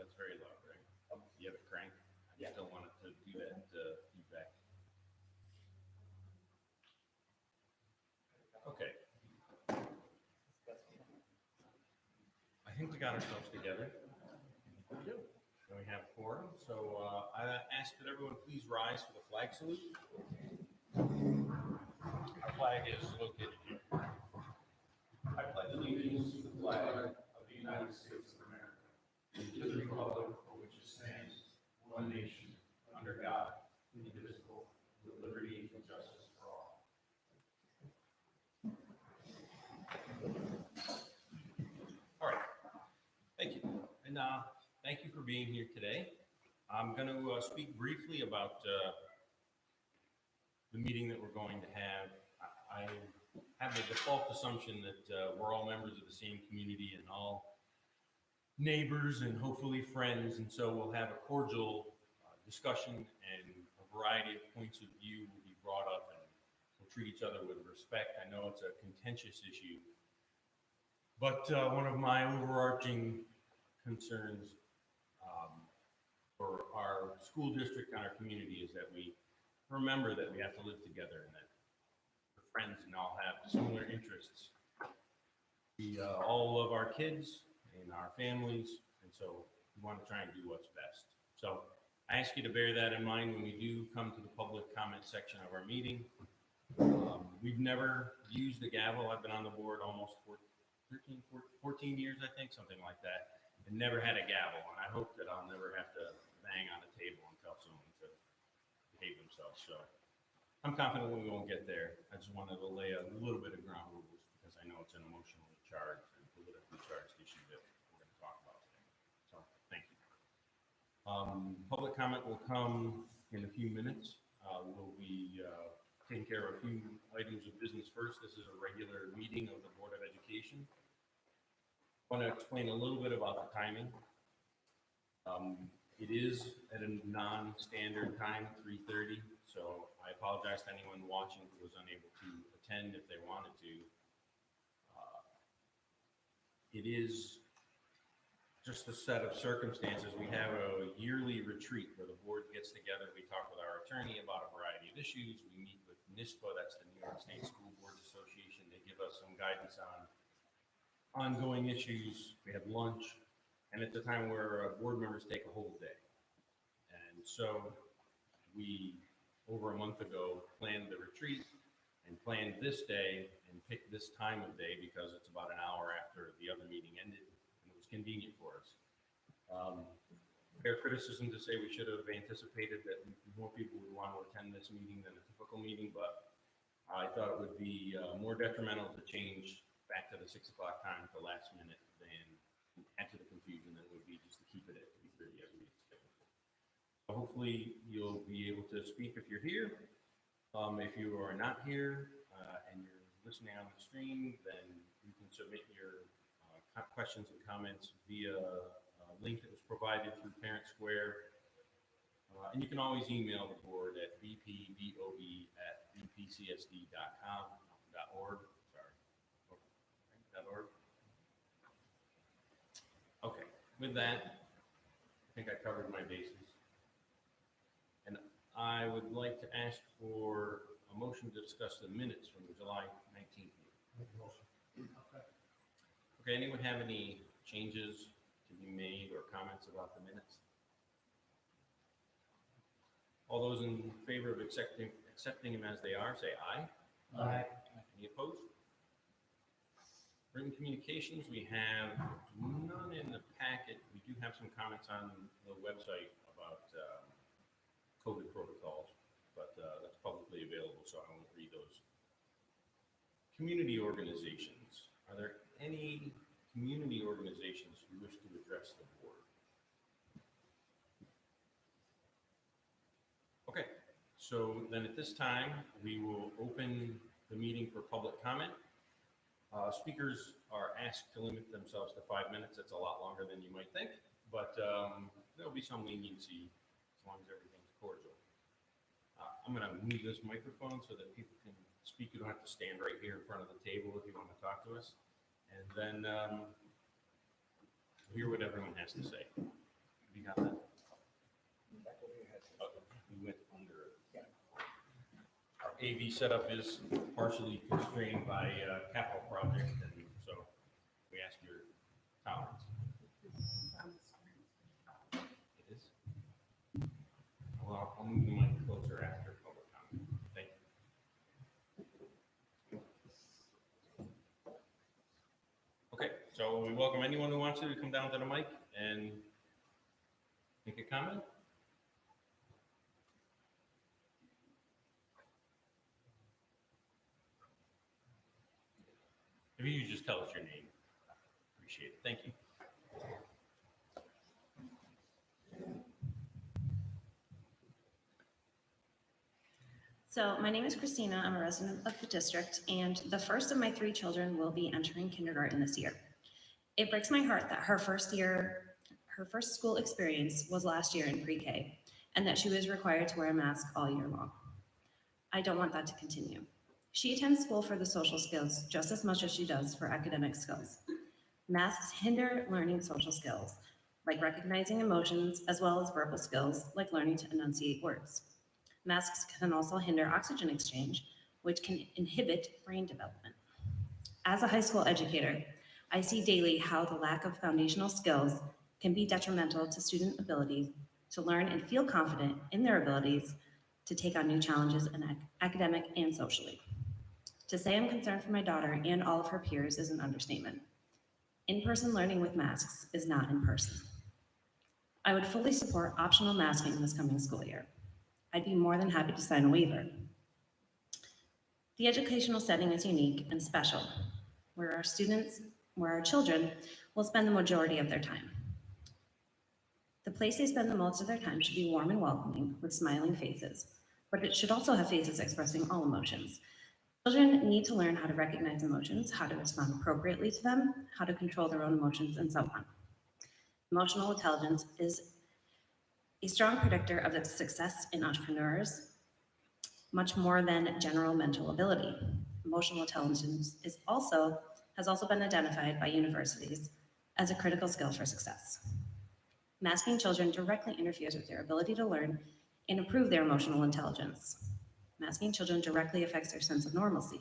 That's very loud, right? You have it cranked? I just don't want it to do that feedback. Okay. I think we got ourselves together. We do. And we have quorum. So I ask that everyone please rise for the flag salute. Our flag is located here. I pledge allegiance to the flag of the United States of America and to the republic for which it stands, one nation, under God, indivisible, with liberty and justice for all. All right. Thank you. And thank you for being here today. I'm going to speak briefly about the meeting that we're going to have. I have the default assumption that we're all members of the same community and all neighbors and hopefully friends, and so we'll have a cordial discussion, and a variety of points of view will be brought up, and we'll treat each other with respect. I know it's a contentious issue, but one of my overarching concerns for our school district and our community is that we remember that we have to live together and that we're friends and all have similar interests. We all love our kids and our families, and so we want to try and do what's best. So I ask you to bear that in mind when we do come to the public comment section of our meeting. We've never used the gavel. I've been on the board almost 14 years, I think, something like that, and never had a gavel. And I hope that I'll never have to bang on a table and tell someone to behave themselves. So I'm confident we won't get there. I just wanted to lay a little bit of ground rules because I know it's an emotionally charged and politically charged issue that we're going to talk about today. So thank you. Public comment will come in a few minutes. We'll be taking care of a few items of business first. This is a regular meeting of the Board of Education. I want to explain a little bit about the timing. It is at a non-standard time, 3:30, so I apologize to anyone watching who was unable to attend if they wanted to. It is just a set of circumstances. We have a yearly retreat where the board gets together. We talk with our attorney about a variety of issues. We meet with NISPA, that's the New York State School Boards Association. They give us some guidance on ongoing issues. We have lunch, and it's a time where board members take a whole day. And so we, over a month ago, planned the retreat and planned this day and picked this time of day because it's about an hour after the other meeting ended, and it was convenient for us. Fair criticism to say we should have anticipated that more people would want to attend this meeting than a typical meeting, but I thought it would be more detrimental to change back to the 6 o'clock time at the last minute than add to the confusion than it would be just to keep it at 3:30 as we scheduled. So hopefully you'll be able to speak if you're here. If you are not here and you're listening on the stream, then you can submit your questions and comments via a link that was provided through Parent Square. And you can always email the board at bpboe@bpcsd.org. .org. Okay, with that, I think I covered my bases. And I would like to ask for a motion to discuss the minutes from the July 19th meeting. Okay, anyone have any changes to be made or comments about the minutes? All those in favor of accepting them as they are, say aye. Aye. Any opposed? Written communications, we have none in the packet. We do have some comments on the website about COVID protocols, but that's publicly available, so I won't read those. Community organizations. Are there any community organizations who wish to address the board? Okay, so then at this time, we will open the meeting for public comment. Speakers are asked to limit themselves to 5 minutes. That's a lot longer than you might think, but there'll be some leniency as long as everything's cordial. I'm going to move this microphone so that people can speak. You don't have to stand right here in front of the table if you want to talk to us. And then hear what everyone has to say. AV setup is partially constrained by capital project, and so we ask your tolerance. It is? Well, I'll move the mic closer after public comment. Thank you. Okay, so we welcome anyone who wants to come down to the mic and make a comment. If you just tell us your name, appreciate it. Thank you. So my name is Christina. I'm a resident of the district, and the first of my 3 children will be entering kindergarten this year. It breaks my heart that her first school experience was last year in pre-K, and that she was required to wear a mask all year long. I don't want that to continue. She attends school for the social skills just as much as she does for academic skills. Masks hinder learning social skills, like recognizing emotions, as well as verbal skills, like learning to enunciate words. Masks can also hinder oxygen exchange, which can inhibit brain development. As a high school educator, I see daily how the lack of foundational skills can be detrimental to student ability to learn and feel confident in their abilities to take on new challenges in academic and socially. To say I'm concerned for my daughter and all of her peers is an understatement. In-person learning with masks is not in person. I would fully support optional masking this coming school year. I'd be more than happy to sign a waiver. The educational setting is unique and special, where our children will spend the majority of their time. The place they spend the most of their time should be warm and welcoming with smiling faces, but it should also have faces expressing all emotions. Children need to learn how to recognize emotions, how to respond appropriately to them, how to control their own emotions, and so on. Emotional intelligence is a strong predictor of its success in entrepreneurs, much more than general mental ability. Emotional intelligence has also been identified by universities as a critical skill for success. Masking children directly interferes with their ability to learn and improve their emotional intelligence. Masking children directly affects their sense of normalcy.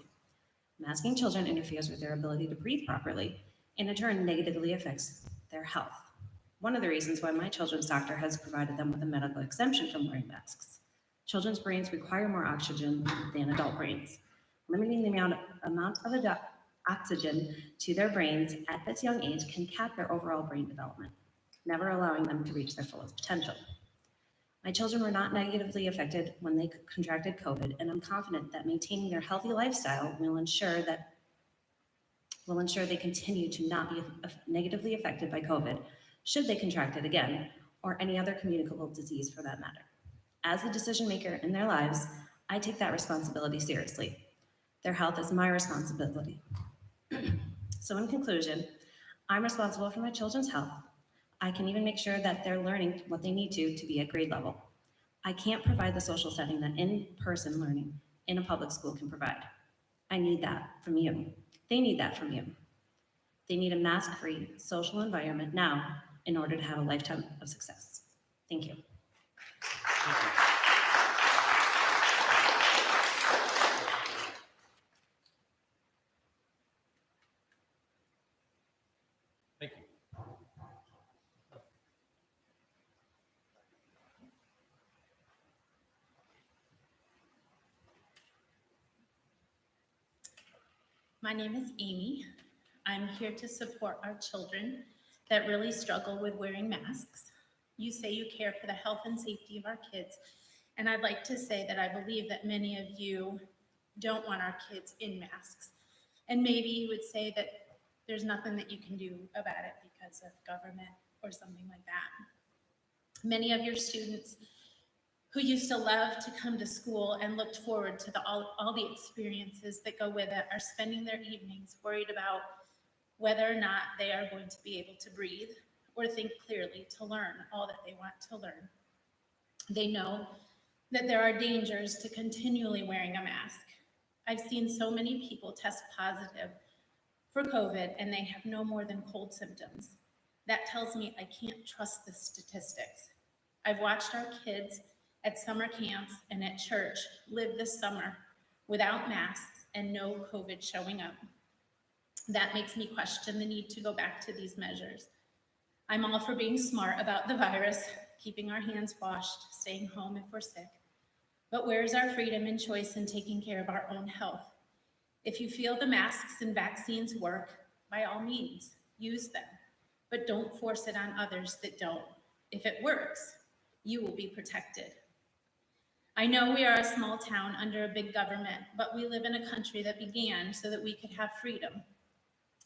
Masking children interferes with their ability to breathe properly, and in turn negatively affects their health. One of the reasons why my children's doctor has provided them with a medical exemption from wearing masks. Children's brains require more oxygen than adult brains. Limiting the amount of oxygen to their brains at this young age can cap their overall brain development, never allowing them to reach their fullest potential. My children were not negatively affected when they contracted COVID, and I'm confident that maintaining their healthy lifestyle will ensure they continue to not be negatively affected by COVID should they contract it again, or any other communicable disease for that matter. As the decision maker in their lives, I take that responsibility seriously. Their health is my responsibility. So in conclusion, I'm responsible for my children's health. I can even make sure that they're learning what they need to be at grade level. I can't provide the social setting that in-person learning in a public school can provide. I need that from you. They need that from you. They need a mask-free social environment now in order to have a lifetime of success. Thank you. Thank you. Thank you. My name is Amy. I'm here to support our children that really struggle with wearing masks. You say you care for the health and safety of our kids, and I'd like to say that I believe that many of you don't want our kids in masks. And maybe you would say that there's nothing that you can do about it because of government or something like that. Many of your students who used to love to come to school and looked forward to all the experiences that go with it are spending their evenings worried about whether or not they are going to be able to breathe or think clearly to learn all that they want to learn. They know that there are dangers to continually wearing a mask. I've seen so many people test positive for COVID and they have no more than cold symptoms. That tells me I can't trust the statistics. I've watched our kids at summer camps and at church live this summer without masks and no COVID showing up. That makes me question the need to go back to these measures. I'm all for being smart about the virus, keeping our hands washed, staying home if we're sick. But where's our freedom and choice in taking care of our own health? If you feel the masks and vaccines work, by all means, use them. But don't force it on others that don't. If it works, you will be protected. I know we are a small town under a big government, but we live in a country that began so that we could have freedom.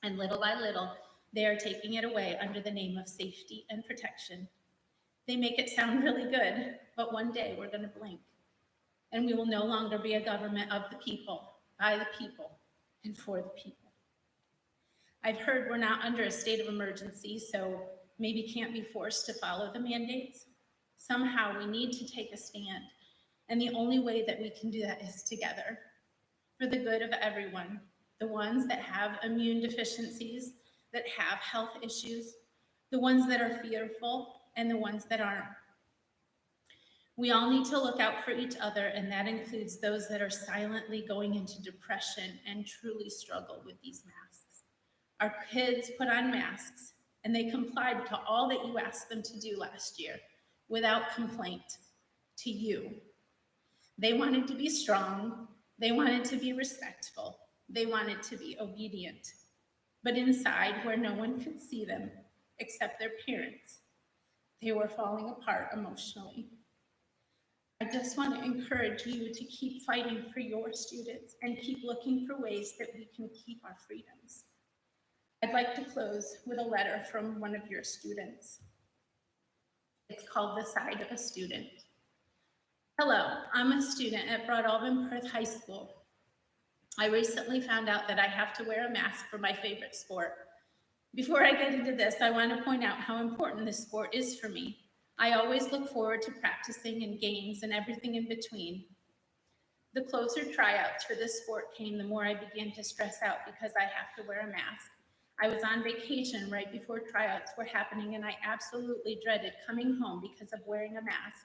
And little by little, they are taking it away under the name of safety and protection. They make it sound really good, but one day we're going to blink. And we will no longer be a government of the people, by the people, and for the people. I've heard we're not under a state of emergency, so maybe can't be forced to follow the mandates. Somehow we need to take a stand. And the only way that we can do that is together, for the good of everyone, the ones that have immune deficiencies, that have health issues, the ones that are fearful, and the ones that aren't. We all need to look out for each other, and that includes those that are silently going into depression and truly struggle with these masks. Our kids put on masks, and they complied to all that you asked them to do last year without complaint to you. They wanted to be strong, they wanted to be respectful, they wanted to be obedient. But inside, where no one could see them except their parents, they were falling apart emotionally. I just want to encourage you to keep fighting for your students and keep looking for ways that we can keep our freedoms. I'd like to close with a letter from one of your students. It's called The Side of a Student. Hello, I'm a student at Broadalbin-Perth High School. I recently found out that I have to wear a mask for my favorite sport. Before I get into this, I want to point out how important this sport is for me. I always look forward to practicing and games and everything in between. The closer tryouts for this sport came, the more I began to stress out because I have to wear a mask. I was on vacation right before tryouts were happening, and I absolutely dreaded coming home because of wearing a mask.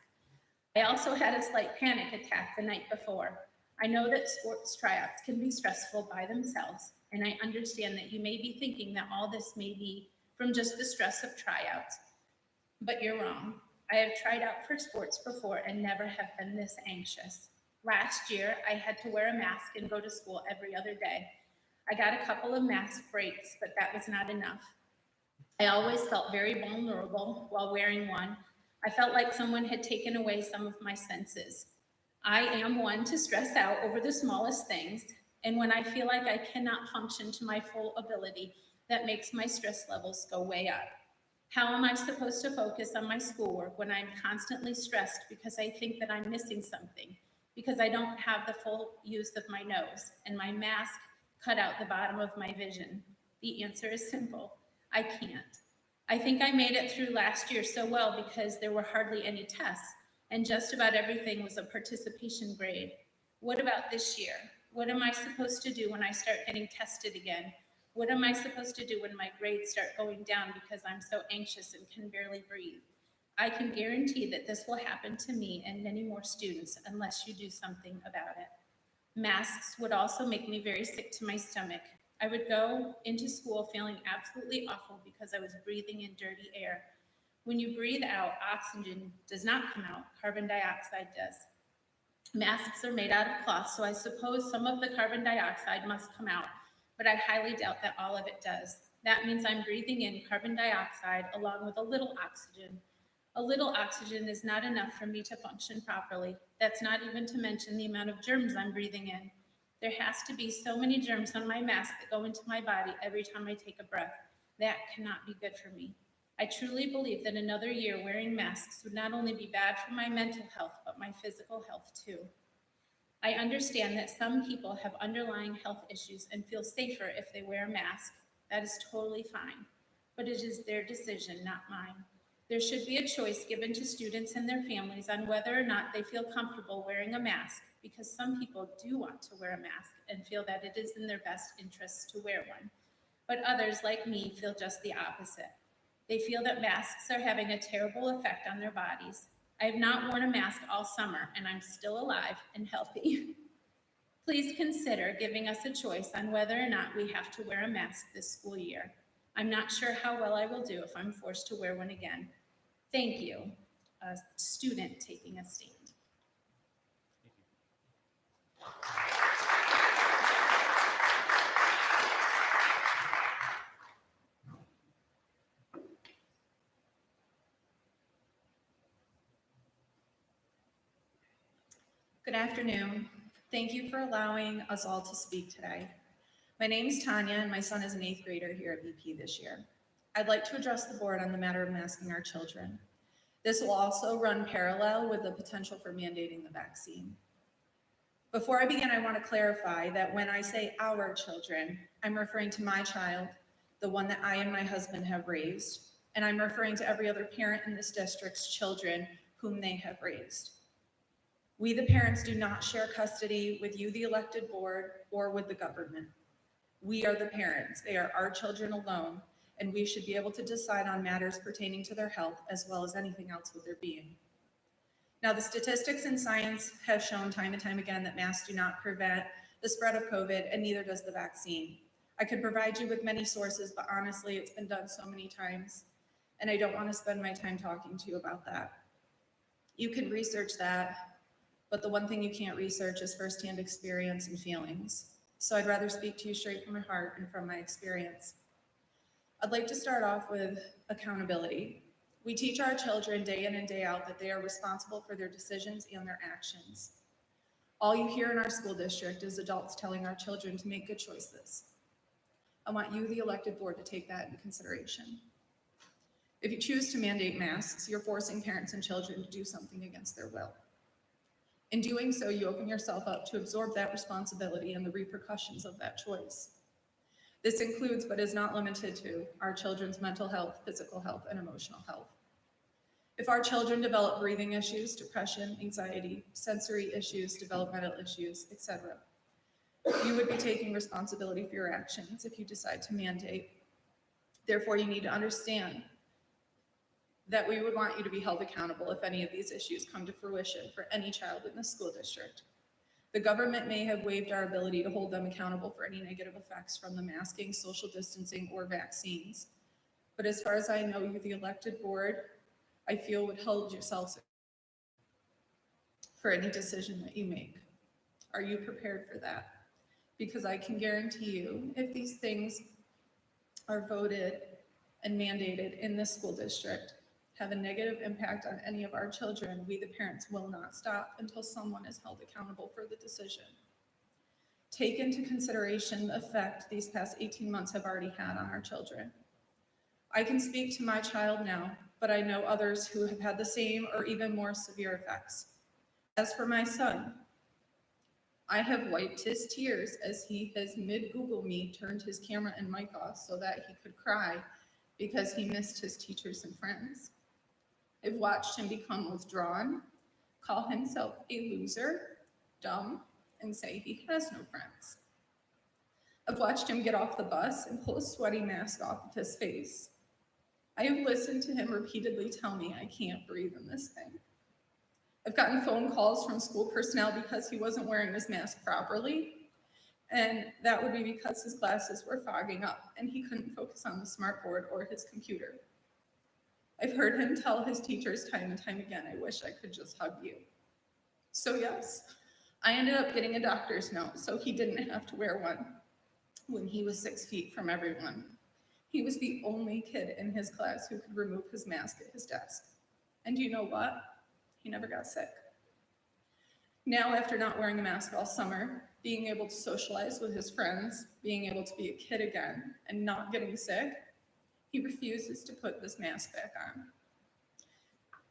I also had a slight panic attack the night before. I know that sports tryouts can be stressful by themselves, and I understand that you may be thinking that all this may be from just the stress of tryouts, but you're wrong. I have tried out for sports before and never have been this anxious. Last year, I had to wear a mask and go to school every other day. I got a couple of mask breaks, but that was not enough. I always felt very vulnerable while wearing one. I felt like someone had taken away some of my senses. I am one to stress out over the smallest things, and when I feel like I cannot function to my full ability, that makes my stress levels go way up. How am I supposed to focus on my schoolwork when I'm constantly stressed because I think that I'm missing something, because I don't have the full use of my nose, and my mask cut out the bottom of my vision? The answer is simple. I can't. I think I made it through last year so well because there were hardly any tests, and just about everything was a participation grade. What about this year? What am I supposed to do when I start getting tested again? What am I supposed to do when my grades start going down because I'm so anxious and can barely breathe? I can guarantee that this will happen to me and many more students unless you do something about it. Masks would also make me very sick to my stomach. I would go into school feeling absolutely awful because I was breathing in dirty air. When you breathe out, oxygen does not come out, carbon dioxide does. Masks are made out of cloth, so I suppose some of the carbon dioxide must come out, but I highly doubt that all of it does. That means I'm breathing in carbon dioxide along with a little oxygen. A little oxygen is not enough for me to function properly. That's not even to mention the amount of germs I'm breathing in. There has to be so many germs on my mask that go into my body every time I take a breath. That cannot be good for me. I truly believe that another year wearing masks would not only be bad for my mental health, but my physical health too. I understand that some people have underlying health issues and feel safer if they wear a mask. That is totally fine, but it is their decision, not mine. There should be a choice given to students and their families on whether or not they feel comfortable wearing a mask, because some people do want to wear a mask and feel that it is in their best interests to wear one. But others, like me, feel just the opposite. They feel that masks are having a terrible effect on their bodies. I have not worn a mask all summer, and I'm still alive and healthy. Please consider giving us a choice on whether or not we have to wear a mask this school year. I'm not sure how well I will do if I'm forced to wear one again. Thank you. A student taking a stand. Good afternoon. Thank you for allowing us all to speak today. My name is Tanya, and my son is an 8th grader here at BP this year. I'd like to address the board on the matter of masking our children. This will also run parallel with the potential for mandating the vaccine. Before I begin, I want to clarify that when I say our children, I'm referring to my child, the one that I and my husband have raised, and I'm referring to every other parent in this district's children whom they have raised. We, the parents, do not share custody with you, the elected board, or with the government. We are the parents. They are our children alone, and we should be able to decide on matters pertaining to their health as well as anything else with their being. Now, the statistics and science have shown time and time again that masks do not prevent the spread of COVID, and neither does the vaccine. I could provide you with many sources, but honestly, it's been done so many times, and I don't want to spend my time talking to you about that. You can research that, but the one thing you can't research is firsthand experience and feelings. So I'd rather speak to you straight from my heart and from my experience. I'd like to start off with accountability. We teach our children day in and day out that they are responsible for their decisions and their actions. All you hear in our school district is adults telling our children to make good choices. I want you, the elected board, to take that into consideration. If you choose to mandate masks, you're forcing parents and children to do something against their will. In doing so, you open yourself up to absorb that responsibility and the repercussions of that choice. This includes, but is not limited to, our children's mental health, physical health, and emotional health. If our children develop breathing issues, depression, anxiety, sensory issues, developmental issues, etc., you would be taking responsibility for your actions if you decide to mandate. Therefore, you need to understand that we would want you to be held accountable if any of these issues come to fruition for any child in the school district. The government may have waived our ability to hold them accountable for any negative effects from the masking, social distancing, or vaccines. But as far as I know, you, the elected board, I feel would hold yourselves for any decision that you make. Are you prepared for that? Because I can guarantee you, if these things are voted and mandated in this school district, have a negative impact on any of our children, we, the parents, will not stop until someone is held accountable for the decision. Take into consideration the effect these past 18 months have already had on our children. I can speak to my child now, but I know others who have had the same or even more severe effects. As for my son, I have wiped his tears as he has mid-Google me turned his camera and mic off so that he could cry because he missed his teachers and friends. I've watched him become withdrawn, call himself a loser, dumb, and say he has no friends. I've watched him get off the bus and pull a sweaty mask off of his face. I have listened to him repeatedly tell me I can't breathe in this thing. I've gotten phone calls from school personnel because he wasn't wearing his mask properly, and that would be because his glasses were fogging up and he couldn't focus on the smartboard or his computer. I've heard him tell his teachers time and time again, I wish I could just hug you. So yes, I ended up getting a doctor's note so he didn't have to wear one when he was 6 feet from everyone. He was the only kid in his class who could remove his mask at his desk. And you know what? He never got sick. Now, after not wearing a mask all summer, being able to socialize with his friends, being able to be a kid again, and not getting sick, he refuses to put this mask back on.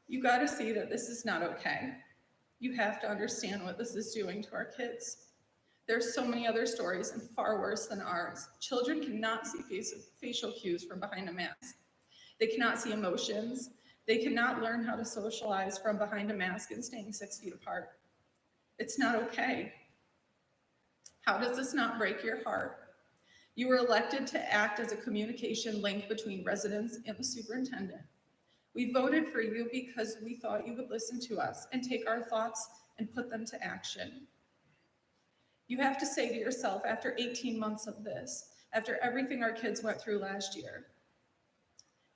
You gotta see that this is not okay. You have to understand what this is doing to our kids. There's so many other stories and far worse than ours. Children cannot see facial cues from behind a mask. They cannot see emotions. They cannot learn how to socialize from behind a mask and staying 6 feet apart. It's not okay. How does this not break your heart? You were elected to act as a communication link between residents and the superintendent. We voted for you because we thought you would listen to us and take our thoughts and put them to action. You have to say to yourself, after 18 months of this, after everything our kids went through last year,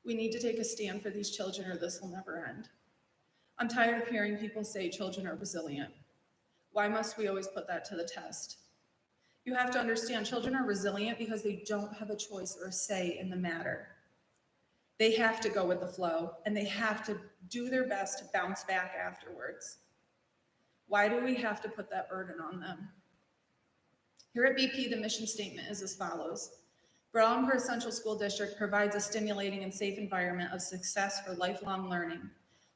we need to take a stand for these children or this will never end. I'm tired of hearing people say children are resilient. Why must we always put that to the test? You have to understand children are resilient because they don't have a choice or a say in the matter. They have to go with the flow and they have to do their best to bounce back afterwards. Why do we have to put that burden on them? Here at BP, the mission statement is as follows. Broadalbin-Perth Central School District provides a stimulating and safe environment of success for lifelong learning.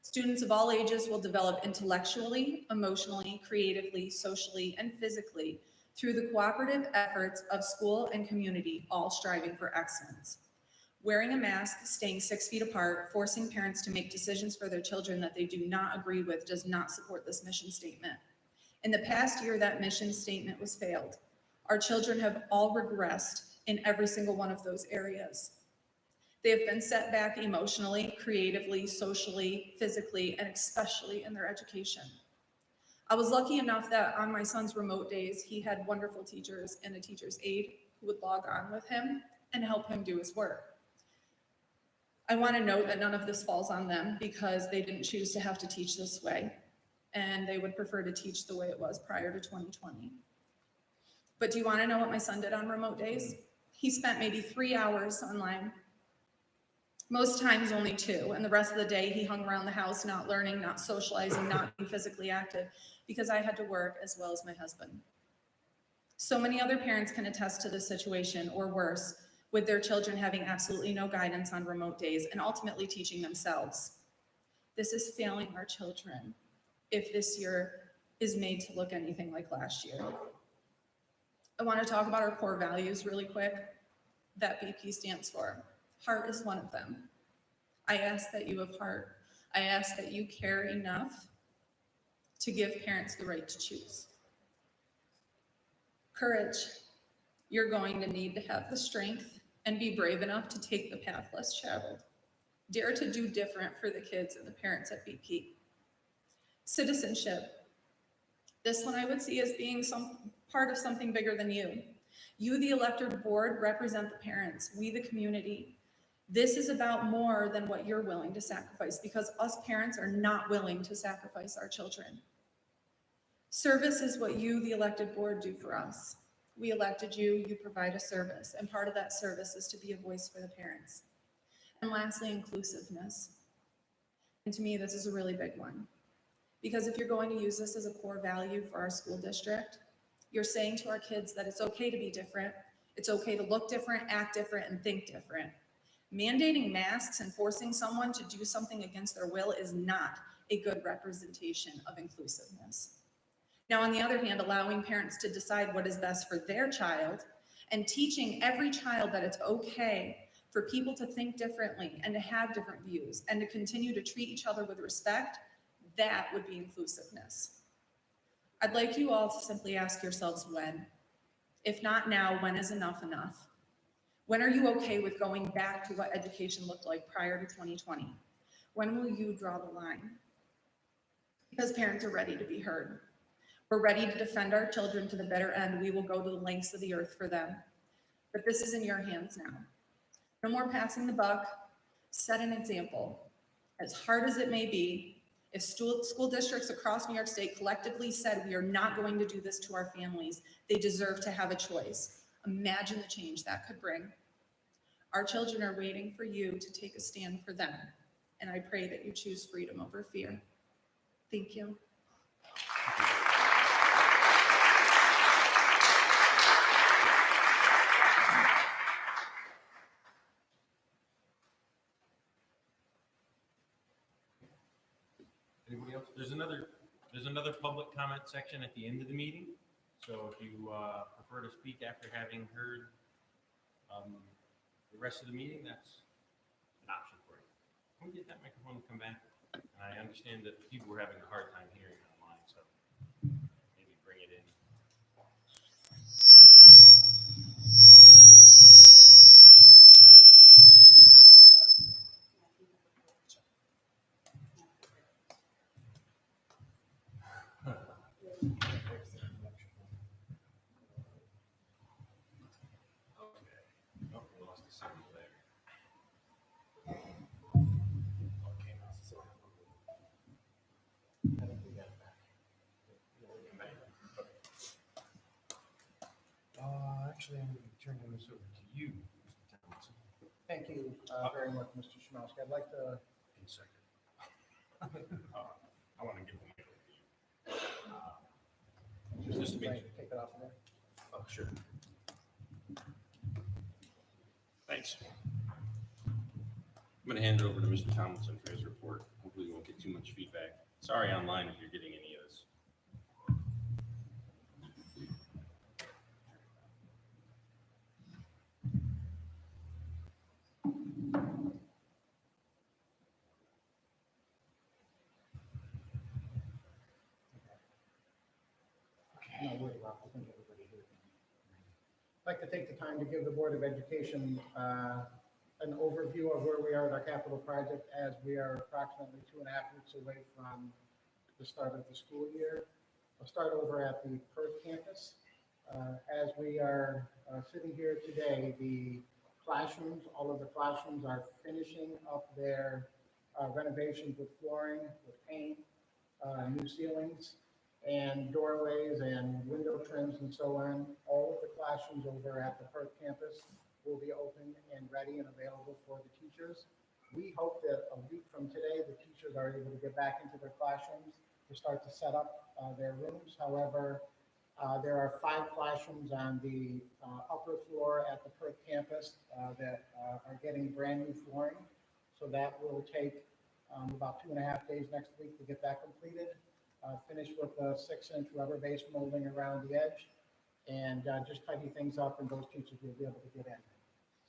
Students of all ages will develop intellectually, emotionally, creatively, socially, and physically through the cooperative efforts of school and community, all striving for excellence. Wearing a mask, staying 6 feet apart, forcing parents to make decisions for their children that they do not agree with does not support this mission statement. In the past year, that mission statement was failed. Our children have all regressed in every single one of those areas. They have been set back emotionally, creatively, socially, physically, and especially in their education. I was lucky enough that on my son's remote days, he had wonderful teachers and a teacher's aide who would log on with him and help him do his work. I want to note that none of this falls on them because they didn't choose to have to teach this way, and they would prefer to teach the way it was prior to 2020. But do you want to know what my son did on remote days? He spent maybe 3 hours online, most times only 2, and the rest of the day he hung around the house, not learning, not socializing, not being physically active, because I had to work as well as my husband. So many other parents can attest to this situation, or worse, with their children having absolutely no guidance on remote days and ultimately teaching themselves. This is failing our children if this year is made to look anything like last year. I want to talk about our core values really quick that BP stands for. Heart is one of them. I ask that you have heart. I ask that you care enough to give parents the right to choose. Courage. You're going to need to have the strength and be brave enough to take the path less traveled. Dare to do different for the kids and the parents at BP. Citizenship. This one I would see as being some part of something bigger than you. You, the elected board, represent the parents, we, the community. This is about more than what you're willing to sacrifice because us parents are not willing to sacrifice our children. Service is what you, the elected board, do for us. We elected you, you provide a service, and part of that service is to be a voice for the parents. And lastly, inclusiveness. And to me, this is a really big one. Because if you're going to use this as a core value for our school district, you're saying to our kids that it's okay to be different, it's okay to look different, act different, and think different. Mandating masks and forcing someone to do something against their will is not a good representation of inclusiveness. Now, on the other hand, allowing parents to decide what is best for their child and teaching every child that it's okay for people to think differently and to have different views and to continue to treat each other with respect, that would be inclusiveness. I'd like you all to simply ask yourselves when. If not now, when is enough enough? When are you okay with going back to what education looked like prior to 2020? When will you draw the line? Because parents are ready to be heard. We're ready to defend our children to the bitter end. We will go to the lengths of the earth for them. But this is in your hands now. No more passing the buck. Set an example. As hard as it may be, if school districts across New York State collectively said we are not going to do this to our families, they deserve to have a choice. Imagine the change that could bring. Our children are waiting for you to take a stand for them, and I pray that you choose freedom over fear. Thank you. Anybody else? There's another public comment section at the end of the meeting. So if you prefer to speak after having heard the rest of the meeting, that's an option for you. Can we get that microphone to come back? And I understand that people were having a hard time hearing online, so maybe bring it in. Actually, I'm going to be turning this over to you, Mr. Townsend, Thank you very much, Mr. Shimowski. I'd like to, in a second. I want to give the mic over to you. Just to make take it off of there. Oh, sure. Thanks. I'm going to hand it over to Mr. Tomlinson for his report. Hopefully we won't get too much feedback. Sorry online if you're getting any of this. I'm not worried about it. I think everybody here. I'd like to take the time to give the Board of Education an overview of where we are at our capital project as we are approximately 2.5 weeks away from the start of the school year. I'll start over at the Perth campus. As we are sitting here today, the classrooms, all of the classrooms are finishing up their renovations with flooring, with paint, new ceilings, and doorways and window trims and so on. All of the classrooms over at the Perth campus will be open and ready and available for the teachers. We hope that a week from today, the teachers are able to get back into their classrooms to start to set up their rooms. However, there are 5 classrooms on the upper floor at the Perth campus that are getting brand new flooring. So that will take about 2.5 days next week to get that completed. Finish with a 6-inch rubber base molding around the edge and just tidy things up, and those teachers will be able to get in.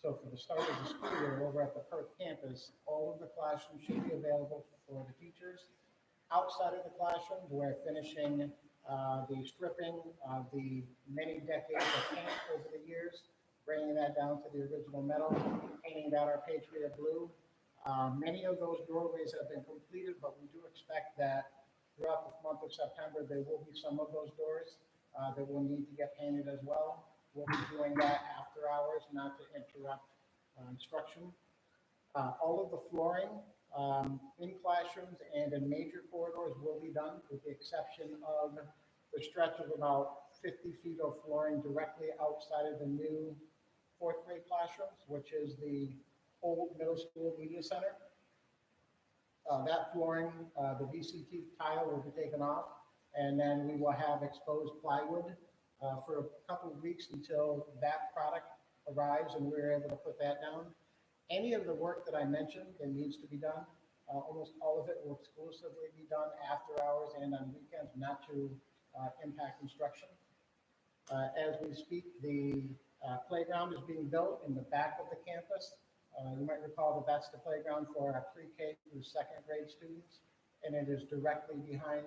So for the start of the school year over at the Perth campus, all of the classrooms should be available for the teachers. Outside of the classroom, we're finishing the stripping of the many decades of paint over the years, bringing that down to the original metal, painting that our Patriot blue. Many of those doorways have been completed, but we do expect that throughout the month of September, there will be some of those doors that will need to get painted as well. We'll be doing that after hours, not to interrupt instruction. All of the flooring in classrooms and in major corridors will be done, with the exception of the stretch of about 50 feet of flooring directly outside of the new 4th grade classrooms, which is the old middle school media center. That flooring, the VCT tile will be taken off, and then we will have exposed plywood for a couple of weeks until that product arrives and we're able to put that down. Any of the work that I mentioned that needs to be done, almost all of it will exclusively be done after hours and on weekends, not to impact instruction. As we speak, the playground is being built in the back of the campus. You might recall that that's the playground for our pre-K through 2nd grade students, and it is directly behind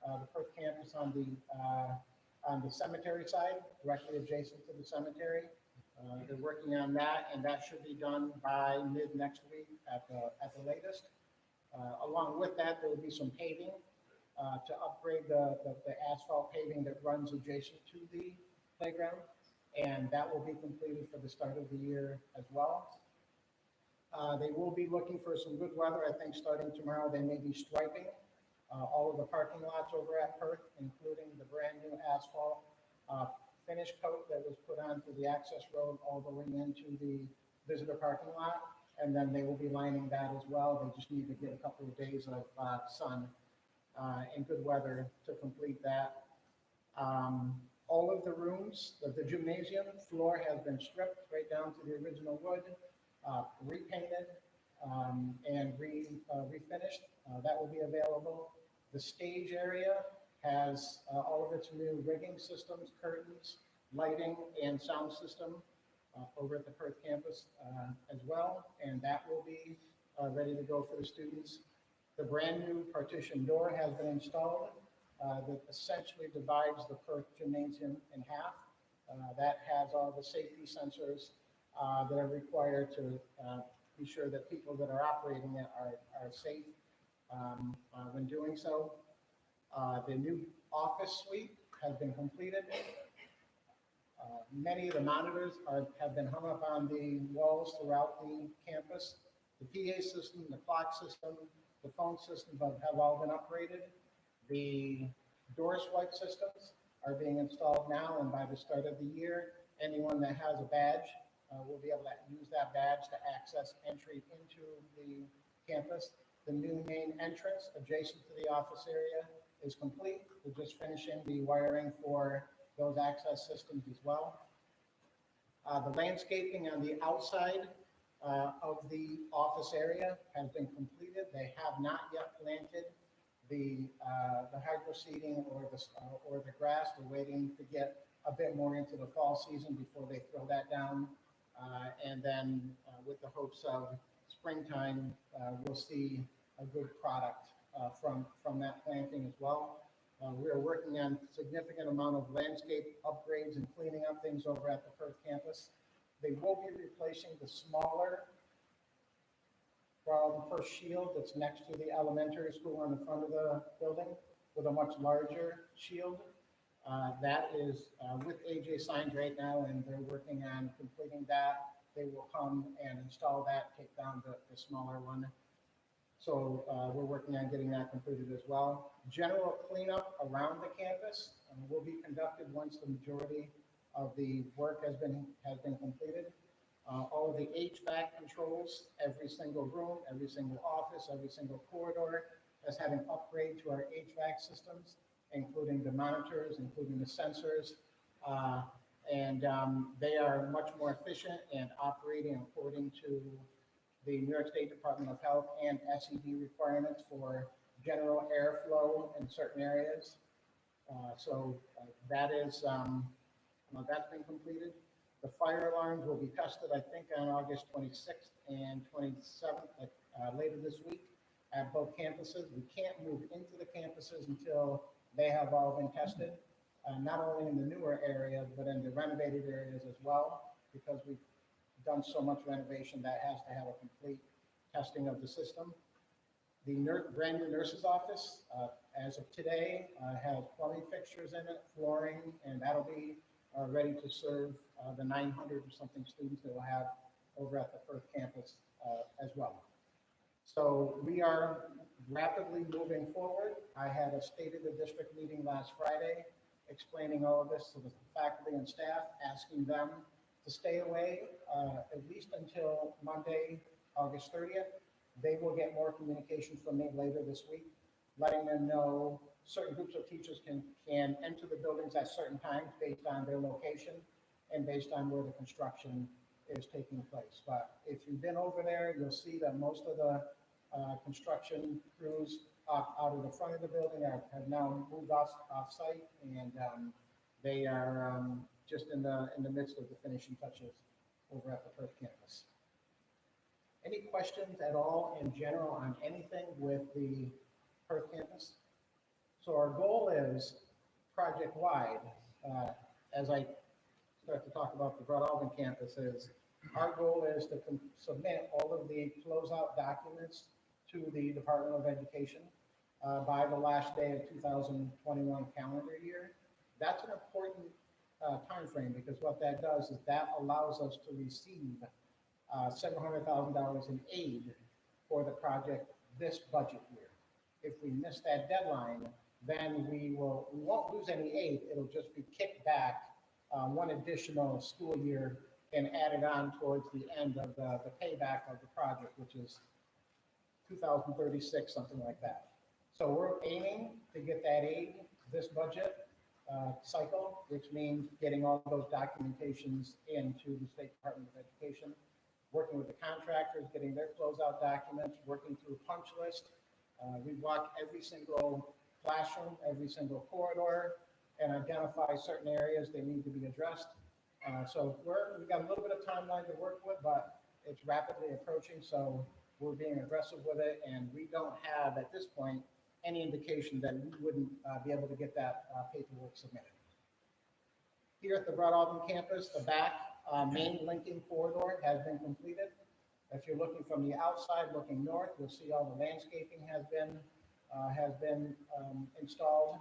the Perth campus on the cemetery side, directly adjacent to the cemetery. They're working on that, and that should be done by mid next week at the latest. Along with that, there will be some paving to upgrade the asphalt paving that runs adjacent to the playground, and that will be completed for the start of the year as well. They will be looking for some good weather. I think starting tomorrow, they may be striping all of the parking lots over at Perth, including the brand new asphalt finish coat that was put on for the access road all the way into the visitor parking lot. And then they will be lining that as well. They just need to get a couple of days of sun and good weather to complete that. All of the rooms, the gymnasium floor has been stripped right down to the original wood, repainted, and refinished. That will be available. The stage area has all of its new rigging systems, curtains, lighting, and sound system over at the Perth campus as well, and that will be ready to go for the students. The brand new partition door has been installed that essentially divides the Perth gymnasium in half. That has all the safety sensors that are required to be sure that people that are operating it are safe when doing so. The new office suite has been completed. Many of the monitors have been hung up on the walls throughout the campus. The PA system, the clock system, the phone system have all been upgraded. The door swipe systems are being installed now, and by the start of the year, Anyone that has a badge will be able to use that badge to access entry into the campus. The new main entrance adjacent to the office area is complete. We're just finishing the wiring for those access systems as well. The landscaping on the outside of the office area has been completed. They have not yet planted the hydro seeding or the grass. They're waiting to get a bit more into the fall season before they throw that down. And then with the hopes of springtime, we'll see a good product from that planting as well. We are working on significant amount of landscape upgrades and cleaning up things over at the Perth campus. They will be replacing the smaller Broadalbin-Perth shield that's next to the elementary school on the front of the building with a much larger shield. That is with AJ signed right now, and they're working on completing that. They will come and install that, take down the smaller one. So we're working on getting that completed as well. General cleanup around the campus will be conducted once the majority of the work has been completed. All of the HVAC controls, every single room, every single office, every single corridor has had an upgrade to our HVAC systems, including the monitors, including the sensors. They are much more efficient and operating according to the New York State Department of Health and SED requirements for general airflow in certain areas. That's been completed. The fire alarms will be tested, I think, on August 26th and 27th, later this week at both campuses. We can't move into the campuses until they have all been tested, not only in the newer areas, but in the renovated areas as well, because we've done so much renovation that has to have a complete testing of the system. The brand new nurse's office, as of today, has plumbing fixtures in it, flooring, and that'll be ready to serve the 900 or something students that we'll have over at the Perth campus as well. So we are rapidly moving forward. I had a State of the District meeting last Friday explaining all of this to the faculty and staff, asking them to stay away at least until Monday, August 30th. They will get more communication from me later this week, letting them know certain groups of teachers can enter the buildings at certain times based on their location and based on where the construction is taking place. But if you've been over there, you'll see that most of the construction crews out of the front of the building have now moved off site, and they are just in the midst of the finishing touches over at the Perth campus. Any questions at all in general on anything with the Perth campus? So our goal is project-wide, as I start to talk about the Broadalbin campus, our goal is to submit all of the closeout documents to the Department of Education by the last day of 2021 calendar year. That's an important time frame, because what that does is that allows us to receive $700,000 in aid for the project this budget year. If we miss that deadline, then we won't lose any aid. It'll just be kicked back one additional school year and added on towards the end of the payback of the project, which is 2036, something like that. So we're aiming to get that aid this budget cycle, which means getting all those documentations into the State Department of Education, working with the contractors, getting their closeout documents, working through punch list. We walk every single classroom, every single corridor, and identify certain areas that need to be addressed. So we've got a little bit of timeline to work with, but it's rapidly approaching, so we're being aggressive with it, and we don't have, at this point, any indication that we wouldn't be able to get that paperwork submitted. Here at the Broadalbin campus, the back main linking corridor has been completed. If you're looking from the outside, looking north, you'll see all the landscaping has been installed.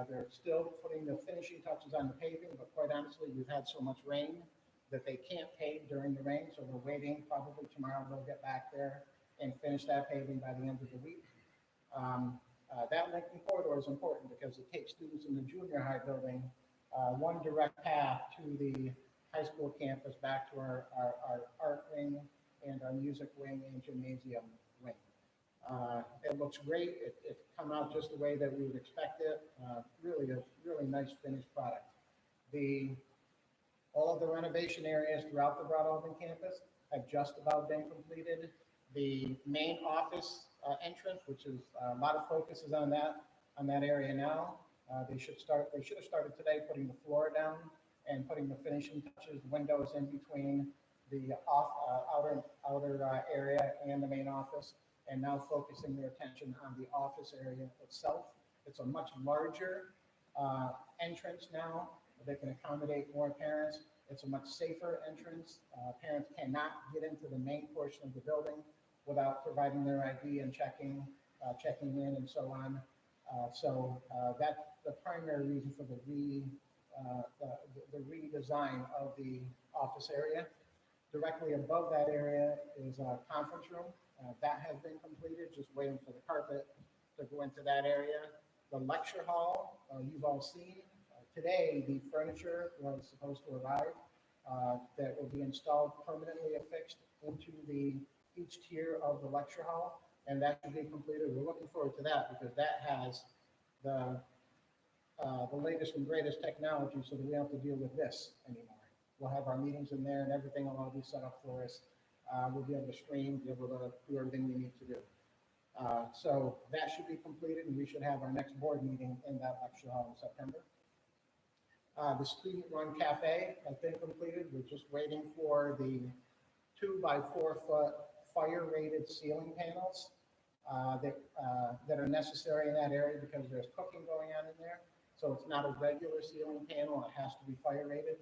They're still putting the finishing touches on the paving, but quite honestly, we've had so much rain that they can't pave during the rain, so we're waiting. Probably tomorrow they'll get back there and finish that paving by the end of the week. That linking corridor is important because it takes students in the junior high building one direct path to the high school campus back to our art wing and our music wing and gymnasium wing. It looks great. It's come out just the way that we would expect it. Really a really nice finished product. All of the renovation areas throughout the Broadalbin campus have just about been completed. The main office entrance, which is a lot of focus is on that area now. They should have started today putting the floor down and putting the finishing touches, windows in between the outer area and the main office, and now focusing their attention on the office area itself. It's a much larger entrance now that can accommodate more parents. It's a much safer entrance. Parents cannot get into the main portion of the building without providing their ID and checking in and so on. That's the primary reason for the redesign of the office area. Directly above that area is a conference room. That has been completed, just waiting for the carpet to go into that area. The lecture hall, you've all seen. Today, the furniture was supposed to arrive that will be installed permanently affixed into each tier of the lecture hall, and that should be completed. We're looking forward to that because that has the latest and greatest technology, so that we don't have to deal with this anymore. We'll have our meetings in there, and everything will all be set up for us. We'll be able to stream, be able to do everything we need to do. So that should be completed, and we should have our next board meeting in that lecture hall in September. The student-run cafe has been completed. We're just waiting for the 2 by 4 foot fire-rated ceiling panels that are necessary in that area because there's cooking going on in there. So it's not a regular ceiling panel. It has to be fire-rated.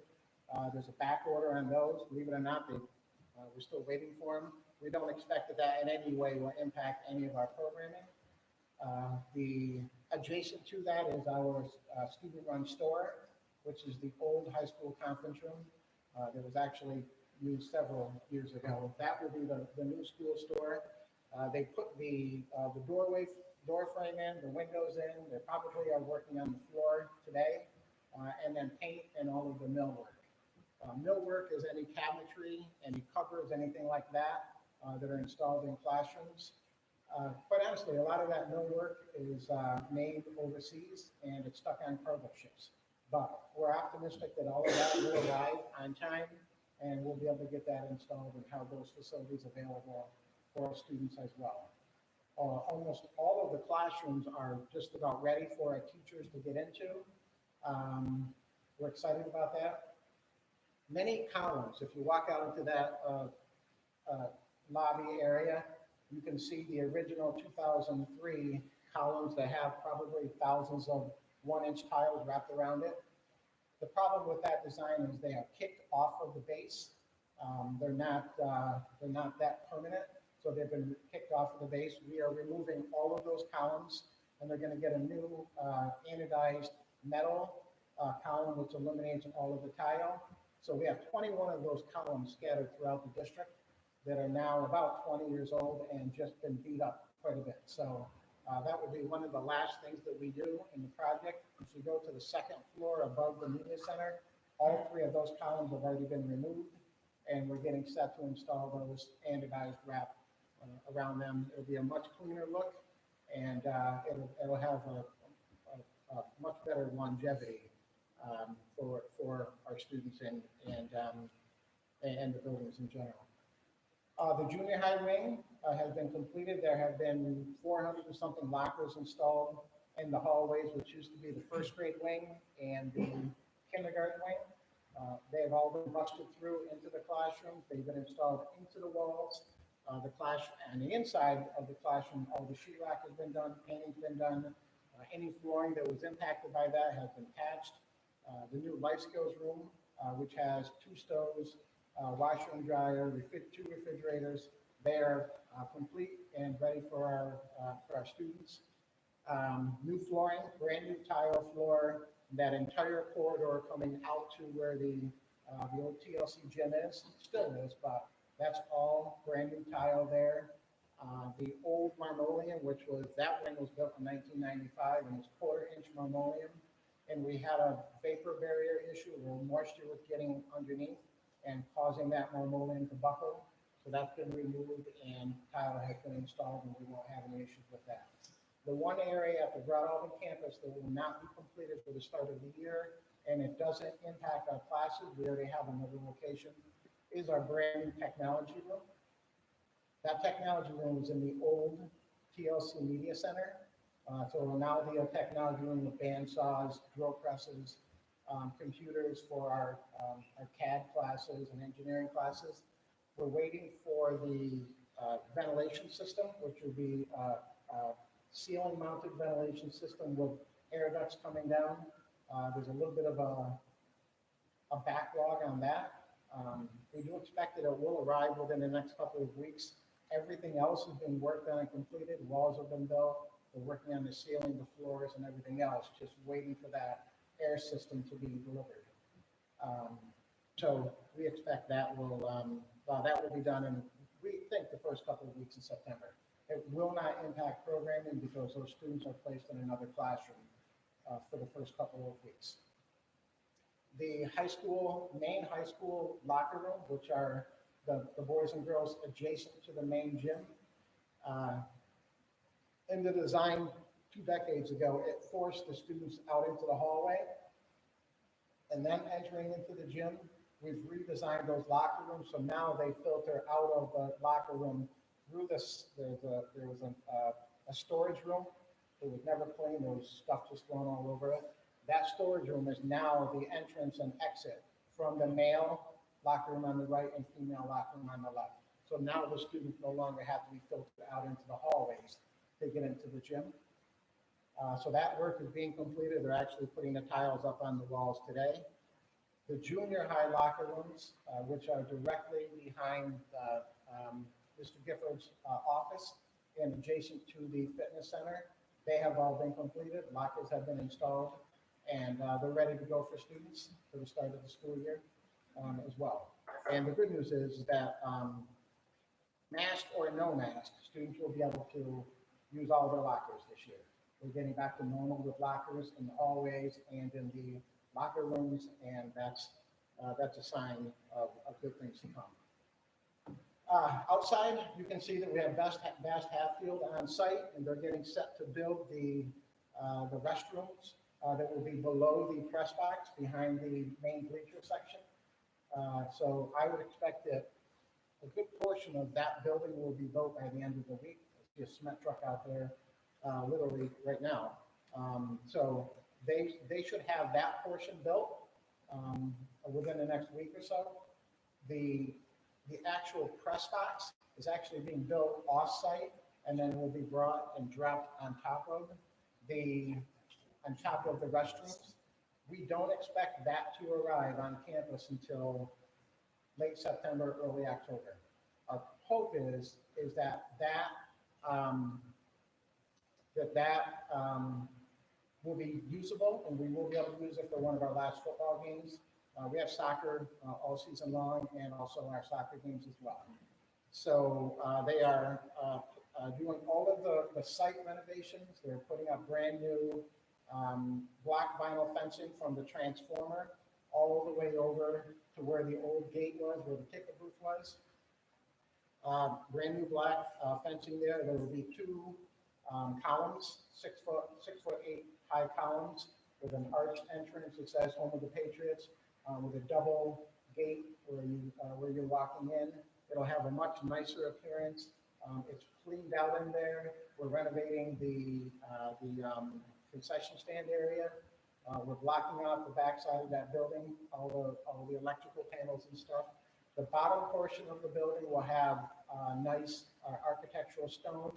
There's a back order on those. Believe it or not, we're still waiting for them. We don't expect that in any way will impact any of our programming. The adjacent to that is our student-run store, which is the old high school conference room that was actually used several years ago. That will be the new school store. They put the door frame in, the windows in. They probably are working on the floor today, and then paint and all of the millwork. Millwork is any cabinetry, any cupboards, anything like that that are installed in classrooms. Quite honestly, a lot of that millwork is made overseas and it's stuck on cargo ships. But we're optimistic that all of that will arrive on time and we'll be able to get that installed and have those facilities available for our students as well. Almost all of the classrooms are just about ready for our teachers to get into. We're excited about that. Many columns, if you walk out into that lobby area, you can see the original 2003 columns that have probably thousands of 1-inch tiles wrapped around it. The problem with that design is they are kicked off of the base. They're not that permanent, so they've been kicked off of the base. We are removing all of those columns, and they're going to get a new anodized metal column, which eliminates all of the tile. So we have 21 of those columns scattered throughout the district that are now about 20 years old and just been beat up quite a bit. So that would be one of the last things that we do in the project. If you go to the second floor above the media center, all 3 of those columns have already been removed, and we're getting set to install those anodized wrap around them. It'll be a much cleaner look, and it'll have a much better longevity for our students and the buildings in general. The junior high wing has been completed. There have been 400 and something lockers installed in the hallways, which used to be the first grade wing and the kindergarten wing. They have all been busted through into the classrooms. They've been installed into the walls. The classroom and the inside of the classroom, all the sheetrock has been done, painting's been done. Any flooring that was impacted by that has been patched. The new life skills room, which has 2 stoves, washer and dryer, 2 refrigerators, they are complete and ready for our students. New flooring, brand new tile floor, that entire corridor coming out to where the old TLC gym is, still is, but that's all brand new tile there. The old marmoleum, that wing was built in 1995 and was 1/4-inch marmoleum. and we had a vapor barrier issue where moisture was getting underneath and causing that mullion to buckle. So that's been removed and tile has been installed, and we won't have any issues with that. The one area at the Broadalbin campus that will not be completed for the start of the year, and it doesn't impact our classes, we already have another location, is our brand new technology room. That technology room is in the old TLC Media Center. So it will now be a technology room with band saws, drill presses, computers for our CAD classes and engineering classes. We're waiting for the ventilation system, which will be a ceiling mounted ventilation system with air ducts coming down. There's a little bit of a backlog on that. We do expect that it will arrive within the next couple of weeks. Everything else has been worked on and completed. Walls have been built. We're working on the ceiling, the floors, and everything else, just waiting for that air system to be delivered. So we expect that will be done in, we think, the first couple of weeks in September. It will not impact programming because those students are placed in another classroom for the first couple of weeks. The main high school locker room, which are the boys and girls adjacent to the main gym. In the design 2 decades ago, it forced the students out into the hallway and then entering into the gym. We've redesigned those locker rooms, so now they filter out of the locker room through this. There was a storage room. It was never clean. There was stuff just thrown all over it. That storage room is now the entrance and exit from the male locker room on the right and female locker room on the left. So now the students no longer have to be filtered out into the hallways to get into the gym. So that work is being completed. They're actually putting the tiles up on the walls today. The junior high locker rooms, which are directly behind Mr. Gifford's office and adjacent to the fitness center, they have all been completed. Lockers have been installed, and they're ready to go for students for the start of the school year as well. And the good news is that mask or no mask, students will be able to use all their lockers this year. We're getting back to normal with lockers in the hallways and in the locker rooms, and that's a sign of good things to come. Outside, you can see that we have Bass Hatfield on site, and they're getting set to build the restrooms that will be below the press box behind the main bleacher section. So I would expect that a good portion of that building will be built by the end of the week. I see a cement truck out there literally right now. So they should have that portion built within the next week or so. The actual press box is actually being built off-site and then will be brought and dropped on top of the restrooms. We don't expect that to arrive on campus until late September, early October. Our hope is that will be usable, and we will be able to use it for one of our last football games. We have soccer all season long, and also our soccer games as well. So they are doing all of the site renovations. They're putting up brand new black vinyl fencing from the transformer all the way over to where the old gate was, where the ticket booth was. Brand new black fencing there. There will be 2 columns, 6 foot 8 high columns with an arched entrance that says Home of the Patriots, with a double gate where you're walking in. It'll have a much nicer appearance. It's cleaned out in there. We're renovating the concession stand area. We're blocking off the backside of that building, all the electrical panels and stuff. The bottom portion of the building will have nice architectural stone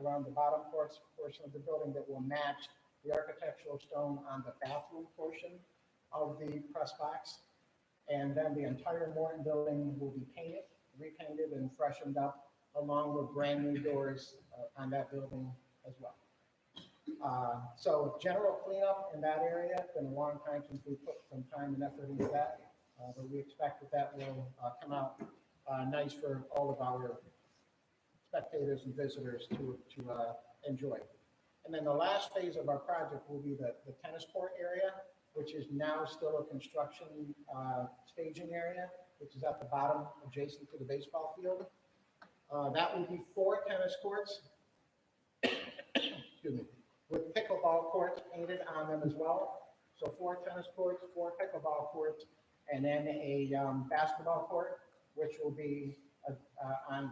around the bottom portion of the building that will match the architectural stone on the bathroom portion of the press box. And then the entire Morton building will be painted, repainted, and freshened up, along with brand new doors on that building as well. So general cleanup in that area. It's been a long time since we put some time and effort into that, but we expect that will come out nice for all of our spectators and visitors to enjoy. And then the last phase of our project will be the tennis court area. which is now still a construction staging area, which is at the bottom adjacent to the baseball field. That will be 4 tennis courts, excuse me, with pickleball courts painted on them as well. So 4 tennis courts, 4 pickleball courts, and then a basketball court, which will be on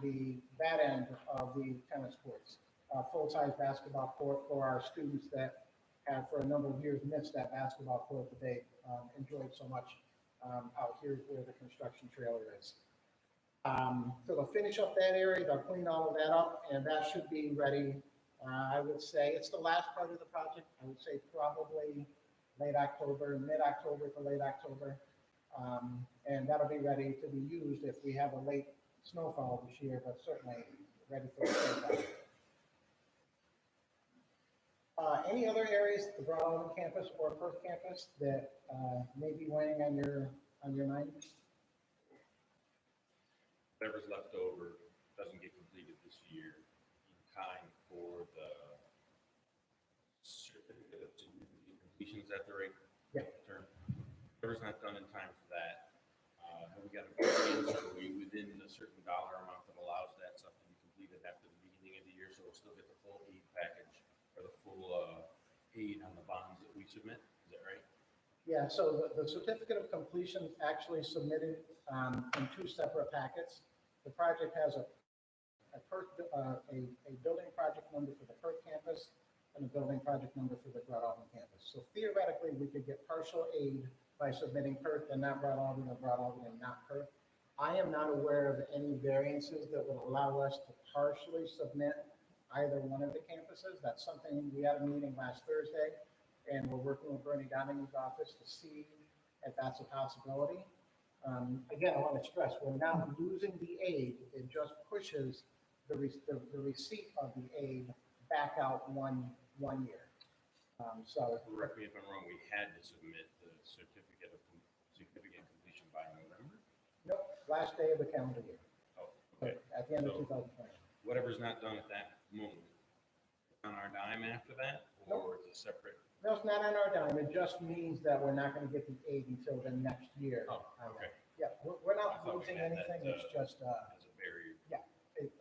that end of the tennis courts. Full-size basketball court for our students that have for a number of years missed that basketball court that they enjoyed so much out here where the construction trailer is. So they'll finish up that area, they'll clean all of that up, and that should be ready. I would say it's the last part of the project. I would say probably late October, mid-October to late October. And that'll be ready to be used if we have a late snowfall this year, but certainly ready for the snowfall. Any other areas, the Broadalbin campus or Perth campus, that may be weighing on your mind? Whatever's left over doesn't get completed this year in kind for the certificate of completion. Is that the right term? Whatever's not done in time for that. Have we got a variance? Are we within a certain dollar amount that allows that stuff to be completed after the beginning of the year, so we'll still get the full aid package or the full aid on the bonds that we submit? Is that right? Yeah, so the certificate of completion is actually submitted in 2 separate packets. The project has a building project number for the Perth campus and a building project number for the Broadalbin campus. So theoretically, we could get partial aid by submitting Perth and not Broadalbin, or Broadalbin and not Perth. I am not aware of any variances that would allow us to partially submit either one of the campuses. That's something, we had a meeting last Thursday, and we're working with Bernie Donahue office to see if that's a possibility. Again, I want to stress, we're not losing the aid. It just pushes the receipt of the aid back out one year. So Correct me if I'm wrong, we had to submit the certificate of significant completion by November? nope, last day of the calendar year, Oh, okay. at the end of So- 2020. Whatever's not done at that moment, on our dime after that, or it's a separate? No, it's not on our dime. It just means that we're not going to get the aid until the next year. Oh, okay. Yeah, we're I not thought we losing had that, anything. It's just, As a barrier.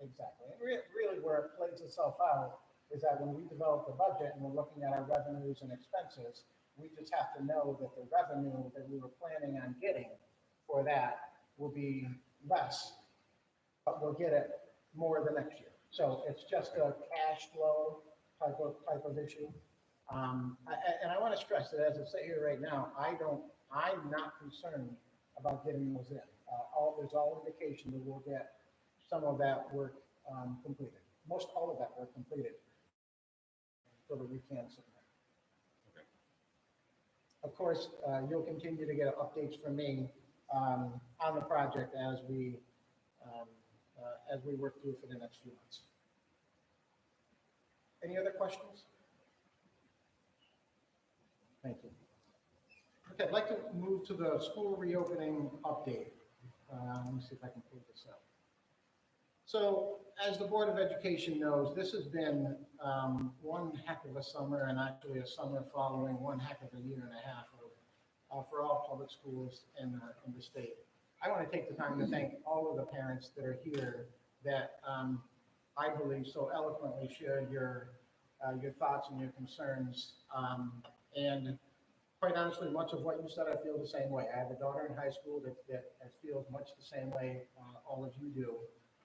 exactly. And really where it plays itself out is that when we develop the budget and we're looking at our revenues and expenses, we just have to know that the revenue that we were planning on getting for that will be less, but we'll get it more the next year. So it's just a cash flow type of issue. And I want to stress that as I sit here right now, I'm not concerned about getting those in. There's all indication that we'll get some of that work completed. Most all of that work completed so that we can submit. Okay. Of course, you'll continue to get updates from me on the project as we work through for the next few months. Any other questions? Thank you. Okay, I'd like to move to the school reopening update. Let me see if I can pull this up. So, as the Board of Education knows, this has been one heck of a summer, and actually a summer following one heck of a year and a half for all public schools in the state. I want to take the time to thank all of the parents that are here that I believe so eloquently shared your thoughts and your concerns. And quite honestly, much of what you said, I feel the same way. I have a daughter in high school that feels much the same way all of you do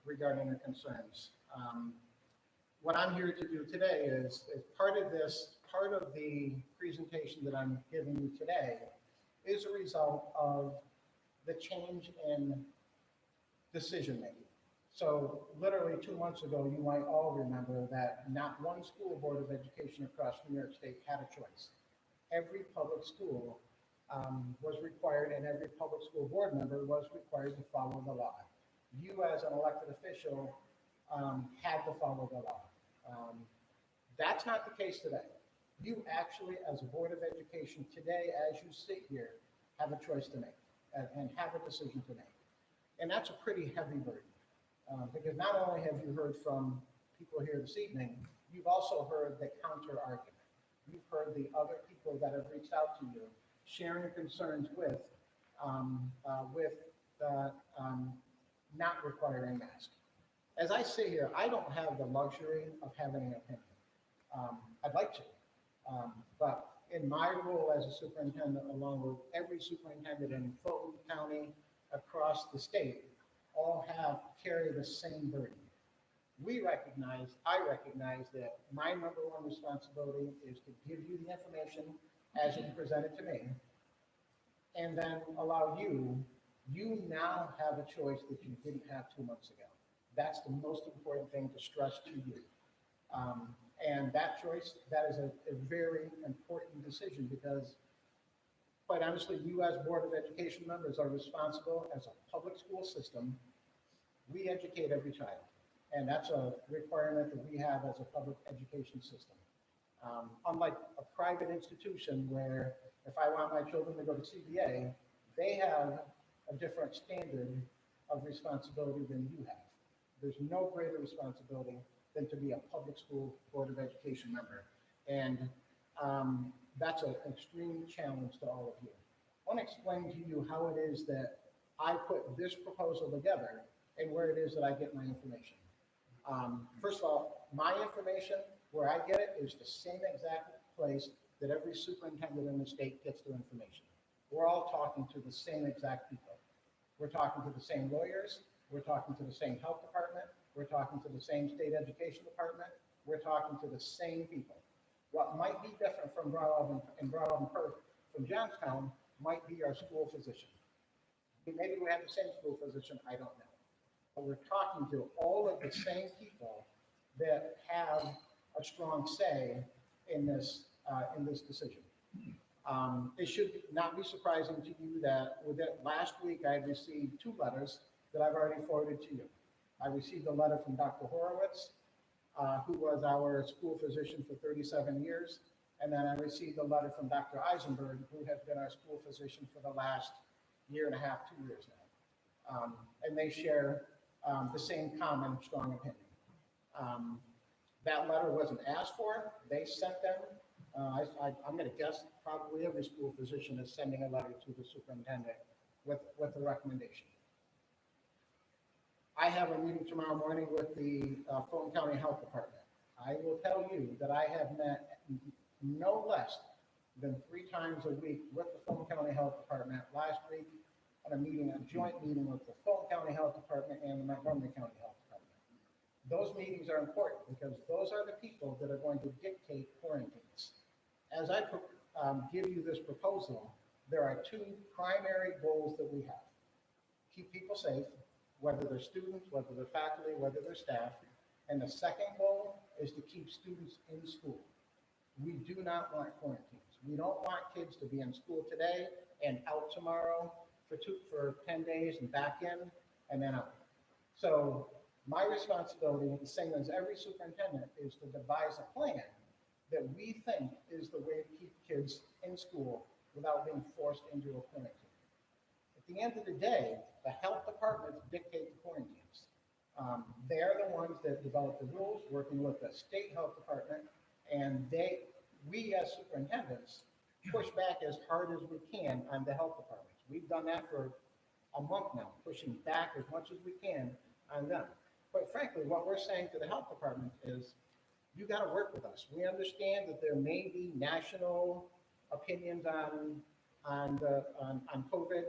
regarding the concerns. What I'm here to do today is part of the presentation that I'm giving you today is a result of the change in decision making. So literally 2 months ago, you might all remember that not one school board of education across New York State had a choice. Every public school was required, and every public school board member was required to follow the law. You as an elected official had to follow the law. That's not the case today. You actually, as a Board of Education today, as you sit here, have a choice to make and have a decision to make. And that's a pretty heavy burden. Because not only have you heard from people here this evening, you've also heard the counter argument. You've heard the other people that have reached out to you sharing concerns with the not requiring masks. As I sit here, I don't have the luxury of having an opinion. I'd like to, but in my role as a superintendent, along with every superintendent in Fulton County across the state, all carry the same burden. I recognize that my number one responsibility is to give you the information as it's presented to me, and then allow you now have a choice that you didn't have 2 months ago. That's the most important thing to stress to you. And that choice, that is a very important decision, because quite honestly, you as Board of Education members are responsible as a public school system. We educate every child, and that's a requirement that we have as a public education system. Unlike a private institution where if I want my children to go to CBA, they have a different standard of responsibility than you have. There's no greater responsibility than to be a public school Board of Education member. And that's an extreme challenge to all of you. I want to explain to you how it is that I put this proposal together and where it is that I get my information. First of all, my information, where I get it, is the same exact place that every superintendent in the state gets their information. We're all talking to the same exact people. We're talking to the same lawyers. We're talking to the same health department. We're talking to the same state education department. We're talking to the same people. What might be different from Broadalbin-Perth from Johnstown might be our school physician. Maybe we have the same school physician, I don't know. But we're talking to all of the same people that have a strong say in this decision. It should not be surprising to you that last week I received 2 letters that I've already forwarded to you. I received a letter from Dr. Horowitz, who was our school physician for 37 years. And then I received a letter from Dr. Eisenberg, who has been our school physician for the last 1.5 years, 2 years now. And they share the same common strong opinion. That letter wasn't asked for. They sent them. I'm going to guess probably every school physician is sending a letter to the superintendent with a recommendation. I have a meeting tomorrow morning with the Fulton County Health Department. I will tell you that I have met no less than 3 times a week with the Fulton County Health Department. Last week, on a joint meeting with the Fulton County Health Department and the Montgomery County Health Department. Those meetings are important because those are the people that are going to dictate quarantines. As I give you this proposal, there are 2 primary goals that we have. Keep people safe, whether they're students, whether they're faculty, whether they're staff. And the second goal is to keep students in school. We do not want quarantines. We don't want kids to be in school today and out tomorrow for 10 days and back in and then out. So my responsibility, the same as every superintendent, is to devise a plan that we think is the way to keep kids in school without being forced into a quarantine. At the end of the day, the health departments dictate the quarantines. They're the ones that develop the rules, working with the state health department, and we as superintendents push back as hard as we can on the health departments. We've done that for a month now, pushing back as much as we can on them. But frankly, what we're saying to the health department is, you got to work with us. We understand that there may be national opinions on COVID.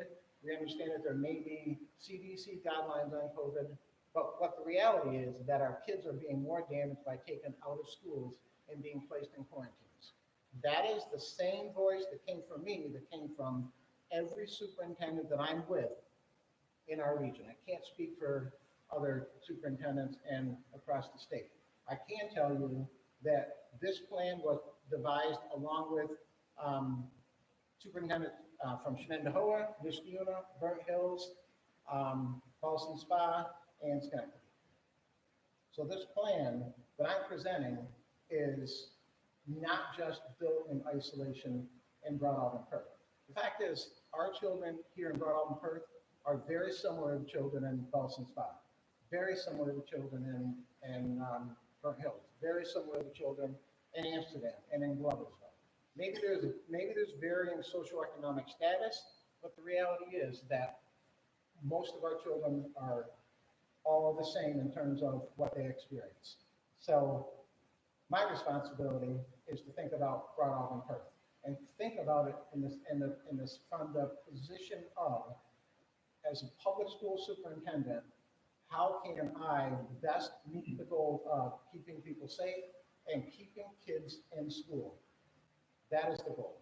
We understand that there may be CDC guidelines on COVID. But what the reality is that our kids are being more damaged by taken out of schools and being placed in quarantines. That is the same voice that came from me, that came from every superintendent that I'm with in our region. I can't speak for other superintendents and across the state. I can tell you that this plan was devised along with superintendents from Shenandoah, Niskayuna, Burnt Hills, Ballston Spa, and Schenectady. So this plan that I'm presenting is not just built in isolation in Broadalbin-Perth. The fact is, our children here in Broadalbin-Perth are very similar to children in Ballston Spa, very similar to children in Burnt Hills, very similar to children in Amsterdam and in Gloversville. maybe there's varying socioeconomic status, but the reality is that most of our children are all the same in terms of what they experience. So my responsibility is to think about Broadalbin-Perth and think about it from the position of, as a public school superintendent, how can I best meet the goal of keeping people safe and keeping kids in school? That is the goal.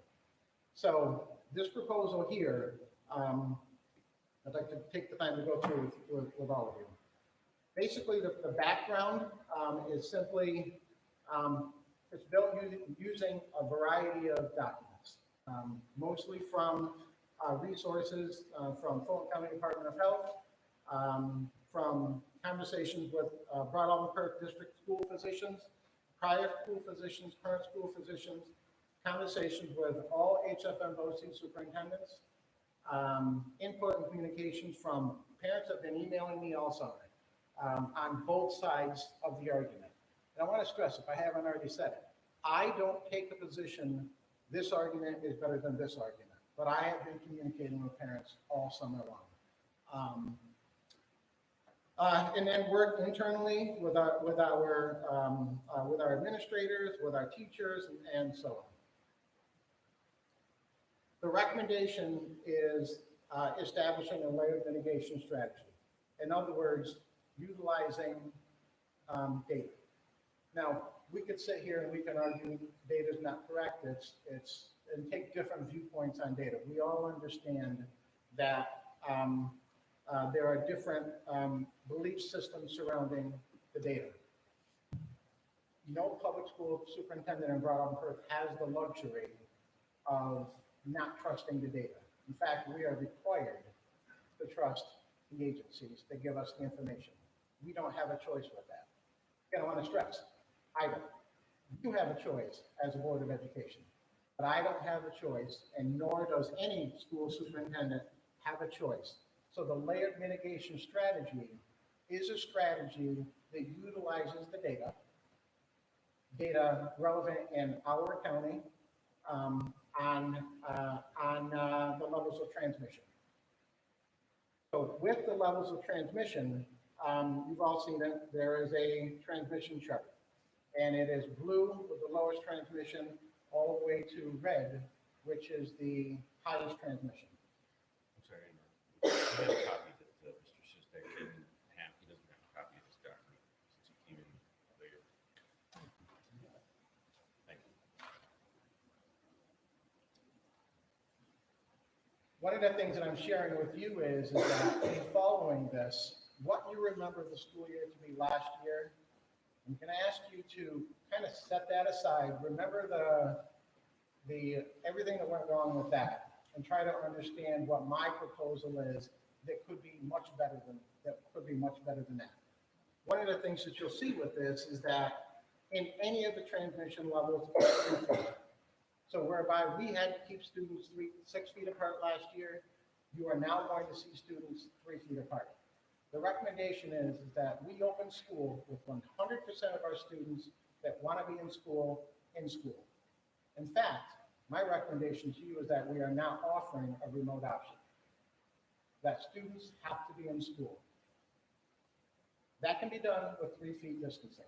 So this proposal here, I'd like to take the time to go through with all of you. Basically, the background is simply, it's built using a variety of documents, mostly from resources from Fulton County Department of Health, from conversations with Broadalbin-Perth District School Physicians, prior school physicians, current school physicians, conversations with all HFMOC superintendents, input and communications from parents have been emailing me also on both sides of the argument. And I want to stress, if I haven't already said it, I don't take the position this argument is better than this argument, but I have been communicating with parents all summer long. And then work internally with our administrators, with our teachers, and so on. The recommendation is establishing a layered mitigation strategy. In other words, utilizing data. Now, we could sit here and we can argue data is not correct. And take different viewpoints on data. We all understand that there are different belief systems surrounding the data. No public school superintendent in Broadalbin-Perth has the luxury of not trusting the data. In fact, we are required to trust the agencies that give us the information. We don't have a choice with that. Again, I want to stress, I don't. You have a choice as a Board of Education, but I don't have a choice, and nor does any school superintendent have a choice. So the layered mitigation strategy is a strategy that utilizes the data relevant in our county on the levels of transmission. So with the levels of transmission, you've all seen it, there is a transmission chart. And it is blue with the lowest transmission all the way to red, which is the highest transmission. I'm sorry, I have a copy that Mr. Shustak didn't have. He doesn't have a copy of this document since he came in later. Thank you. One of the things that I'm sharing with you is that in following this, what you remember the school year to be last year, I'm going to ask you to kind of set that aside. Remember the everything that went wrong with that, and try to understand what my proposal is that could be much better than that. One of the things that you'll see with this is that in any of the transmission levels, so whereby we had to keep students 6 feet apart last year, you are now going to see students 3 feet apart. The recommendation is that we open school with 100% of our students that want to be in school. In fact, my recommendation to you is that we are now offering a remote option, that students have to be in school. That can be done with 3 feet distancing.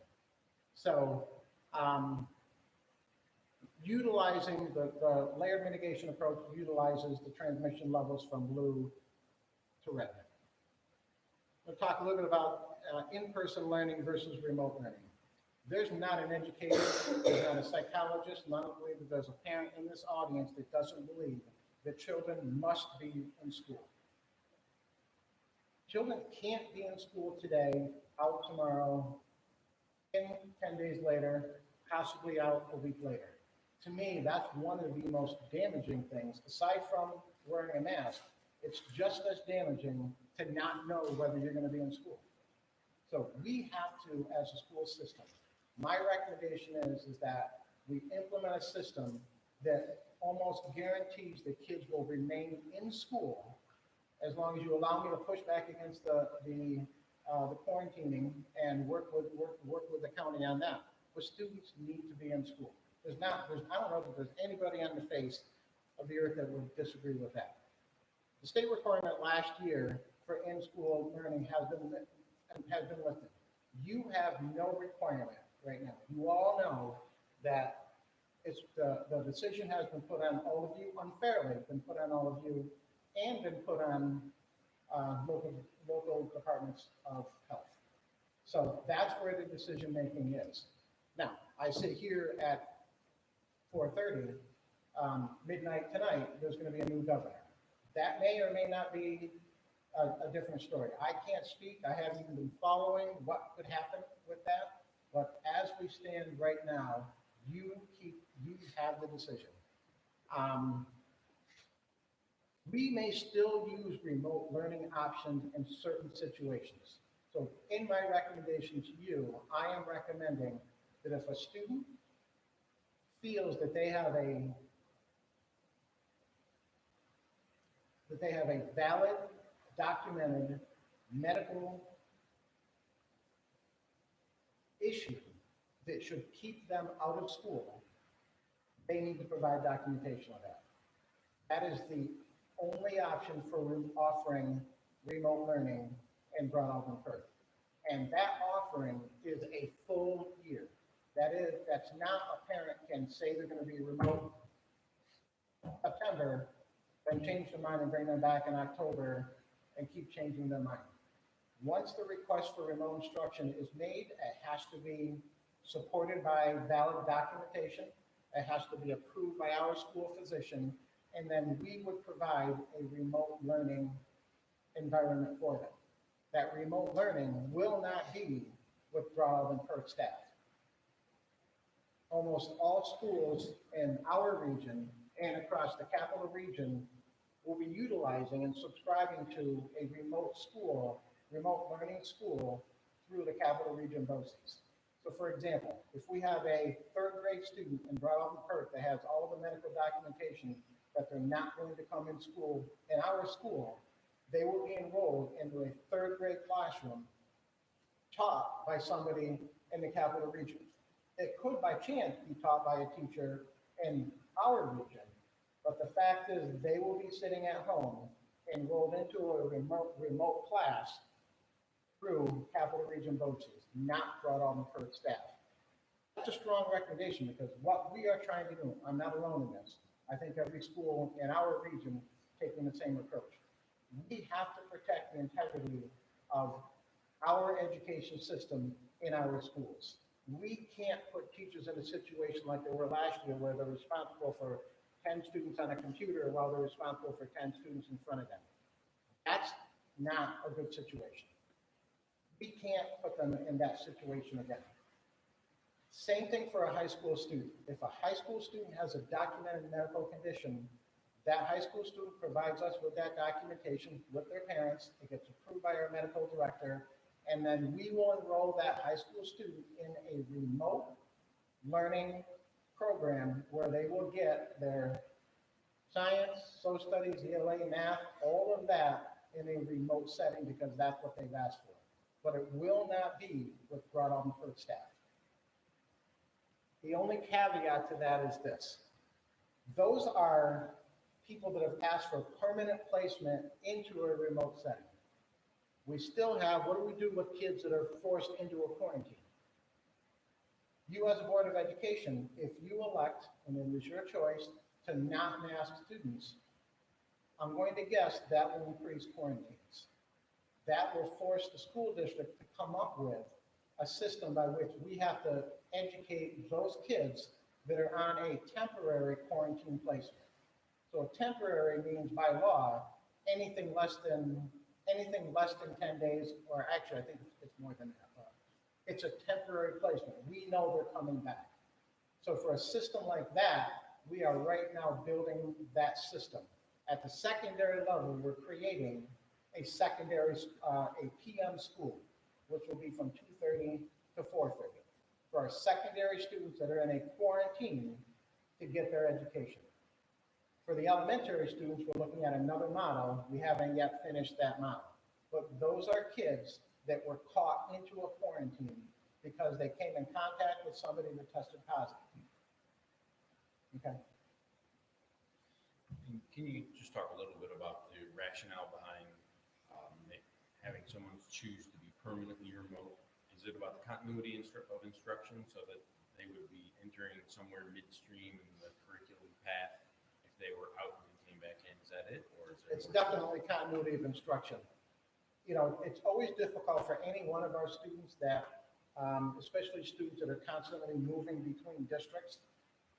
So utilizing the layered mitigation approach utilizes the transmission levels from blue to red. We'll talk a little bit about in-person learning versus remote learning. There's not an educator, there's not a psychologist, and I don't believe that there's a parent in this audience that doesn't believe that children must be in school. Children can't be in school today, out tomorrow, 10 days later, possibly out a week later. To me, that's one of the most damaging things. Aside from wearing a mask, it's just as damaging to not know whether you're going to be in school. So we have to, as a school system, my recommendation is that we implement a system that almost guarantees that kids will remain in school as long as you allow me to push back against the quarantining and work with the county on that. But students need to be in school. I don't know that there's anybody on the face of the earth that would disagree with that. The state requirement last year for in-school learning has been lifted. You have no requirement right now. You all know that it's the decision has been put on all of you unfairly, been put on all of you, and been put on local departments of health. So that's where the decision making is. Now, I sit here at 4:30, midnight tonight, there's going to be a new governor. That may or may not be a different story. I can't speak. I haven't even been following what could happen with that. But as we stand right now, you have the decision. We may still use remote learning options in certain situations. So in my recommendation to you, I am recommending that if a student feels that they have a valid, documented medical issue that should keep them out of school, they need to provide documentation of that. That is the only option for offering remote learning in Broadalbin-Perth. And that offering is a full year. That's not a parent can say they're going to be remote September, then change their mind and bring them back in October and keep changing their mind. Once the request for remote instruction is made, it has to be supported by valid documentation. It has to be approved by our school physician, and then we would provide a remote learning environment for them. That remote learning will not be with Broadalbin-Perth staff. Almost all schools in our region and across the capital region will be utilizing and subscribing to a remote learning school through the capital region BOCES. So for example, if we have a third grade student in Broadalbin-Perth that has all the medical documentation that they're not going to come in school, in our school, they will be enrolled into a third grade classroom taught by somebody in the capital region. It could by chance be taught by a teacher in our region, but the fact is they will be sitting at home enrolled into a remote class through capital region BOCES, not Broadalbin-Perth staff. That's a strong recommendation because what we are trying to do, I'm not alone in this. I think every school in our region taking the same approach. We have to protect the integrity of our education system in our schools. We can't put teachers in a situation like they were last year where they're responsible for 10 students on a computer while they're responsible for 10 students in front of them. That's not a good situation. We can't put them in that situation again. Same thing for a high school student. If a high school student has a documented medical condition, that high school student provides us with that documentation with their parents. It gets approved by our medical director, and then we will enroll that high school student in a remote learning program where they will get their science, social studies, ELA, math, all of that in a remote setting because that's what they've asked for. But it will not be with Broadalbin-Perth staff. The only caveat to that is this. Those are people that have asked for permanent placement into a remote setting. We still have, what do we do with kids that are forced into a quarantine? You as a Board of Education, if you elect, and it is your choice, to not mask students, I'm going to guess that will increase quarantines. That will force the school district to come up with a system by which we have to educate those kids that are on a temporary quarantine placement. So temporary means by law, anything less than 10 days, or actually I think it's more than that. It's a temporary placement. We know they're coming back. So for a system like that, we are right now building that system. At the secondary level, we're creating a secondary, a PM school, which will be from 2:30 to 4:30 for our secondary students that are in a quarantine to get their education. For the elementary students, we're looking at another model. We haven't yet finished that model. But those are kids that were caught into a quarantine because they came in contact with somebody that tested positive. Okay. And can you just talk a little bit about the rationale behind having someone choose to be permanently remote? Is it about the continuity of instruction so that they would be entering somewhere midstream in the curriculum path if they were out and came back in? Is that it, or is there? It's definitely continuity of instruction. You know, it's always difficult for any one of our students that, especially students that are constantly moving between districts,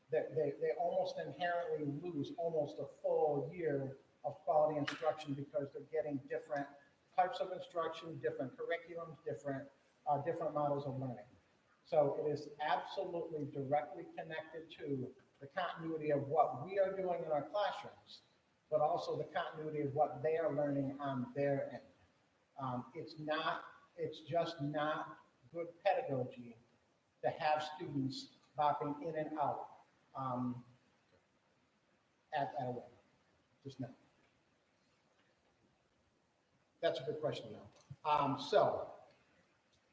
that they almost inherently lose almost a full year of quality instruction because they're getting different types of instruction, different curriculums, different models of learning. So it is absolutely directly connected to the continuity of what we are doing in our classrooms, but also the continuity of what they are learning on their end. It's just not good pedagogy to have students bopping in and out at a while. Just no. That's a good question, though. So,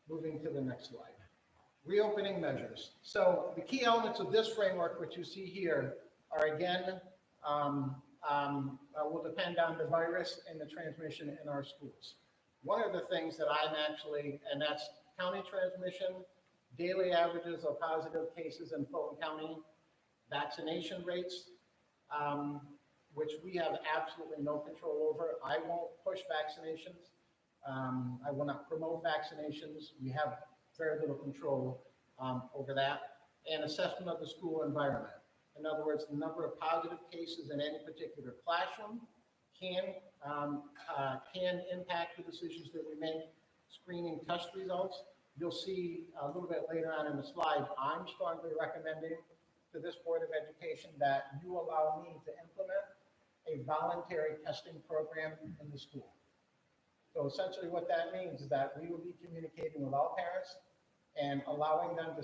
moving to the next slide. Reopening measures. So the key elements of this framework, which you see here, are again, will depend on the virus and the transmission in our schools. One of the things that I'm actually, and that's county transmission, daily averages of positive cases in Fulton County, vaccination rates, which we have absolutely no control over. I won't push vaccinations. I will not promote vaccinations. We have very little control over that. And assessment of the school environment. In other words, the number of positive cases in any particular classroom can impact the decisions that we make. Screening test results. You'll see a little bit later on in the slide, I'm strongly recommending to this Board of Education that you allow me to implement a voluntary testing program in the school. So essentially what that means is that we will be communicating with all parents and allowing them to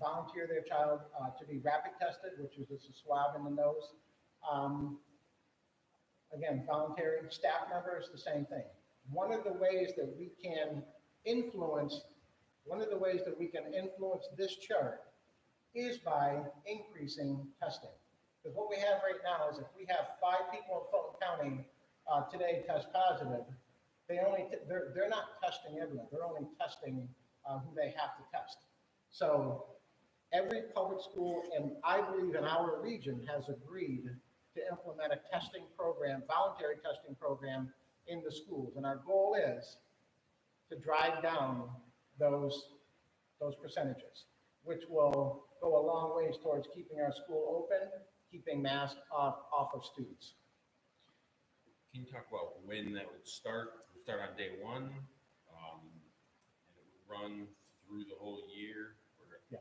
volunteer their child to be rapid tested, which is just a swab in the nose. Again, voluntary staff members, the same thing. One of the ways that we can influence this chart is by increasing testing. Because what we have right now is if we have 5 people in Fulton County today test positive, they're not testing everyone. They're only testing who they have to test. So every public school, and I believe in our region, has agreed to implement a testing program, voluntary testing program in the schools. And our goal is to drive down those percentages, which will go a long ways towards keeping our school open, keeping masks off of students. Can you talk about when that would start? It would start on day one, and it would run through the whole year? Yeah.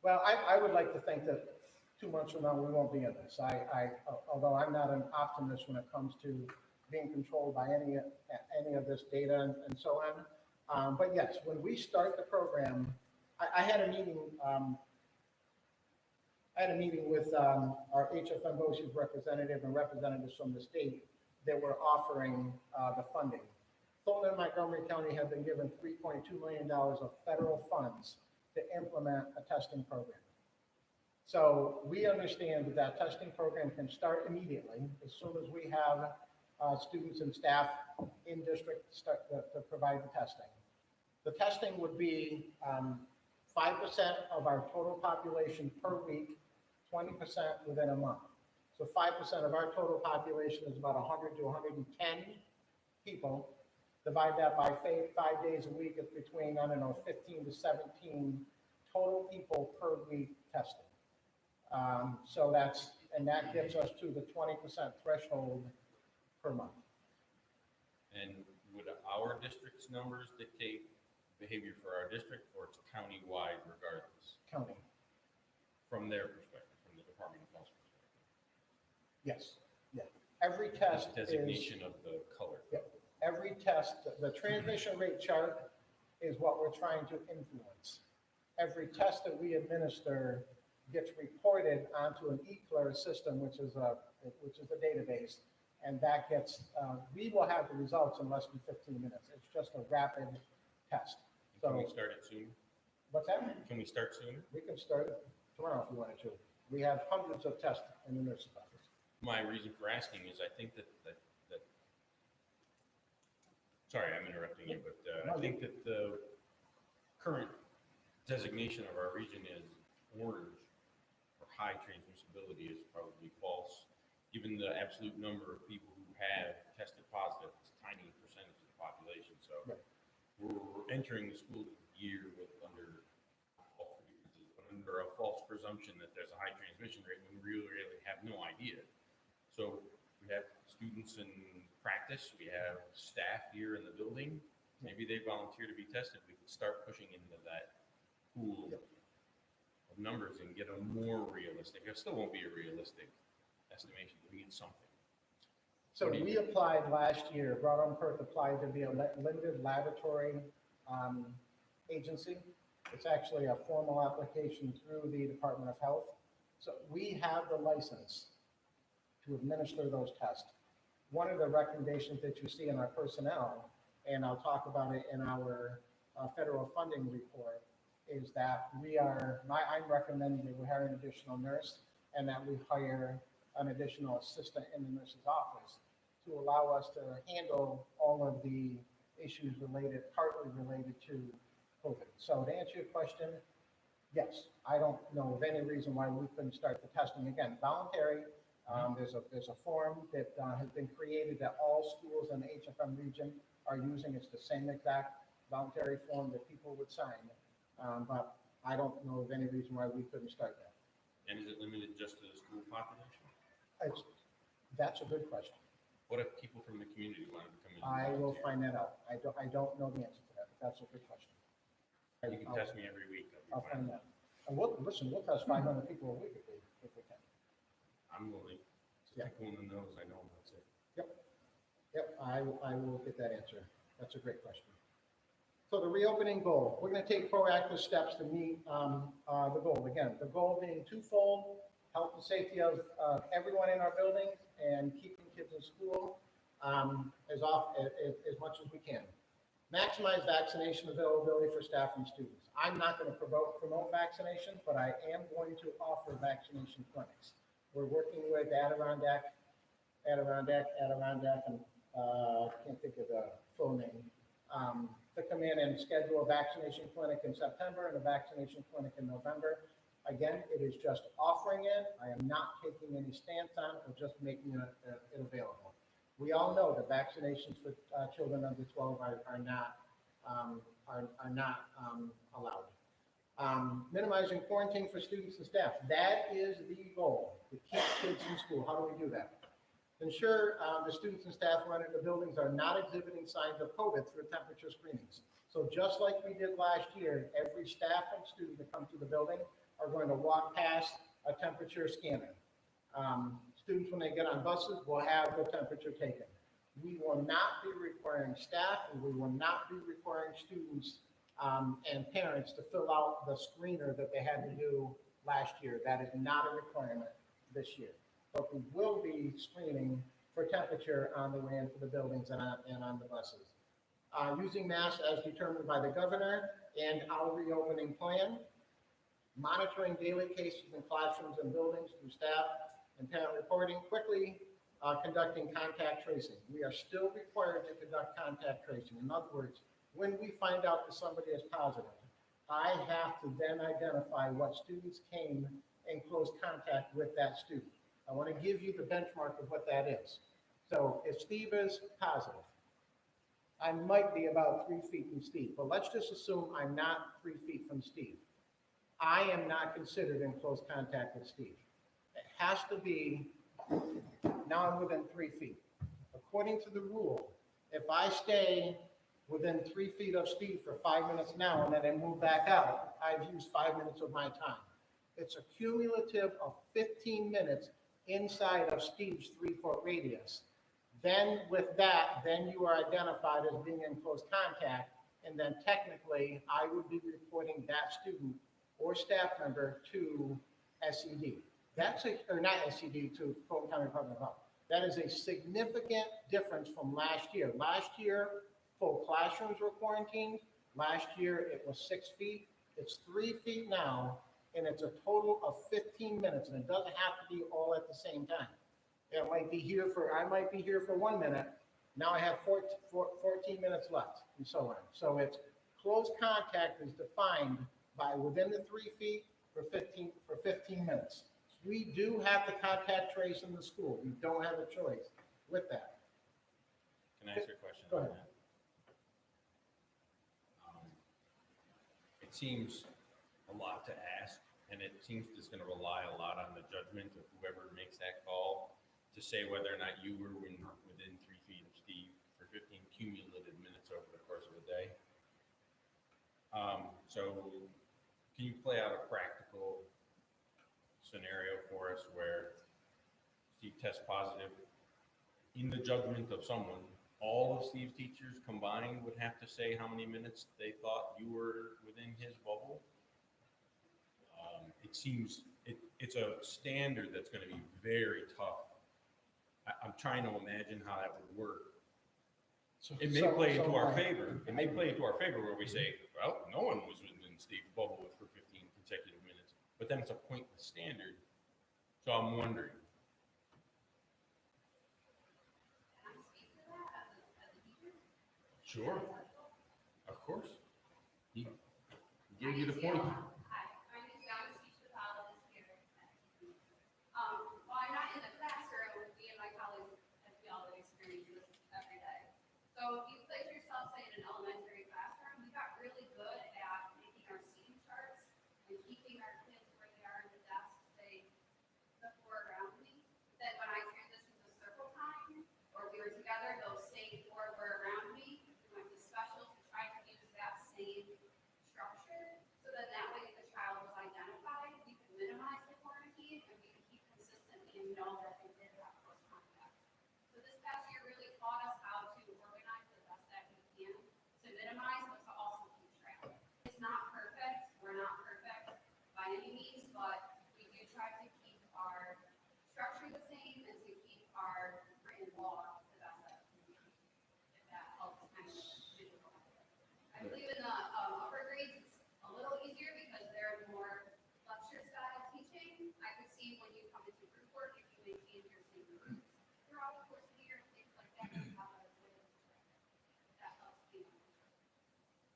Well, I would like to think that 2 months from now, we won't be in this. Although I'm not an optimist when it comes to being controlled by any of this data and so on. But yes, when we start the program, I had a meeting. I had a meeting with our HFM BOCES representative and representatives from the state that were offering the funding. Fulton and Montgomery County have been given $3.2 million of federal funds to implement a testing program. So we understand that that testing program can start immediately as soon as we have students and staff in district start to provide the testing. The testing would be 5% of our total population per week, 20% within a month. So 5% of our total population is about 100 to 110 people. Divide that by 5 days a week, it's between, 15 to 17 total people per week tested. So that gets us to the 20% threshold per month. And would our district's numbers dictate behavior for our district, or it's county-wide regardless? County, From their perspective, from the Department of Health's perspective? yes, yeah. Every test Designation of the color. Yeah. Every test, the transmission rate chart is what we're trying to influence. Every test that we administer gets reported onto an eClear system, which is a database, and that gets, we will have the results in less than 15 minutes. It's just a rapid test. Can we So start it soon? what's that? Can we start sooner? We can start tomorrow if you wanted to. We have hundreds of tests in the nurse's office. My reason for asking is I think that sorry, I'm interrupting you, but I think that the current designation of our region is orange or high transmissibility is probably false, given the absolute number of people who have tested positive. It's a tiny percentage of the population. So Right. we're entering the school year with under a false presumption that there's a high transmission rate when we really have no idea. So we have students in practice, we have staff here in the building. Maybe they volunteer to be tested. We could start pushing into that pool of numbers and get a more realistic, it still won't be a realistic estimation, but we need something. So What do you we do? applied last year, Broadalbin-Perth applied to be a limited laboratory agency. It's actually a formal application through the Department of Health. So we have the license to administer those tests. One of the recommendations that you see in our personnel, and I'll talk about it in our federal funding report, is that I'm recommending that we hire an additional nurse and that we hire an additional assistant in the nurse's office to allow us to handle all of the issues partly related to COVID. So to answer your question, yes, I don't know of any reason why we couldn't start the testing. Again, voluntary. There's a form that has been created that all schools in the HFM region are using. It's the same exact voluntary form that people would sign. But I don't know of any reason why we couldn't start that. And is it limited just to the school population? That's a good question. What if people from the community wanted to come in? and I will volunteer? find that out. I don't know the answer to that, but that's a good question. You can test me every week. I'll find that. And we'll test 500 people a week if we can. I'm willing to Yeah. tickle in the nose. I know that's it. Yep, I will get that answer. That's a great question. So the reopening goal, we're going to take proactive steps to meet the goal. Again, the goal being twofold: health and safety of everyone in our buildings and keeping kids in school as much as we can. Maximize vaccination availability for staff and students. I'm not going to promote vaccination, but I am going to offer vaccination clinics. We're working with Adirondack, and can't think of the full name, to come in and schedule a vaccination clinic in September and a vaccination clinic in November. Again, it is just offering it. I am not taking any stance on it, or just making it available. We all know that vaccinations for children under 12 are not allowed. Minimizing quarantine for students and staff. That is the goal, to keep kids in school. How do we do that? Ensure the students and staff who enter the buildings are not exhibiting signs of COVID through temperature screenings. So just like we did last year, every staff and student that comes to the building are going to walk past a temperature scanner. Students, when they get on buses, will have their temperature taken. We will not be requiring staff, and we will not be requiring students and parents to fill out the screener that they had to do last year. That is not a requirement this year. But we will be screening for temperature on the way into the buildings and on the buses. Using masks as determined by the governor and our reopening plan. Monitoring daily cases in classrooms and buildings through staff and parent reporting. Quickly conducting contact tracing. We are still required to conduct contact tracing. In other words, when we find out that somebody is positive, I have to then identify what students came in close contact with that student. I want to give you the benchmark of what that is. So if Steve is positive, I might be about 3 feet from Steve, but let's just assume I'm not 3 feet from Steve. I am not considered in close contact with Steve. It has to be, now I'm within 3 feet. According to the rule, if I stay within 3 feet of Steve for 5 minutes now and then I move back out, I've used 5 minutes of my time. It's a cumulative of 15 minutes inside of Steve's 3-foot radius. Then with that, then you are identified as being in close contact, and then technically I would be reporting that student or staff member to SED. Or not SED, to Fulton County Department of Health. That is a significant difference from last year. Last year, full classrooms were quarantined. Last year, it was 6 feet. It's 3 feet now, and it's a total of 15 minutes, and it doesn't have to be all at the same time. I might be here for 1 minute, now I have 14 minutes left, and so on. So it's close contact is defined by within the 3 feet for 15 minutes. We do have the contact trace in the school. We don't have a choice with that. Can I ask you a question? Go on ahead. that? It seems a lot to ask, and it seems it's going to rely a lot on the judgment of whoever makes that call to say whether or not you were within 3 feet of Steve for 15 cumulative minutes over the course of a day. So can you play out a practical scenario for us where Steve tests positive? In the judgment of someone, all of Steve's teachers combined would have to say how many minutes they thought you were within his bubble. It seems it's a standard that's going to be very tough. I'm trying to imagine how that would work. It may play into our favor. It may play into our favor where we say, well, no one was within Steve's bubble for 15 consecutive minutes, but then it's a pointless standard. So I'm wondering. Sure. Of course. He gave you the point. Hi, my name is Yana, teacher pathologist here. While I'm not in the classroom, me and my colleagues, as we all experience this every day. So if you place yourself, say, in an elementary classroom, we got really good at making our seating charts and keeping our kids where they are in the desk, say, the four around me. Then when I transitioned to circle time, or we were together, those same four were around me. We went to special to try to use that same structure. So then that way, if the child was identified, we could minimize the quarantine and we could keep consistently and know that they did have close contact. So this past year really taught us how to organize the best that we can to minimize, but to also keep track. It's not perfect. We're not perfect by any means, but we do try to keep our structure the same and to keep our written law the best that we can. If that helps kind of visualize it. I believe in the upper grades, it's a little easier because they're more lecture style teaching. I could see when you come into group work, if you maintain your same groups throughout the course of the year, things like that, you have a way of that helps people.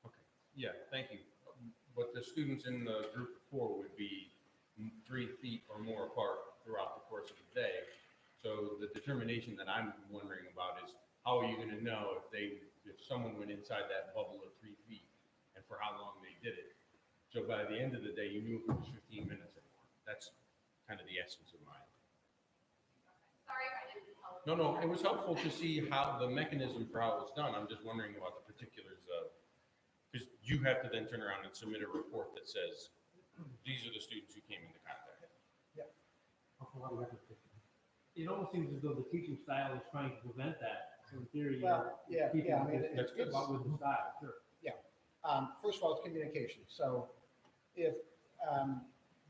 Okay. Yeah, thank you. But the students in the group of 4 would be 3 feet or more apart throughout the course of the day. So the determination that I'm wondering about is how are you going to know if someone went inside that bubble of 3 feet and for how long they did it? So by the end of the day, you knew if it was 15 minutes or more. That's kind of the essence of mine. Sorry if I didn't help. No, it was helpful to see how the mechanism for how it was done. I'm just wondering about the particulars of, because you have to then turn around and submit a report that says, these are the students who came into contact. It almost seems as though the teaching style is trying to prevent that. So in theory, Well, yeah, keeping I mean, this it's, about with the style, sure. first of all, it's communication. So if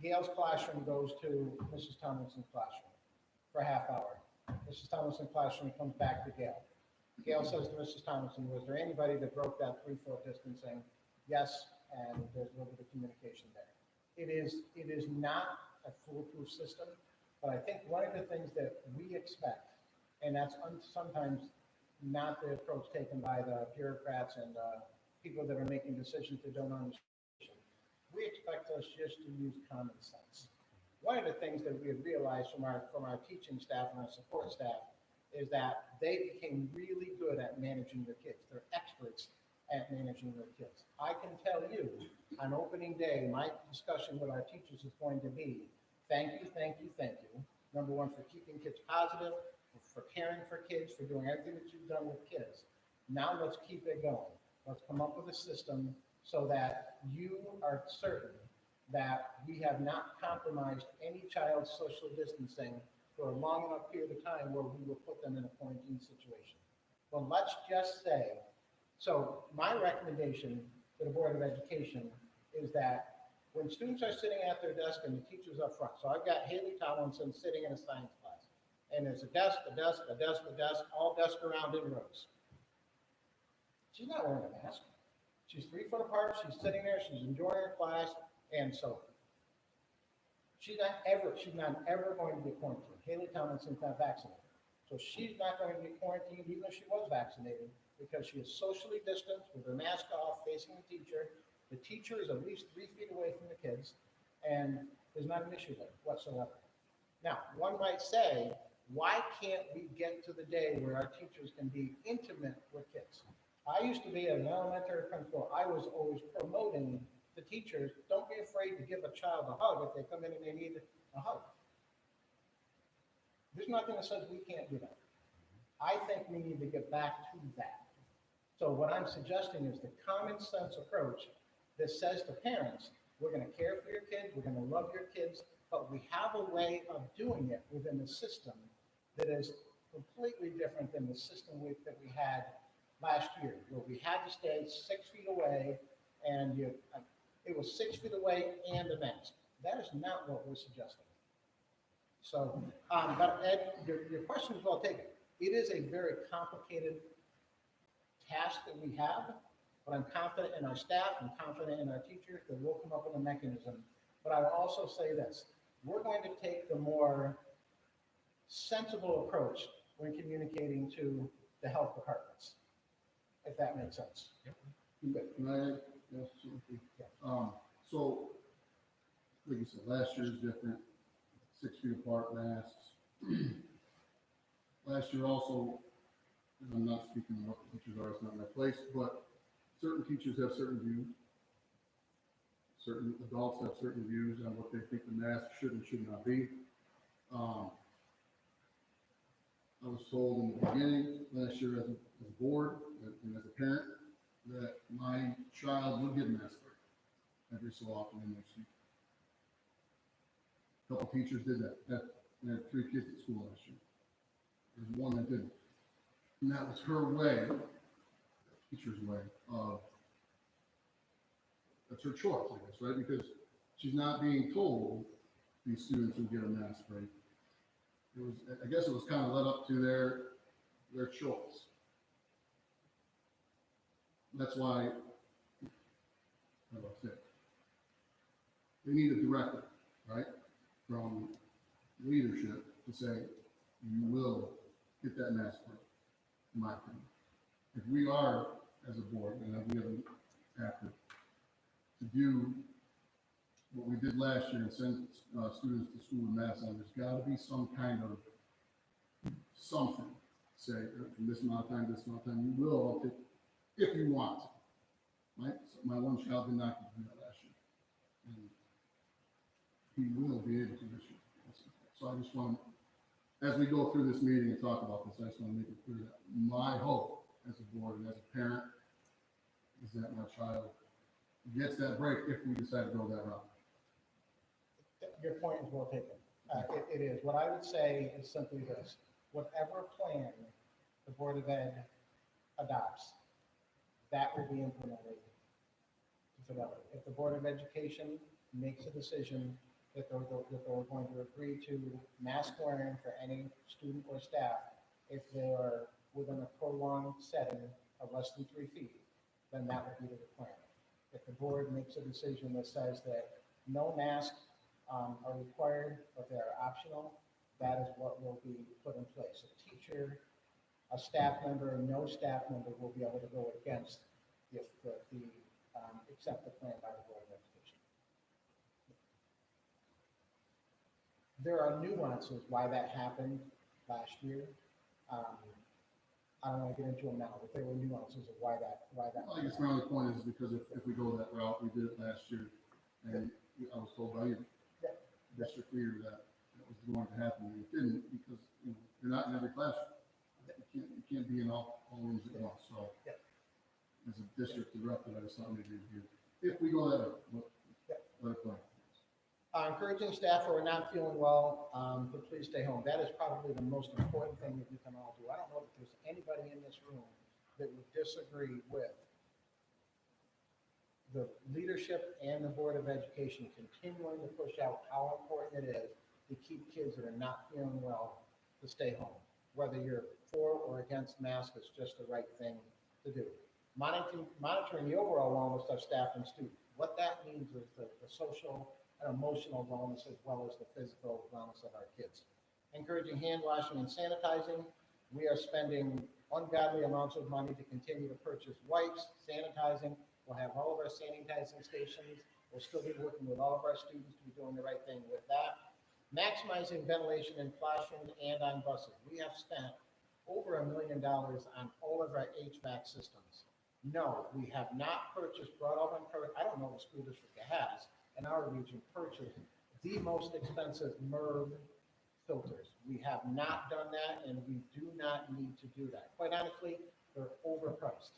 Gail's classroom goes to Mrs. Tomlinson's classroom for a half hour, Mrs. Tomlinson's classroom comes back to Gail. Gail says to Mrs. Tomlinson, was there anybody that broke that 3-foot distancing? Yes, and there's a little bit of communication there. It is not a foolproof system, but I think one of the things that we expect, and that's sometimes not the approach taken by the bureaucrats and people that are making decisions that don't understand. We expect us just to use common sense. One of the things that we have realized from our teaching staff and our support staff is that they became really good at managing their kids. They're experts at managing their kids. I can tell you, on opening day, my discussion with our teachers is going to be, thank you. Number one, for keeping kids positive, for caring for kids, for doing everything that you've done with kids. Now let's keep it going. Let's come up with a system so that you are certain that we have not compromised any child's social distancing for a long enough period of time where we will put them in a quarantine situation. Well, let's just say, so my recommendation to the Board of Education is that when students are sitting at their desk and the teacher's up front, so I've got Haley Tomlinson sitting in a science class, and there's a desk, all desks around in rows. She's not wearing a mask. She's 3 foot apart, she's sitting there, she's enjoying her class, and so on. she's not ever going to be quarantined. Haley Tomlinson's not vaccinated. So she's not going to be quarantined even if she was vaccinated because she is socially distanced with her mask off facing the teacher. The teacher is at least 3 feet away from the kids and there's not an issue there whatsoever. Now, one might say, why can't we get to the day where our teachers can be intimate with kids? I used to be an elementary principal. I was always promoting the teachers, don't be afraid to give a child a hug if they come in and they need a hug. There's nothing that says we can't do that. I think we need to get back to that. So what I'm suggesting is the common sense approach that says to parents, we're going to care for your kids, we're going to love your kids, but we have a way of doing it within the system that is completely different than the system that we had last year, where we had to stay 6 feet away and it was 6 feet away and a mask. That is not what we're suggesting. So, but Ed, your question is well taken. It is a very complicated task that we have, but I'm confident in our staff, I'm confident in our teachers that we'll come up with a mechanism. But I will also say this, we're going to take the more sensible approach when communicating to the health departments, if that makes sense. Okay, can I ask something? So, like you said, last year is different, 6 feet apart masks. Last year also, and I'm not speaking of what the teachers are, it's not my place, but certain teachers have certain views. Certain adults have certain views on what they think the mask should and should not be. I was told in the beginning, last year as a board and as a parent, that my child would get a mask every so often in their seat. A couple teachers did that. I had 3 kids at school last year. There's one that didn't. And that was her way, the teacher's way of, that's her choice, I guess, right? Because she's not being told these students will get a mask break. It was, I guess it was kind of led up to their choice. That's why, how do I say it? They need a directive, right, from leadership to say, you will get that mask break, in my opinion. If we are, as a board, and we haven't acted, to do what we did last year and send students to school with masks on, there's got to be some kind of something. Say, from this amount of time to this amount of time, you will, if you want. Right? So my one child did not do that last year. And he will be able to this year. So I just want, as we go through this meeting and talk about this, I just want to make it clear that my hope as a board and as a parent is that my child gets that break if we decide to go that route. Your point is well taken. It is. What I would say is simply this. Whatever plan the Board of Ed adopts, that will be implemented to fidelity. If the Board of Education makes a decision that they're going to agree to mask wearing for any student or staff, if they are within a prolonged setting of less than 3 feet, then that would be the plan. If the board makes a decision that says that no masks are required, but they are optional, that is what will be put in place. A teacher, a staff member, no staff member will be able to go against the accepted plan by the Board of Education. There are nuances why that happened last year. I don't want to get into them now, but there were nuances of why that. Well, I guess my only point is because if we go that route, we did it last year, and I was told by you, district leader, that was going to happen, and it didn't, because you're not in every classroom. You can't be in all rooms at once. So, as a district director, I just thought maybe if we go that route, let it go. Encouraging staff who are not feeling well to please stay home. That is probably the most important thing that we can all do. I don't know that there's anybody in this room that would disagree with the leadership and the Board of Education continuing to push out how important it is to keep kids that are not feeling well to stay home. Whether you're for or against masks, it's just the right thing to do. Monitoring the overall wellness of staff and students. What that means is the social and emotional wellness as well as the physical wellness of our kids. Encouraging hand washing and sanitizing. We are spending ungodly amounts of money to continue to purchase wipes, sanitizing. We'll have all of our sanitizing stations. We'll still be working with all of our students to be doing the right thing with that. Maximizing ventilation in classrooms and on buses. We have spent over $1 million on all of our HVAC systems. No, we have not purchased Broadalbin-Perth. I don't know the school district that has in our region purchased the most expensive MERV filters. We have not done that, and we do not need to do that. Quite honestly, they're overpriced,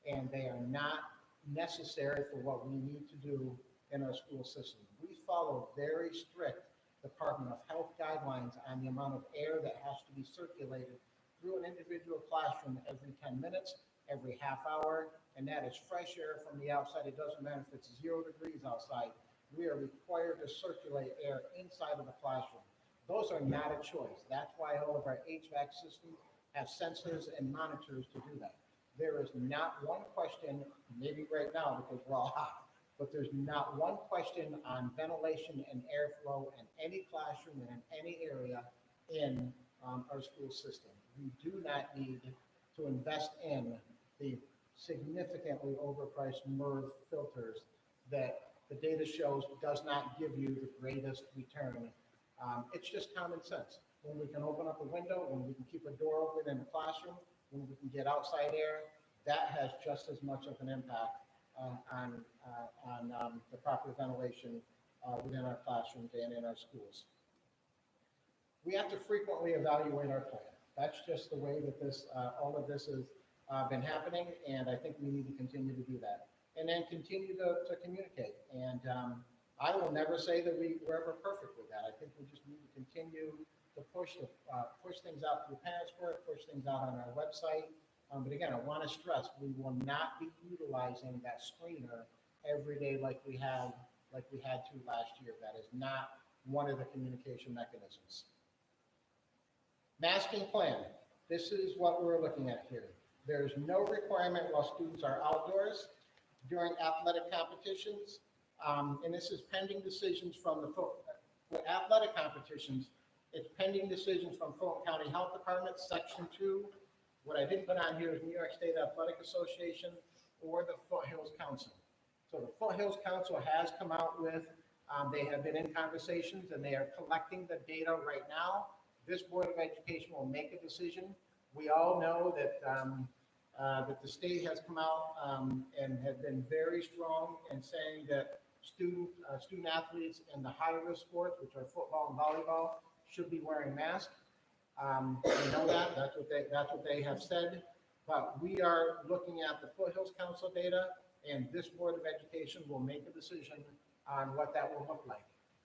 and they are not necessary for what we need to do in our school system. We follow very strict Department of Health guidelines on the amount of air that has to be circulated through an individual classroom every 10 minutes, every half hour, and that is fresh air from the outside. It doesn't matter if it's 0 degrees outside. We are required to circulate air inside of the classroom. Those are not a choice. That's why all of our HVAC systems have sensors and monitors to do that. There is not one question, maybe right now because we're all hot, but there's not one question on ventilation and airflow in any classroom and in any area in our school system. We do not need to invest in the significantly overpriced MERV filters that the data shows does not give you the greatest return. It's just common sense. When we can open up a window, when we can keep a door open in the classroom, when we can get outside air, that has just as much of an impact on the proper ventilation within our classrooms and in our schools. We have to frequently evaluate our plan. That's just the way that this, all of this has been happening, and I think we need to continue to do that. And then continue to communicate. And I will never say that we're ever perfect with that. I think we just need to continue to push things out through Passport, push things out on our website. But again, I want to stress, we will not be utilizing that screener every day like we had to last year. That is not one of the communication mechanisms. Masking plan. This is what we're looking at here. There's no requirement while students are outdoors during athletic competitions. And this is pending decisions from the for athletic competitions. It's pending decisions from Fulton County Health Department, Section 2. What I didn't put on here is New York State Athletic Association or the Foothills Council. So the Foothills Council has come out with, they have been in conversations and they are collecting the data right now. This Board of Education will make a decision. We all know that that the state has come out and have been very strong in saying that student athletes in the high-risk sports, which are football and volleyball, should be wearing masks. We know that. That's what they have said. But we are looking at the Foothills Council data, and this Board of Education will make a decision on what that will look like.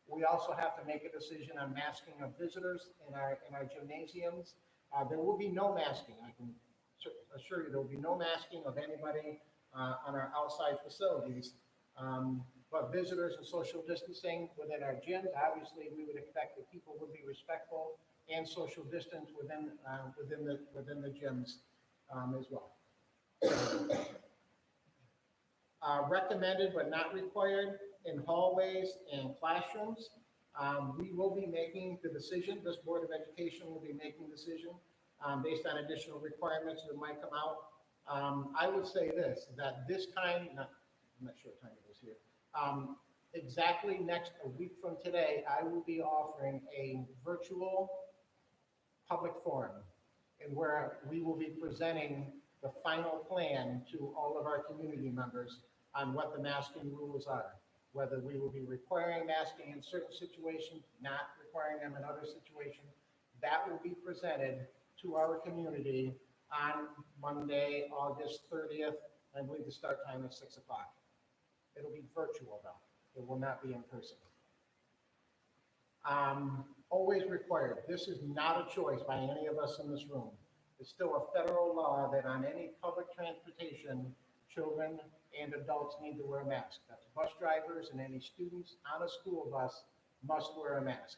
We also have to make a decision on masking of visitors in our gymnasiums. There will be no masking. I can assure you there will be no masking of anybody on our outside facilities. But visitors and social distancing within our gyms, obviously, we would expect that people would be respectful and social distance within the gyms as well. Recommended but not required in hallways and classrooms. We will be making the decision. This Board of Education will be making the decision based on additional requirements that might come out. I would say this, that this time, I'm not sure what time it is here. Exactly a week from today, I will be offering a virtual public forum and where we will be presenting the final plan to all of our community members on what the masking rules are, whether we will be requiring masking in certain situations, not requiring them in other situations. That will be presented to our community on Monday, August 30th. I believe the start time is 6 o'clock. It'll be virtual though. It will not be in person. Always required. This is not a choice by any of us in this room. It's still a federal law that on any public transportation, children and adults need to wear a mask. That's bus drivers and any students on a school bus must wear a mask.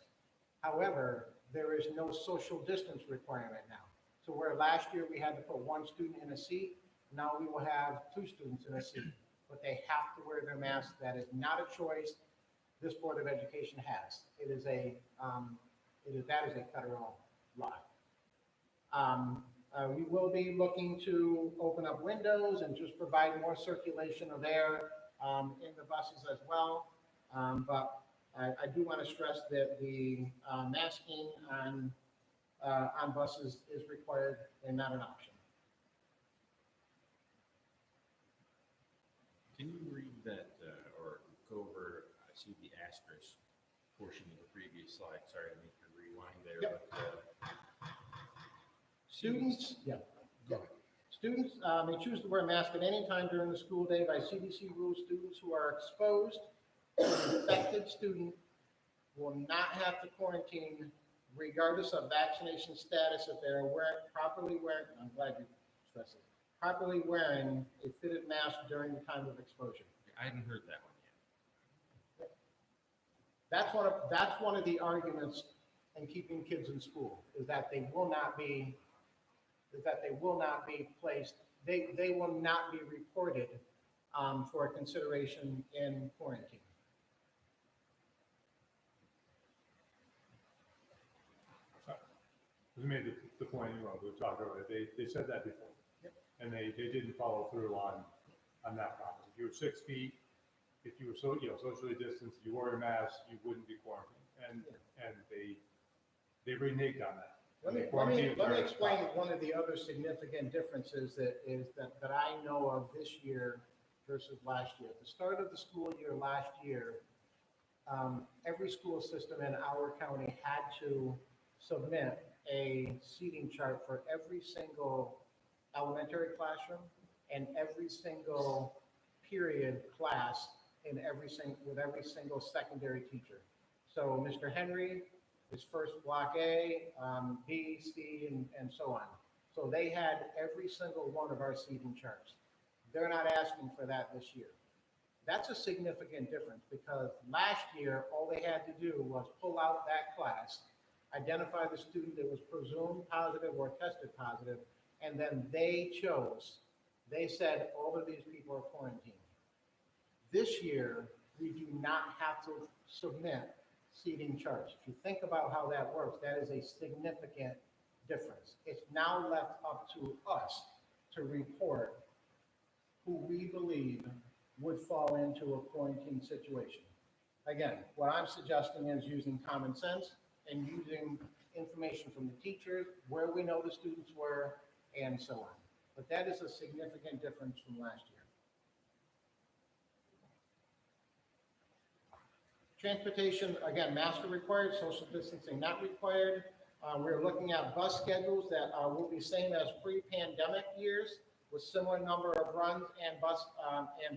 However, there is no social distance requirement now. So where last year we had to put one student in a seat, now we will have 2 students in a seat, but they have to wear their mask. That is not a choice. this Board of Education has. That is a federal law. We will be looking to open up windows and just provide more circulation of air in the buses as well. But I do want to stress that the masking on buses is required and not an option. Can you read that, or go over, I see the asterisk portion of the previous slide, sorry to make you rewind there, Yep. but. Students, students may choose to wear a mask at any time during the school day. By CDC rules, students who are exposed to an infected student will not have to quarantine regardless of vaccination status if they're properly wearing, I'm glad you stressed it, properly wearing a fitted mask during the time of exposure. I hadn't heard that one yet. That's one of the arguments in keeping kids in school, is that they will not be placed, they will not be reported for consideration in quarantine. You made the point, we talked earlier, they said that before. Yep. And they didn't follow through on that promise. If you were 6 feet, if you were socially distanced, you wore a mask, you wouldn't be quarantined. And they reneged on that. Let me explain one of the other significant differences that I know of this year versus last year. At the start of the school year last year, every school system in our county had to submit a seating chart for every single elementary classroom and every single period class with every single secondary teacher. So Mr. Henry, his first block A, B, C, and so on. So they had every single one of our seating charts. They're not asking for that this year. That's a significant difference because last year, all they had to do was pull out that class, identify the student that was presumed positive or tested positive, and then they said all of these people are quarantined. This year, we do not have to submit seating charts. If you think about how that works, that is a significant difference. It's now left up to us to report who we believe would fall into a quarantine situation. Again, what I'm suggesting is using common sense and using information from the teachers, where we know the students were, and so on. But that is a significant difference from last year. Transportation, again, mask are required, social distancing not required. We're looking at bus schedules that will be same as pre-pandemic years with similar number of runs and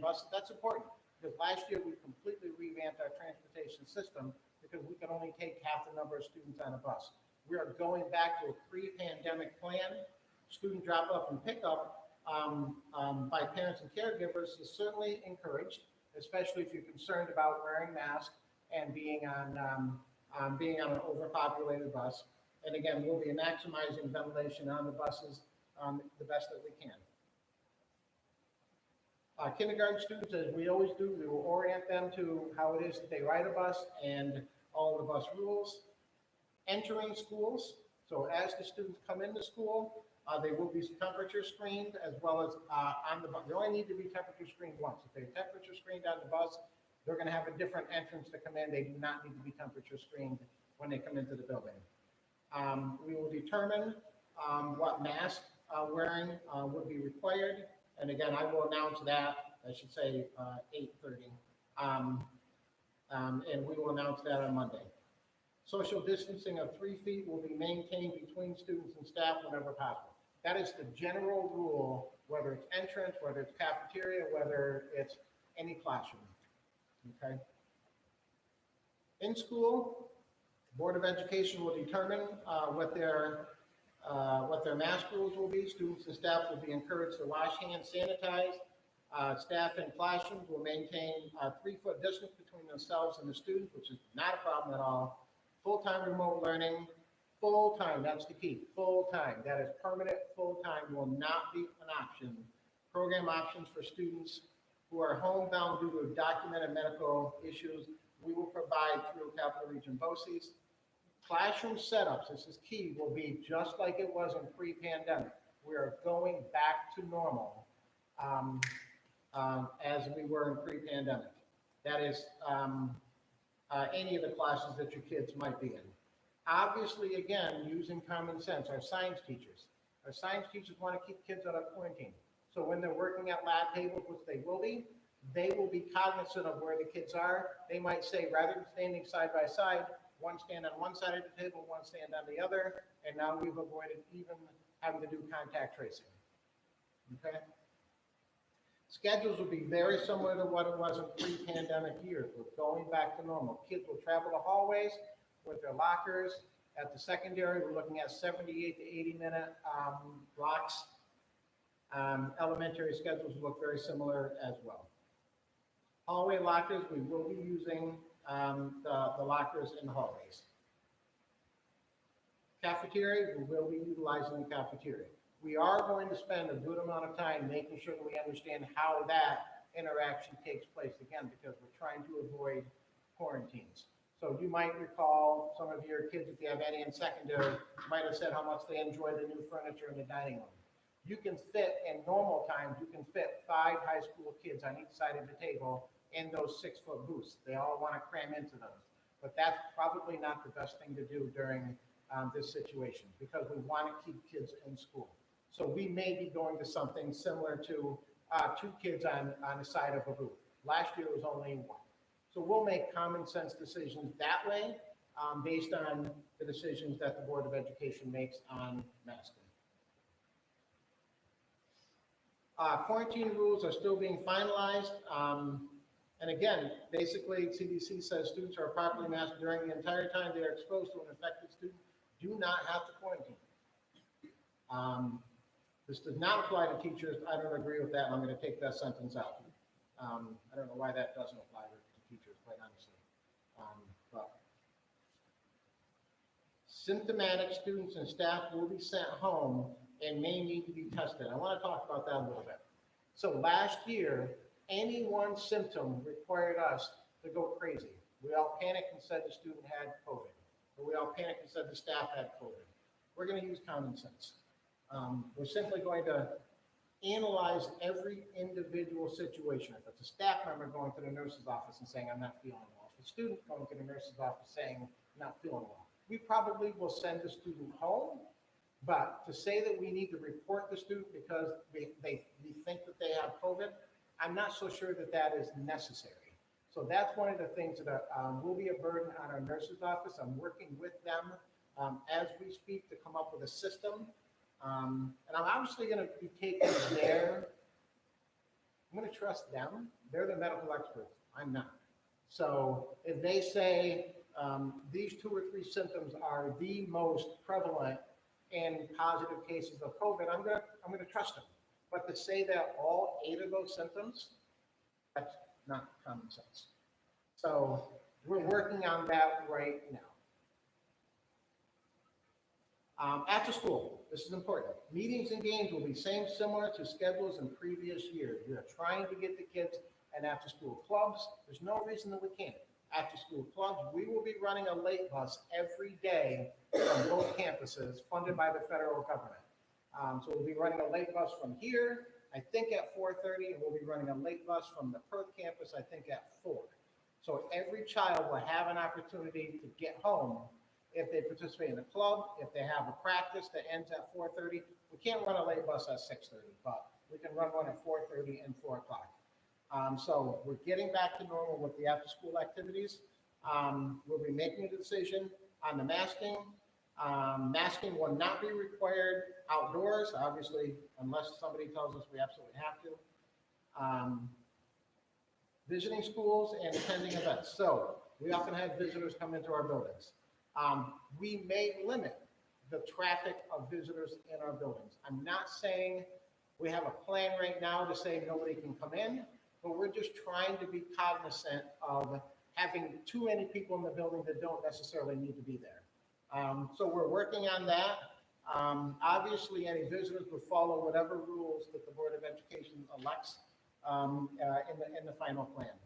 buses. That's important because last year we completely revamped our transportation system because we could only take half the number of students on a bus. We are going back to a pre-pandemic plan. Student drop-off and pickup by parents and caregivers is certainly encouraged, especially if you're concerned about wearing masks and being on an overpopulated bus. And again, we'll be maximizing ventilation on the buses the best that we can. Kindergarten students, as we always do, we will orient them to how it is that they ride a bus and all the bus rules. Entering schools, so as the students come into school, they will be temperature screened as well as on the bus. They only need to be temperature screened once. If they're temperature screened on the bus, they're going to have a different entrance to come in. They do not need to be temperature screened when they come into the building. We will determine what mask wearing would be required. And again, I will announce that, I should say 8:30. And we will announce that on Monday. Social distancing of 3 feet will be maintained between students and staff whenever possible. That is the general rule, whether it's entrance, whether it's cafeteria, whether it's any classroom. Okay. In school, Board of Education will determine what their mask rules will be. Students and staff will be encouraged to wash hands, sanitize. Staff in classrooms will maintain a 3-foot distance between themselves and the students, which is not a problem at all. Full-time remote learning, full-time, that's the key, full-time. That is permanent, full-time will not be an option. Program options for students who are homebound due to documented medical issues we will provide through Capital Region BOCES. Classroom setups, this is key, will be just like it was in pre-pandemic. We are going back to normal as we were in pre-pandemic. That is any of the classes that your kids might be in. Obviously, again, using common sense, our science teachers want to keep kids out of quarantine. So when they're working at lab tables, which they will be cognizant of where the kids are. They might say, rather than standing side by side, one stand on one side of the table, one stand on the other, and now we've avoided even having to do contact tracing. Okay? Schedules will be very similar to what it was in pre-pandemic years. We're going back to normal. Kids will travel the hallways with their lockers. At the secondary, we're looking at 78 to 80-minute blocks. Elementary schedules look very similar as well. Hallway lockers, we will be using the lockers in the hallways. Cafeteria, we will be utilizing the cafeteria. We are going to spend a good amount of time making sure that we understand how that interaction takes place, again, because we're trying to avoid quarantines. So you might recall, some of your kids, if you have any in secondary, might have said how much they enjoy the new furniture in the dining room. You can fit, in normal times, you can fit 5 high school kids on each side of the table in those 6-foot booths. They all want to cram into those. But that's probably not the best thing to do during this situation, because we want to keep kids in school. So we may be going to something similar to 2 kids on the side of a booth. Last year was only 1. So we'll make common sense decisions that way, based on the decisions that the Board of Education makes on masking. Quarantine rules are still being finalized. And again, basically, CDC says students are properly masked during the entire time they are exposed to an infected student, do not have to quarantine. This does not apply to teachers. I don't agree with that, and I'm going to take that sentence out. I don't know why that doesn't apply to teachers, quite honestly. But symptomatic students and staff will be sent home and may need to be tested. I want to talk about that a little bit. So last year, any one symptom required us to go crazy. We all panicked and said the student had COVID, or we all panicked and said the staff had COVID. We're going to use common sense. We're simply going to analyze every individual situation. If it's a staff member going to the nurse's office and saying, I'm not feeling well, if a student going to the nurse's office saying, I'm not feeling well, we probably will send the student home. But to say that we need to report the student because we think that they have COVID, I'm not so sure that that is necessary. So that's one of the things that will be a burden on our nurse's office. I'm working with them as we speak to come up with a system. And I'm obviously going to be taking I'm going to trust them. They're the medical experts. I'm not. So if they say these 2 or 3 symptoms are the most prevalent in positive cases of COVID, I'm going to trust them. But to say that all 8 of those symptoms, that's not common sense. So we're working on that right now. After school, this is important. Meetings and games will be similar to schedules in previous years. We are trying to get the kids and after school clubs. There's no reason that we can't. After school clubs, we will be running a late bus every day from both campuses funded by the federal government. So we'll be running a late bus from here, I think at 4:30, and we'll be running a late bus from the Perth campus, I think at 4. So every child will have an opportunity to get home if they participate in a club, if they have a practice that ends at 4:30. We can't run a late bus at 6:30, but we can run one at 4:30 and 4 o'clock. So we're getting back to normal with the after-school activities. We'll be making a decision on the masking. Masking will not be required outdoors, obviously, unless somebody tells us we absolutely have to. Visiting schools and attending events. So we often have visitors come into our buildings. We may limit the traffic of visitors in our buildings. I'm not saying we have a plan right now to say nobody can come in, but we're just trying to be cognizant of having too many people in the building that don't necessarily need to be there. So we're working on that. Obviously, any visitors will follow whatever rules that the Board of Education elects in the final plan.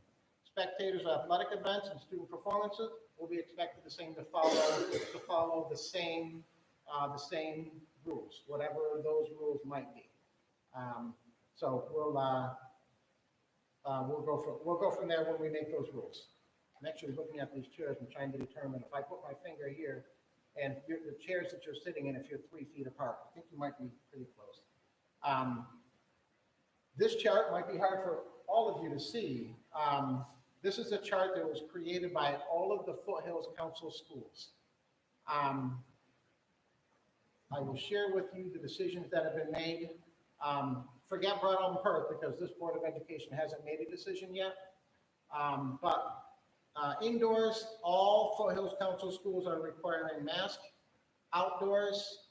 Spectators of athletic events and student performances will be expected to follow the same rules, whatever those rules might be. So we'll go from there when we make those rules. I'm actually looking at these chairs and trying to determine if I put my finger here and the chairs that you're sitting in, if you're 3 feet apart, I think you might be pretty close. This chart might be hard for all of you to see. This is a chart that was created by all of the Foothills Council schools. I will share with you the decisions that have been made. Forget Broadalbin-Perth because this Board of Education hasn't made a decision yet. But indoors, all Foothills Council schools are requiring masks. Outdoors,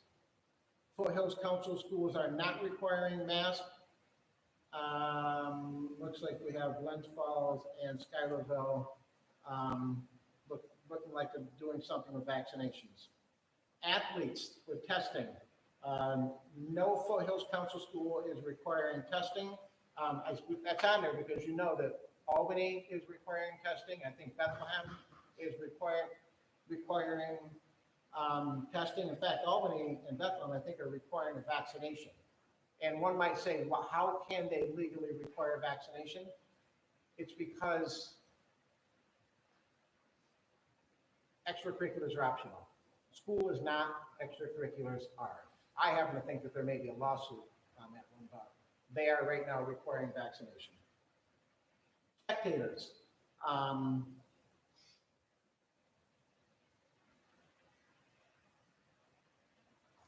Foothills Council schools are not requiring masks. Looks like we have Glens Falls and Schuylerville looking like they're doing something with vaccinations. Athletes with testing. No Foothills Council school is requiring testing. That's on there because you know that Albany is requiring testing. I think Bethlehem is requiring testing. In fact, Albany and Bethlehem, I think, are requiring a vaccination. And one might say, well, how can they legally require vaccination? It's because extracurriculars are optional. School is not, extracurriculars are. I happen to think that there may be a lawsuit on that one, but they are right now requiring vaccination. Spectators.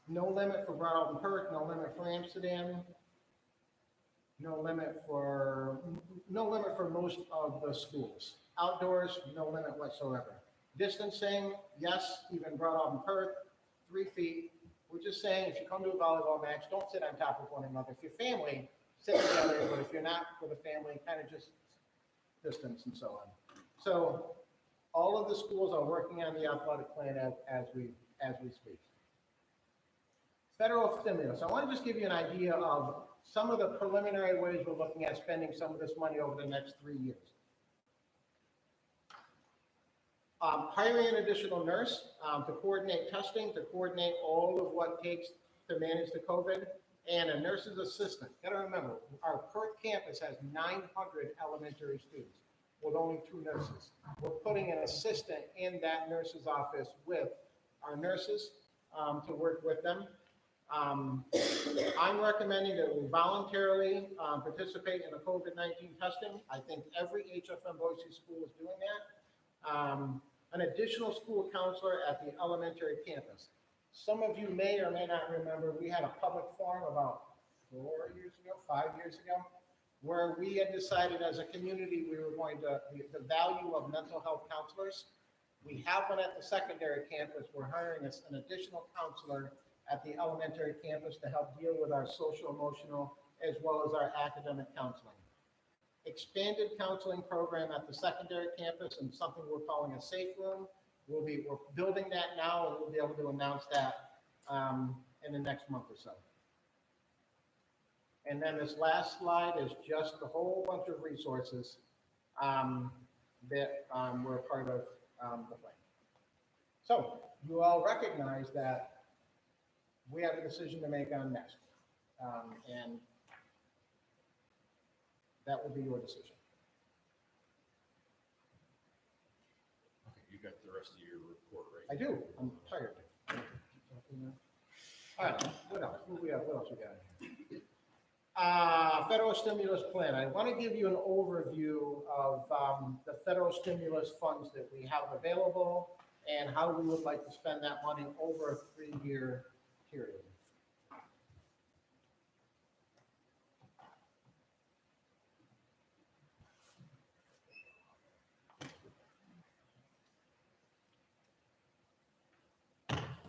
No limit for Broadalbin-Perth, no limit for Amsterdam, no limit for most of the schools. Outdoors, no limit whatsoever. Distancing, yes, even Broadalbin-Perth, 3 feet. We're just saying if you come to a volleyball match, don't sit on top of one another. If you're family, sit together, but if you're not with a family, kind of just distance and so on. So all of the schools are working on the athletic plan as we speak. Federal stimulus. I want to just give you an idea of some of the preliminary ways we're looking at spending some of this money over the next 3 years. Hiring an additional nurse to coordinate testing, to coordinate all of what it takes to manage the COVID, and a nurse's assistant. Got to remember, our Perth campus has 900 elementary students with only 2 nurses. We're putting an assistant in that nurse's office with our nurses to work with them. I'm recommending that we voluntarily participate in the COVID-19 testing. I think every HFM Boise school is doing that. An additional school counselor at the elementary campus. Some of you may or may not remember, we had a public forum about 5 years ago, where we had decided as a community we were going to, the value of mental health counselors. We have one at the secondary campus. We're hiring an additional counselor at the elementary campus to help deal with our social emotional as well as our academic counseling. Expanded counseling program at the secondary campus and something we're calling a safe room. We're building that now and we'll be able to announce that in the next month or so. And then this last slide is just a whole bunch of resources that were part of the plan. So you all recognize that we have a decision to make on next. And that will be your decision. Okay, you got the rest of your report right? I do. I'm tired. All right, what else? What else we got here? Federal stimulus plan. I want to give you an overview of the federal stimulus funds that we have available and how we would like to spend that money over a 3-year period.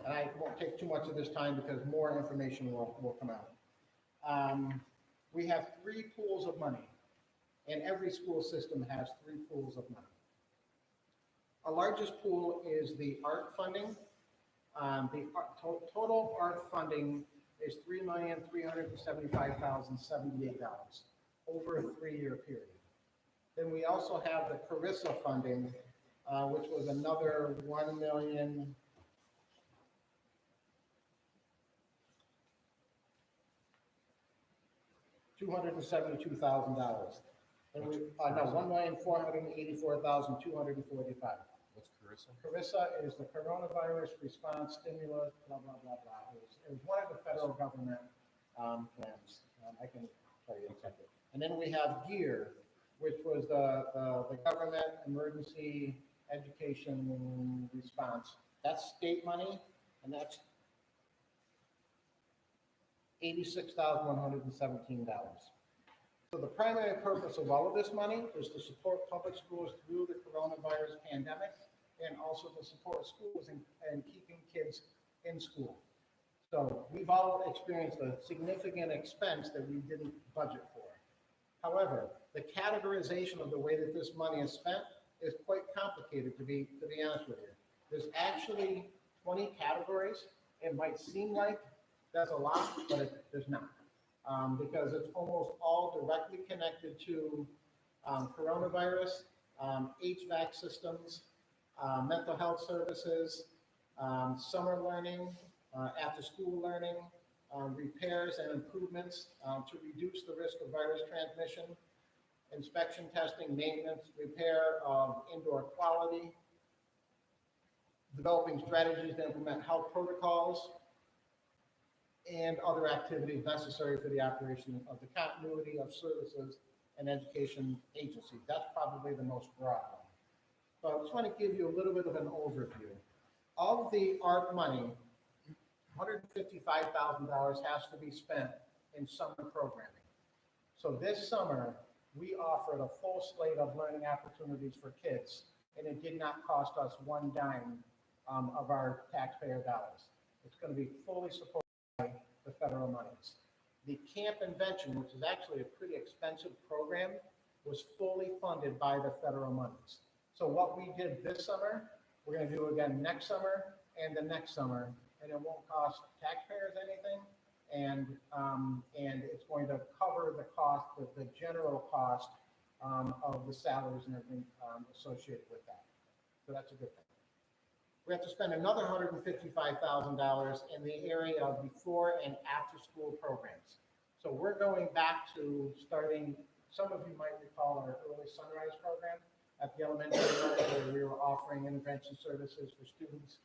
And I won't take too much of this time because more information will come out. We have 3 pools of money, and every school system has 3 pools of money. Our largest pool is the art funding. The total art funding is $3,375,078 over a 3-year period. Then we also have the Carissa funding, which was another $1,272,000. And we, no, $1,484,245. What's Carissa? Carissa is the coronavirus response stimulus, blah, blah, blah, blah. It was one of the federal government plans. I can tell you exactly. And then we have GEAR, which was the government emergency education response. That's state money, and that's $86,117. So the primary purpose of all of this money is to support public schools through the coronavirus pandemic, and also to support schools and keeping kids in school. So we've all experienced a significant expense that we didn't budget for. However, the categorization of the way that this money is spent is quite complicated, to be honest with you. There's actually 20 categories. It might seem like that's a lot, but there's not. Because it's almost all directly connected to coronavirus, HVAC systems, mental health services, summer learning, after-school learning, repairs and improvements to reduce the risk of virus transmission, inspection, testing, maintenance, repair of indoor quality, developing strategies to implement health protocols, and other activities necessary for the operation of the continuity of services and education agency. That's probably the most broad one. So I just want to give you a little bit of an overview. Of the ARP money, $155,000 has to be spent in summer programming. So this summer, we offered a full slate of learning opportunities for kids, and it did not cost us one dime of our taxpayer dollars. It's going to be fully supported by the federal monies. The Camp Invention, which is actually a pretty expensive program, was fully funded by the federal monies. So what we did this summer, we're going to do again next summer and the next summer, and it won't cost taxpayers anything, and it's going to cover the cost, the general cost of the salaries and everything associated with that. So that's a good thing. We have to spend another $155,000 in the area of before and after school programs. So we're going back to starting, some of you might recall our early sunrise program at the elementary level, where we were offering intervention services for students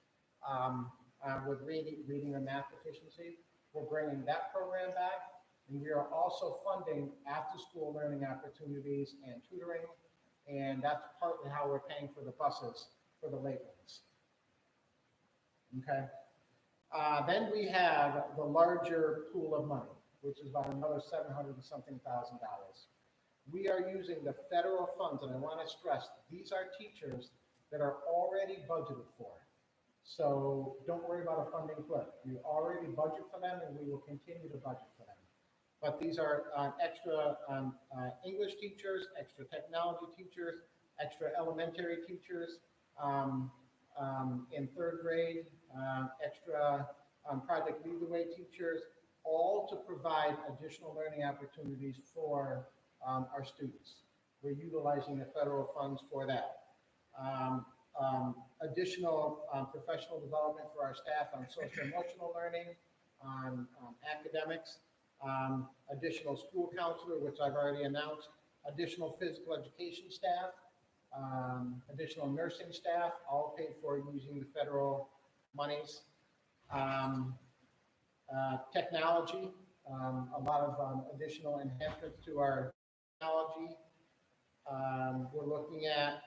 with reading and math deficiency. We're bringing that program back, and we are also funding after-school learning opportunities and tutoring, and that's partly how we're paying for the buses for the late ones. Okay. Then we have the larger pool of money, which is about another $700 and something thousand. We are using the federal funds, and I want to stress, these are teachers that are already budgeted for. So don't worry about a funding cliff. We already budget for them, and we will continue to budget for them. But these are extra English teachers, extra technology teachers, extra elementary teachers in third grade, extra Project Lead the Way teachers, all to provide additional learning opportunities for our students. We're utilizing the federal funds for that. Additional professional development for our staff on social emotional learning, on academics, additional school counselor, which I've already announced, additional physical education staff, additional nursing staff, all paid for using the federal monies. Technology, a lot of additional enhancements to our technology. We're looking at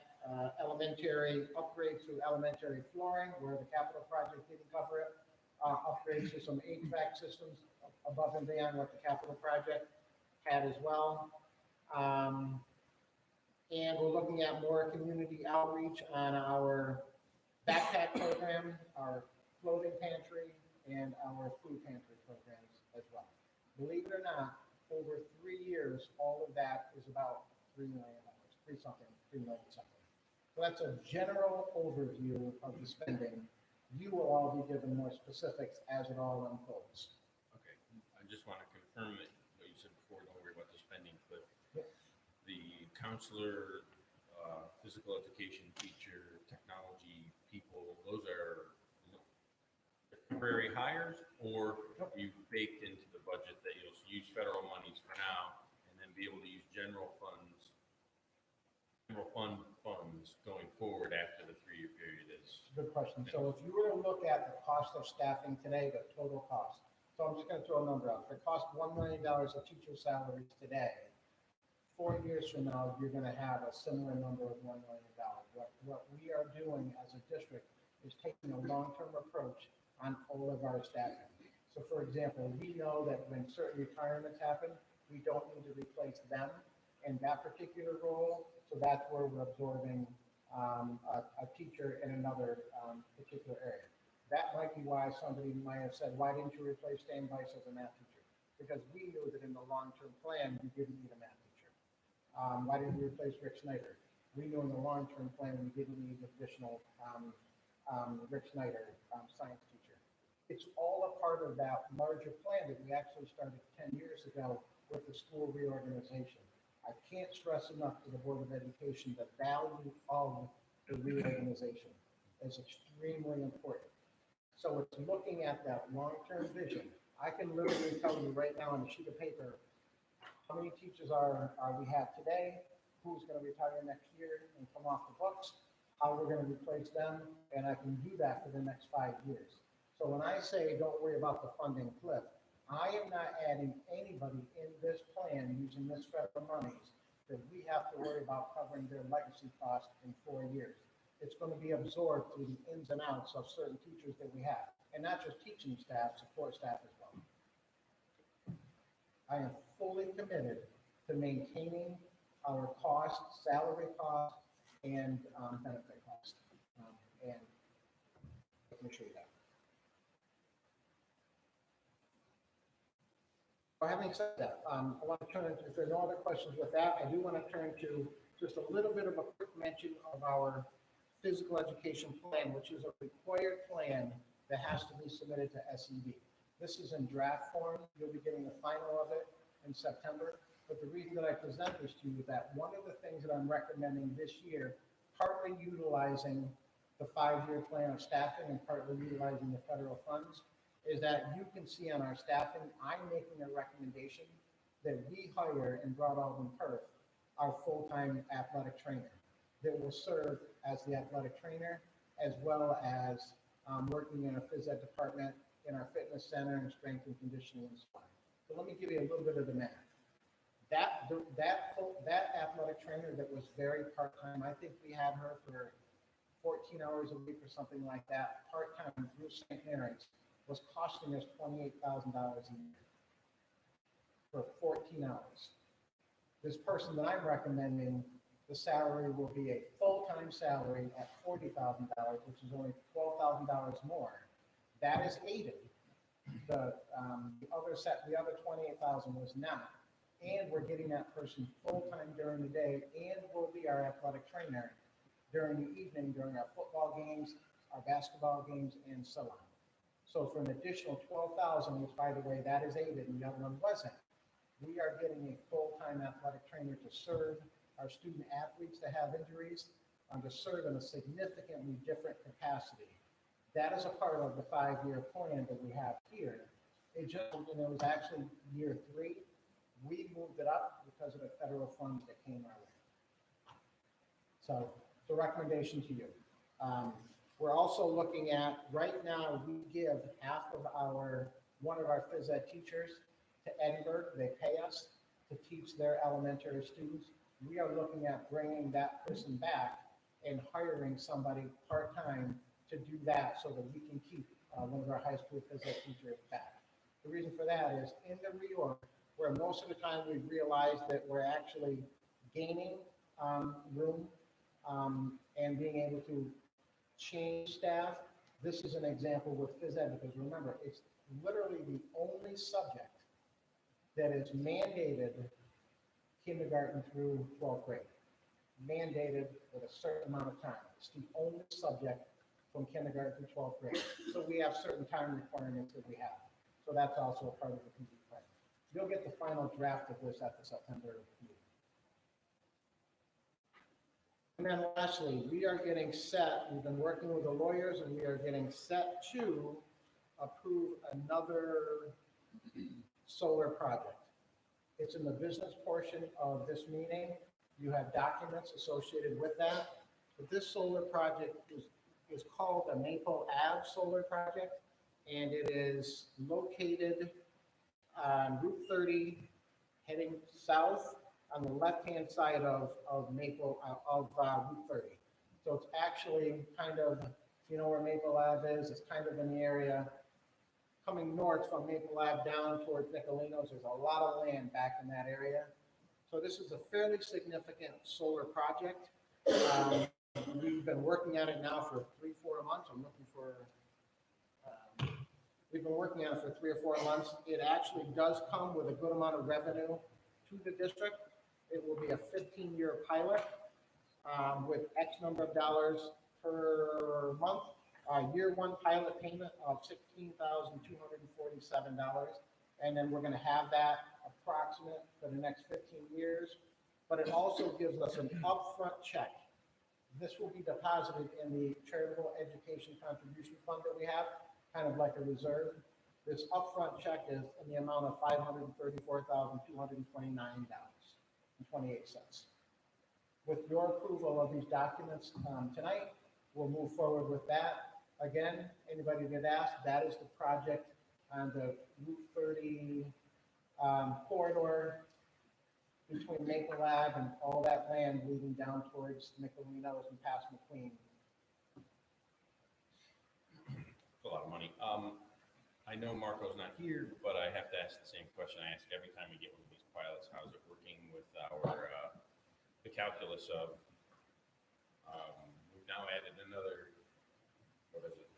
elementary upgrades to elementary flooring, where the capital project didn't cover it. Upgrades to some HVAC systems above and beyond what the capital project had as well. And we're looking at more community outreach on our backpack program, our clothing pantry, and our food pantry programs as well. Believe it or not, over 3 years, all of that is about $3 million, $3 million something. So that's a general overview of the spending. You will all be given more specifics as it all unfolds. Okay, I just want to confirm that what you said before, don't worry about the spending cliff. Yep. The counselor, physical education teacher, technology people, those are temporary hires, or you baked into the budget that you'll use federal monies for now and then be able to use general fund funds going forward after the 3-year period is? Good question. So if you were to look at the cost of staffing today, the total cost, so I'm just gonna throw a number out. If it costs $1 million of teacher salaries today, 4 years from now, you're gonna have a similar number of $1 million. What we are doing as a district is taking a long-term approach on all of our staffing. So for example, we know that when certain retirements happen, we don't need to replace them in that particular role. So that's where we're absorbing a teacher in another particular area. That might be why somebody might have said, why didn't you replace Stan Weiss as a math teacher? Because we knew that in the long-term plan, we didn't need a math teacher. Why didn't you replace Rick Snyder? We knew in the long-term plan, we didn't need additional Rick Snyder science teacher. It's all a part of that larger plan that we actually started 10 years ago with the school reorganization. I can't stress enough to the Board of Education the value of the reorganization is extremely important. So it's looking at that long-term vision. I can literally tell you right now on a sheet of paper how many teachers we have today, who's going to retire next year and come off the books, how we're going to replace them, and I can do that for the next 5 years. So when I say don't worry about the funding cliff, I am not adding anybody in this plan using this federal monies that we have to worry about covering their legacy cost in 4 years. It's going to be absorbed through the ins and outs of certain teachers that we have, and not just teaching staff, support staff as well. I am fully committed to maintaining our costs, salary costs, and benefit costs, and making sure that. Having said that, I want to turn, if there are no other questions with that, I do want to turn to just a little bit of a quick mention of our physical education plan, which is a required plan that has to be submitted to SED. This is in draft form. You'll be getting the final of it in September. But the reason that I present this to you is that one of the things that I'm recommending this year, partly utilizing the 5-year plan of staffing and partly utilizing the federal funds, is that you can see on our staffing, I'm making a recommendation that we hire in Broadalbin-Perth our full-time athletic trainer that will serve as the athletic trainer, as well as working in a phys ed department, in our fitness center and strength and conditioning and so on. So let me give you a little bit of the math. That athletic trainer that was very part-time, I think we had her for 14 hours a week or something like that, part-time through St. Mary's, was costing us $28,000 a year for 14 hours. This person that I'm recommending, the salary will be a full-time salary at $40,000, which is only $12,000 more. That is aided. The other $28,000 was not. And we're getting that person full-time during the day and will be our athletic trainer during the evening, during our football games, our basketball games, and so on. So for an additional $12,000, which by the way, that is aided and the other one wasn't, we are getting a full-time athletic trainer to serve our student athletes that have injuries, to serve in a significantly different capacity. That is a part of the 5-year plan that we have here. It was actually year 3. We moved it up because of the federal funds that came our way. So it's a recommendation to you. We're also looking at, right now, we give half of one of our phys ed teachers to Edinburgh. They pay us to teach their elementary students. We are looking at bringing that person back and hiring somebody part-time to do that so that we can keep one of our high school phys ed teachers back. The reason for that is in the reorg, where most of the time we've realized that we're actually gaining room and being able to change staff. This is an example with phys ed, because remember, it's literally the only subject that is mandated kindergarten through 12th grade. Mandated with a certain amount of time. It's the only subject from kindergarten through 12th grade. So we have certain time requirements that we have. So that's also a part of the PD plan. You'll get the final draft of this at the September meeting. And then lastly, we are getting set, we've been working with the lawyers and we are getting set to approve another solar project. It's in the business portion of this meeting. You have documents associated with that. But this solar project is called the Maple Ave Solar Project, and it is located on Route 30, heading south on the left-hand side of Route 30. So it's actually kind of, if you know where Maple Ave is, it's kind of in the area coming north from Maple Ave down towards Nicolinos. There's a lot of land back in that area. So this is a fairly significant solar project. We've been working on it now for 3-4 months. I'm looking for, we've been working on it for 3 or 4 months. It actually does come with a good amount of revenue to the district. It will be a 15-year pilot with X number of dollars per month. Year one pilot payment of $16,247. And then we're going to have that approximate for the next 15 years. But it also gives us an upfront check. This will be deposited in the charitable education contribution fund that we have, kind of like a reserve. This upfront check is in the amount of $534,229.28. With your approval of these documents tonight, we'll move forward with that. Again, anybody that asked, that is the project on the Route 30 corridor between Maple Ave and all that land leading down towards Nicolinos and past McQueen. It's a lot of money. I know Marco's not here, but I have to ask the same question I ask every time we get one of these pilots. How's it working with our, the calculus of, we've now added another, what is it?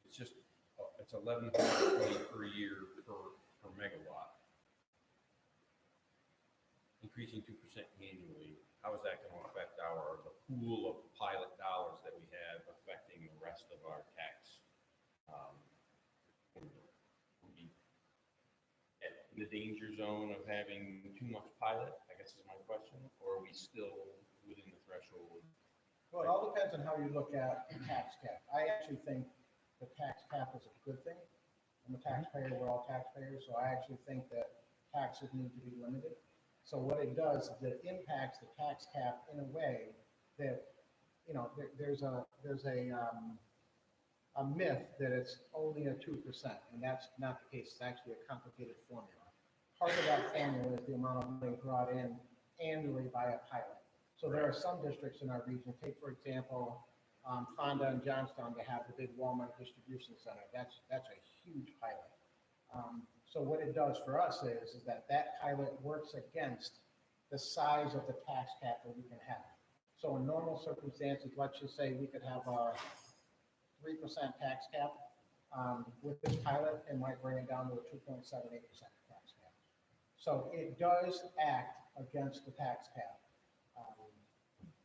It's just, it's 1,120 per year per megawatt. Increasing 2% annually. How is that going to affect the pool of pilot dollars that we have affecting the rest of our tax? In the danger zone of having too much pilot, I guess is my question, or are we still within the threshold? Well, it all depends on how you look at the tax cap. I actually think the tax cap is a good thing. I'm a taxpayer, we're all taxpayers, so I actually think that taxes need to be limited. So what it does is it impacts the tax cap in a way that, you know, there's a myth that it's only a 2%, and that's not the case. It's actually a complicated formula. Part of that formula is the amount of money brought in annually by a pilot. So there are some districts in our region, take for example, Fonda and Johnstown, they have the big Walmart distribution center. That's a huge pilot. So what it does for us is that pilot works against the size of the tax cap that we can have. So in normal circumstances, let's just say we could have a 3% tax cap. With this pilot, it might bring it down to a 2.78% tax cap. So it does act against the tax cap.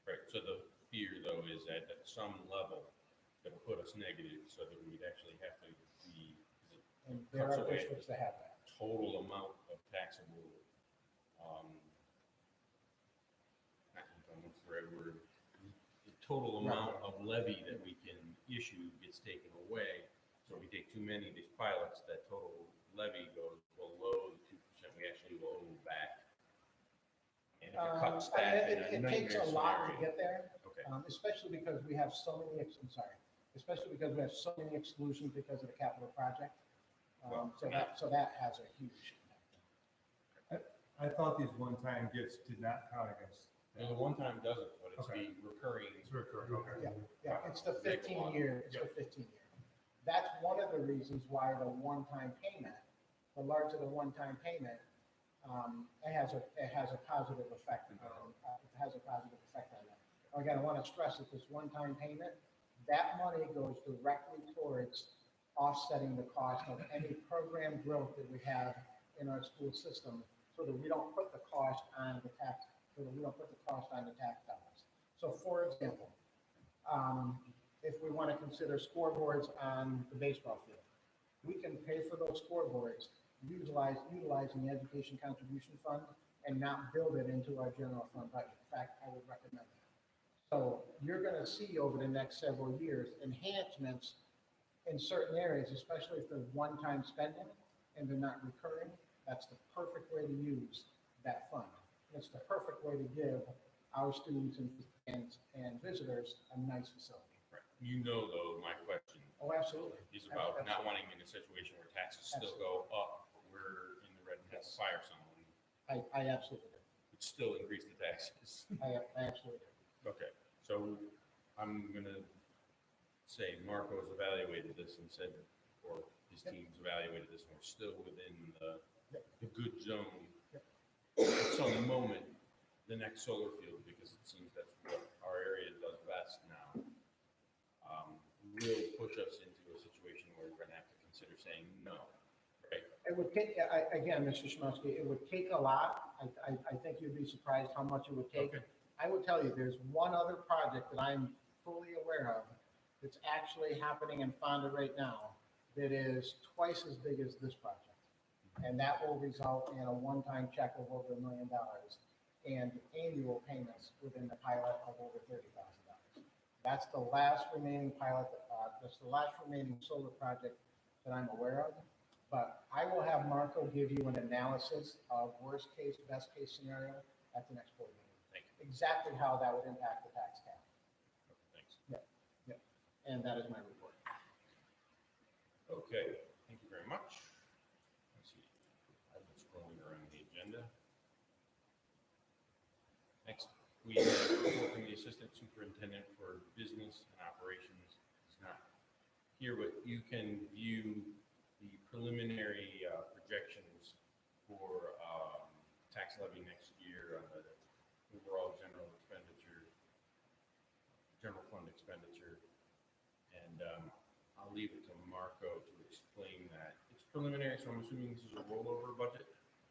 Right, so the fear though is that at some level, it will put us negative so that we'd actually have to be. And there are districts that have that. Total amount of taxable, not income, what's the right word? The total amount of levy that we can issue gets taken away. So if we take too many of these pilots, that total levy goes below the 2%. We actually will owe back. And if it cuts that in a It takes a lot to scenario- get there. Okay. Especially because we have so many, especially because we have so many exclusions because of the capital project. So that has a huge impact. I thought these one-time gifts did not count against. No, the one time doesn't, but it's Okay. the recurring. It's recurring, okay. Yeah, it's the 15 year, That's one of the reasons why the one-time payment, the larger the one-time payment, it has a positive effect on, that. Again, I want to stress that this one-time payment, that money goes directly towards offsetting the cost of any program growth that we have in our school system, so that we don't put the cost on the tax, dollars. So for example, if we want to consider scoreboards on the baseball field, we can pay for those scoreboards utilizing the education contribution fund and not build it into our general fund budget. In fact, I would recommend that. So you're gonna see over the next several years enhancements in certain areas, especially if they're one-time spending and they're not recurring. That's the perfect way to use that fund. It's the perfect way to give our students and visitors a nice facility. Right. You know, though, my question Oh, absolutely. is about not wanting in a situation where taxes still go up, but we're in the red and have to fire someone. I absolutely do. It's still increase the taxes. I absolutely do. Okay, so I'm gonna say Marco's evaluated this and said, or his team's evaluated this, and we're still within the good zone. At some moment, the next solar field, because it seems that's what our area does best now, will push us into a situation where we're gonna have to consider saying no, right? It would take, again, Mr. Shimowski, it would take a lot. I think you'd be surprised how much it would take. Okay. I will tell you, there's one other project that I'm fully aware of that's actually happening in Fonda right now that is twice as big as this project. And that will result in a one-time check of over $1 million and annual payments within the pilot of over $30,000. That's the last remaining pilot, that's the last remaining solar project that I'm aware of. But I will have Marco give you an analysis of worst case, best case scenario at the next board meeting. Thank you. Exactly how that would impact the tax cap. Thanks. And that is my report. Okay, thank you very much. Let's see, I've been scrolling around the agenda. Next, we have a report from the Assistant Superintendent for Business and Operations. He's not here, but you can view the preliminary projections for tax levy next year on the overall general expenditure, general fund expenditure. And I'll leave it to Marco to explain that. It's preliminary, so I'm assuming this is a rollover budget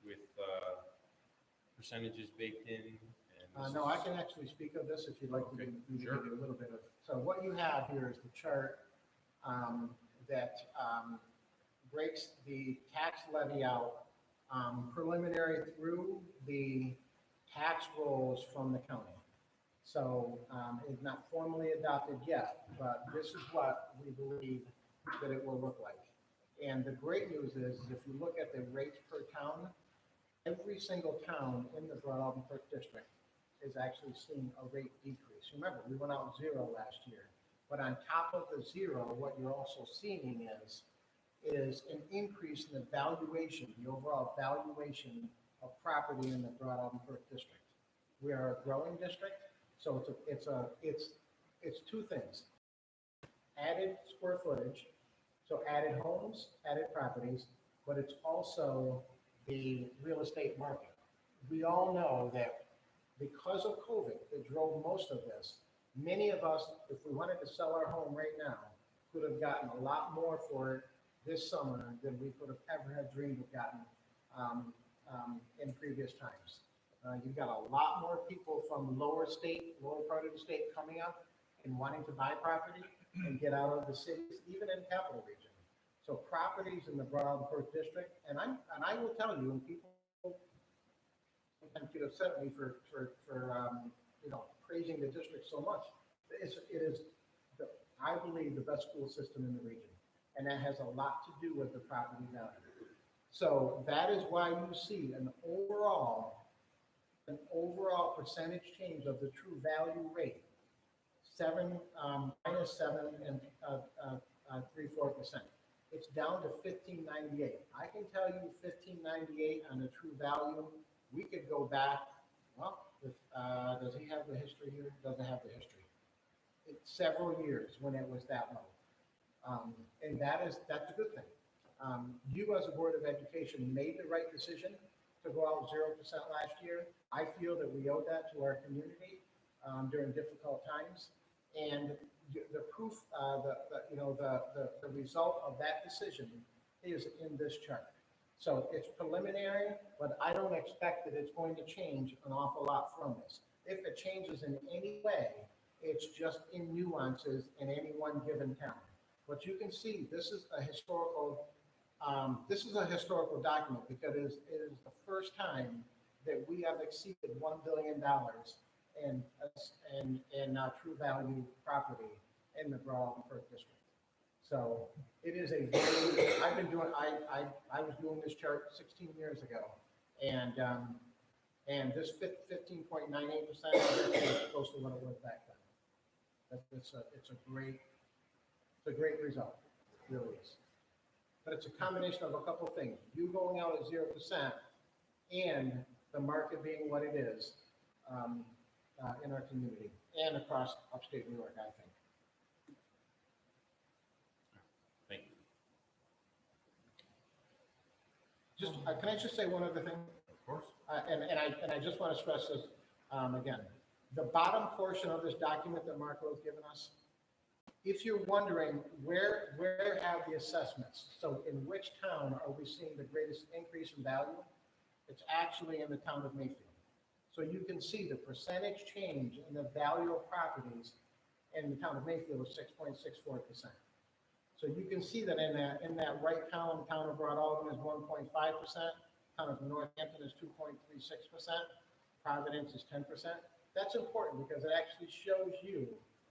with percentages baked in. And No, I can actually speak of this if you'd like Okay, me to sure. give you a little bit of. So what you have here is the chart that breaks the tax levy out preliminary through the tax rolls from the county. So it's not formally adopted yet, but this is what we believe that it will look like. And the great news is if you look at the rates per town, every single town in the Broadalbin-Perth district is actually seeing a rate decrease. Remember, we went out zero last year. But on top of the zero, what you're also seeing is an increase in the valuation, the overall valuation of property in the Broadalbin-Perth district. We are a growing district, so it's two things. Added square footage, so added homes, added properties, but it's also the real estate market. We all know that because of COVID that drove most of this, many of us, if we wanted to sell our home right now, could have gotten a lot more for it this summer than we could have ever had dreamed of gotten in previous times. You've got a lot more people from lower part of the state coming up and wanting to buy property and get out of the cities, even in capital region. So properties in the Broadalbin-Perth district, and I will tell you, and people sometimes get upset at me for praising the district so much. It is, I believe, the best school system in the region, and that has a lot to do with the property value. So that is why you see an overall percentage change of the true value rate, minus 7.34%. It's down to 1598. I can tell you 1598 on the true value. We could go back. Well, does he have the history here? Doesn't have the history. It's several years when it was that low, and that's a good thing. You as a Board of Education made the right decision to go out 0% last year. I feel that we owe that to our community during difficult times, and the proof, the result of that decision is in this chart. So it's preliminary, but I don't expect that it's going to change an awful lot from this. If it changes in any way, it's just in nuances in any one given town. But you can see this is a historical document because it is the first time that we have exceeded $1 billion in true value property in the Broadalbin-Perth district. So it is a very, I've been doing, I was doing this chart 16 years ago, and this 15.98% is close to what it was back then. It's a great result, it really is. But it's a combination of a couple of things. You going out at 0% and the market being what it is in our community and across upstate New York, I think. Thank you. Just, can I just say one other thing? Of course. And I just want to stress this again. The bottom portion of this document that Mark has given us, if you're wondering where have the assessments, so in which town are we seeing the greatest increase in value, it's actually in the town of Mayfield. So you can see the percentage change in the value of properties in the town of Mayfield is 6.64%. So you can see that in that right column, town of Broadalbin is 1.5%, town of Northampton is 2.36%, Providence is 10%. That's important because it actually shows you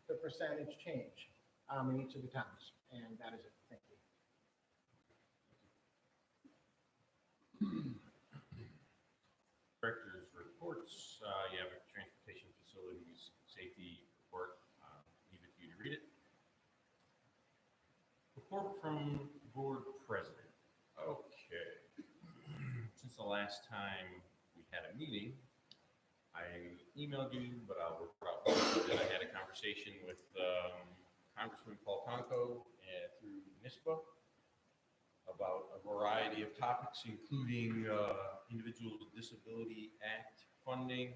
the percentage change in each of the towns. And that is it. Thank you. Director's reports, you have a transportation facilities safety report. Leave it to you to read it. Report from board president. Okay. Since the last time we had a meeting, I emailed you, but I'll report out that I had a conversation with Congressman Paul Tonko through NISPA about a variety of topics, including Individuals with Disability Act funding,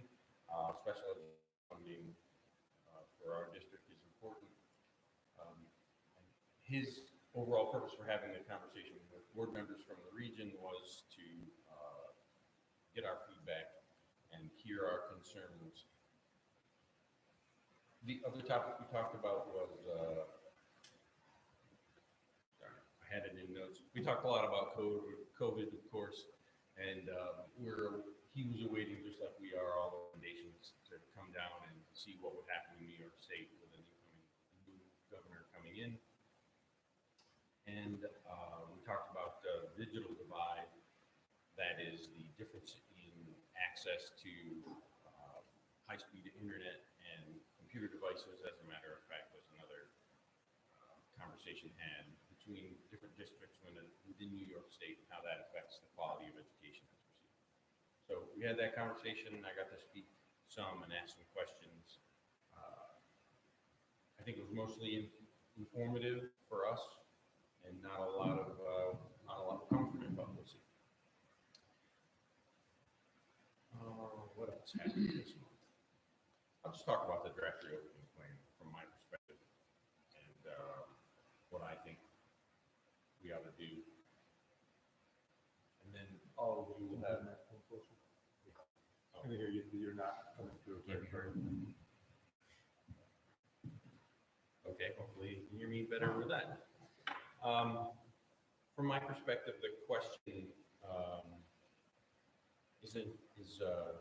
special education funding for our district is important. His overall purpose for having a conversation with board members from the region was to get our feedback and hear our concerns. The other topic we talked about was, I had it in notes. We talked a lot about COVID, of course, and he was awaiting, just like we are, all the recommendations to come down and see what would happen in New York State with a new governor coming in. And we talked about the digital divide, that is the difference in access to high-speed internet and computer devices. As a matter of fact, there's another conversation had between different districts within New York State and how that affects the quality of education that's received. So we had that conversation. I got to speak some and ask some questions. I think it was mostly informative for us and not a lot of comfort, but we'll see. What else happened this month? I'll just talk about the draft reopening plan from my perspective and what I think we ought to do. And then all of you will have. I can hear you. You're not coming through. Okay, hopefully you can hear me better with that. From my perspective, the question is a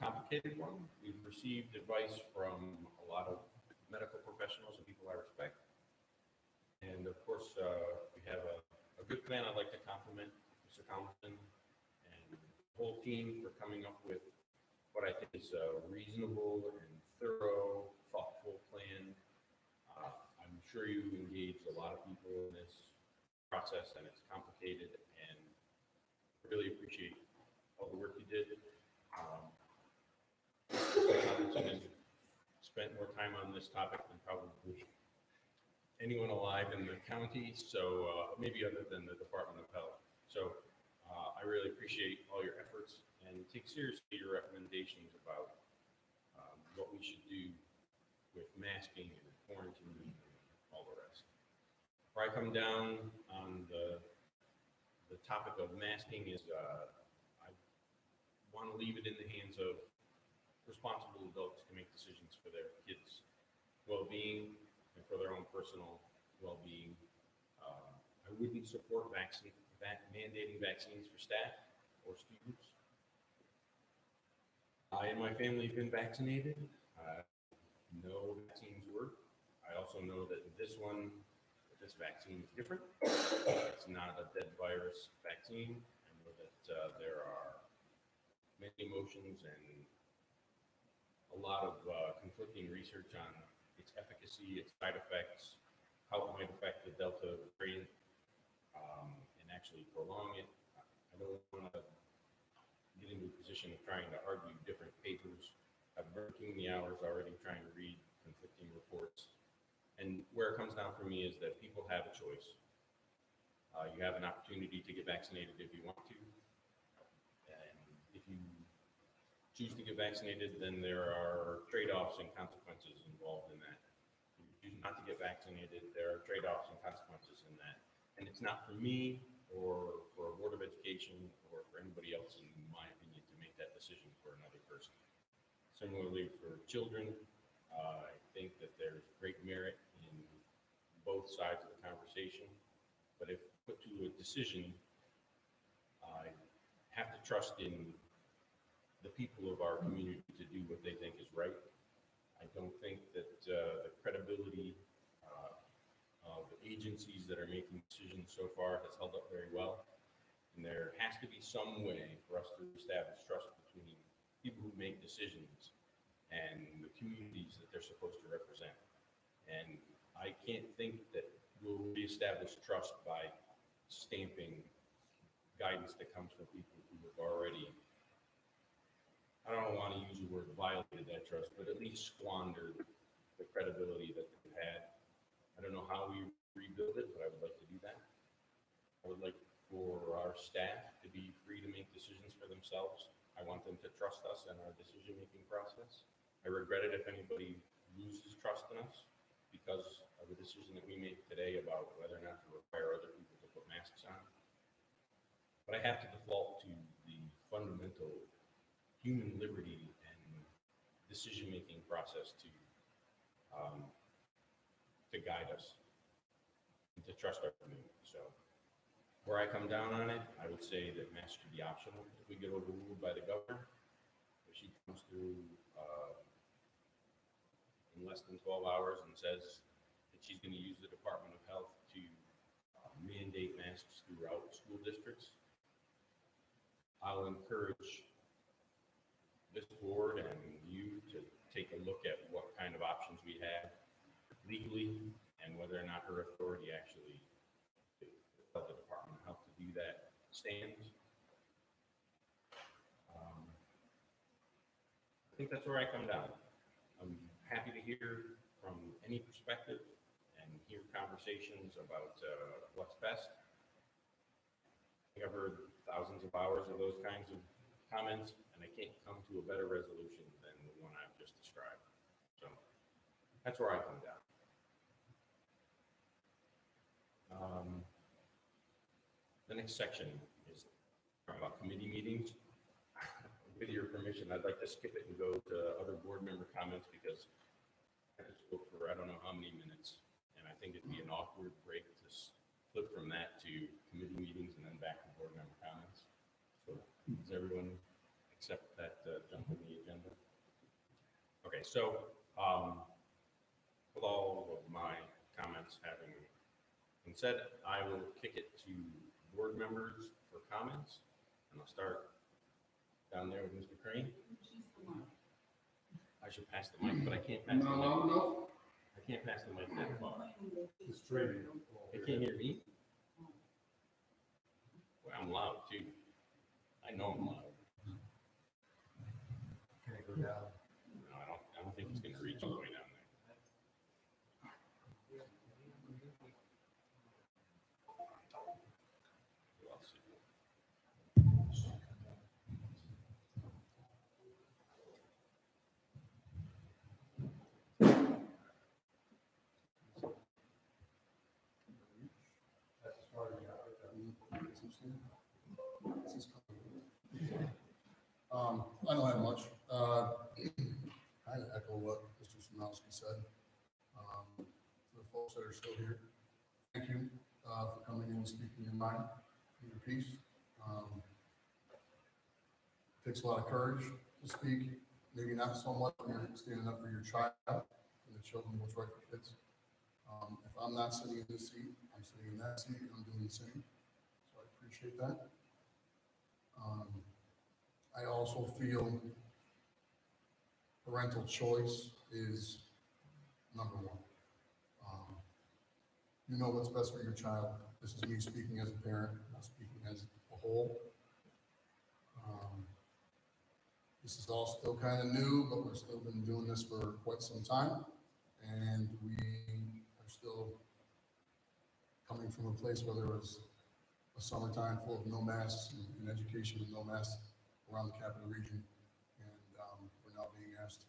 complicated one. We've received advice from a lot of medical professionals and people I respect. And of course, we have a good plan. I'd like to compliment Mr. Collison and the whole team for coming up with what I think is a reasonable and thorough, thoughtful plan. I'm sure you engaged a lot of people in this process, and it's complicated, and really appreciate all the work you did. Mr. Collison has spent more time on this topic than probably anyone alive in the county, so maybe other than the Department of Health. So I really appreciate all your efforts and take seriously your recommendations about what we should do with masking and quarantine and all the rest. Before I come down on the topic of masking is I want to leave it in the hands of responsible adults to make decisions for their kids' well-being and for their own personal well-being. I wouldn't support mandating vaccines for staff or students. I and my family have been vaccinated. No vaccines work. I also know that this vaccine is different. It's not a dead virus vaccine. I know that there are many emotions and a lot of conflicting research on its efficacy, its side effects, how it might affect the Delta variant, and actually prolong it. I don't want to get into a position of trying to argue different papers. I've burned too many hours already trying to read conflicting reports. And where it comes down for me is that people have a choice. You have an opportunity to get vaccinated if you want to. And if you choose to get vaccinated, then there are trade-offs and consequences involved in that. If you choose not to get vaccinated, there are trade-offs and consequences in that. And it's not for me or for a Board of Education or for anybody else, in my opinion, to make that decision for another person. Similarly, for children, I think that there's great merit in both sides of the conversation. But if put to a decision, I have to trust in the people of our community to do what they think is right. I don't think that the credibility of agencies that are making decisions so far has held up very well. And there has to be some way for us to establish trust between people who make decisions and the communities that they're supposed to represent. And I can't think that we'll reestablish trust by stamping guidance that comes from people who have already, I don't want to use the word violated that trust, but at least squandered the credibility that they've had. I don't know how we rebuild it, but I would like to do that. I would like for our staff to be free to make decisions for themselves. I want them to trust us in our decision-making process. I regret it if anybody loses trust in us because of a decision that we made today about whether or not to require other people to put masks on. But I have to default to the fundamental human liberty and decision-making process to guide us and to trust our community. So where I come down on it, I would say that masks should be optional if we get overruled by the governor. If she comes through in less than 12 hours and says that she's going to use the Department of Health to mandate masks throughout school districts, I'll encourage this board and you to take a look at what kind of options we have legally and whether or not her authority actually of the Department of Health to do that stands. I think that's where I come down. I'm happy to hear from any perspective and hear conversations about what's best. I think I've heard thousands of hours of those kinds of comments, and I can't come to a better resolution than the one I've just described. So that's where I come down. The next section is about committee meetings. With your permission, I'd like to skip it and go to other board member comments because I just spoke for I don't know how many minutes, and I think it'd be an awkward break to flip from that to committee meetings and then back to board member comments. So does everyone accept that jump in the agenda? Okay, so with all of my comments having been said, I will kick it to board members for comments, and I'll start down there with Mr. Crane. I should pass the mic, but I can't pass the mic. No. I can't pass the mic that far. It's trading. They can't hear me? Well, I'm loud too. I know I'm loud. Can I go down? No, I don't think it's gonna reach all the way down there. Well, I'll see. That's as far as you got. I don't have much. I echo what Mr. Szymanski said. For the folks that are still here, thank you for coming in and speaking your mind, your piece. Takes a lot of courage to speak, maybe not so much when you're standing up for your child and the children, what's right for kids. If I'm not sitting in this seat, I'm sitting in that seat, and I'm doing the same. So I appreciate that. I also feel parental choice is number one. You know what's best for your child. This is me speaking as a parent, not speaking as a whole. This is all still kind of new, but we've still been doing this for quite some time. And we are still coming from a place where there was a summertime full of no masks and education with no masks around the capital region. And we're now being asked to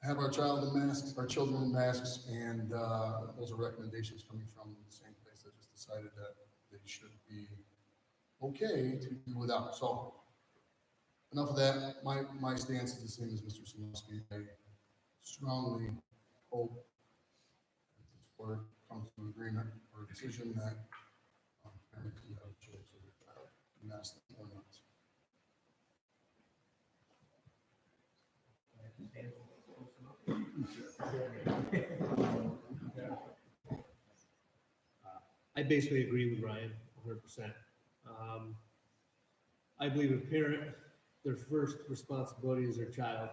have our children in masks, and those are recommendations coming from the same place that just decided that they should be okay to do without. So enough of that. My stance is the same as Mr. Sinowski. I strongly hope that this board comes to an agreement or a decision that parents can have a choice of their child, mask them or not. I basically agree with Ryan 100%. I believe a parent, their first responsibility is their child,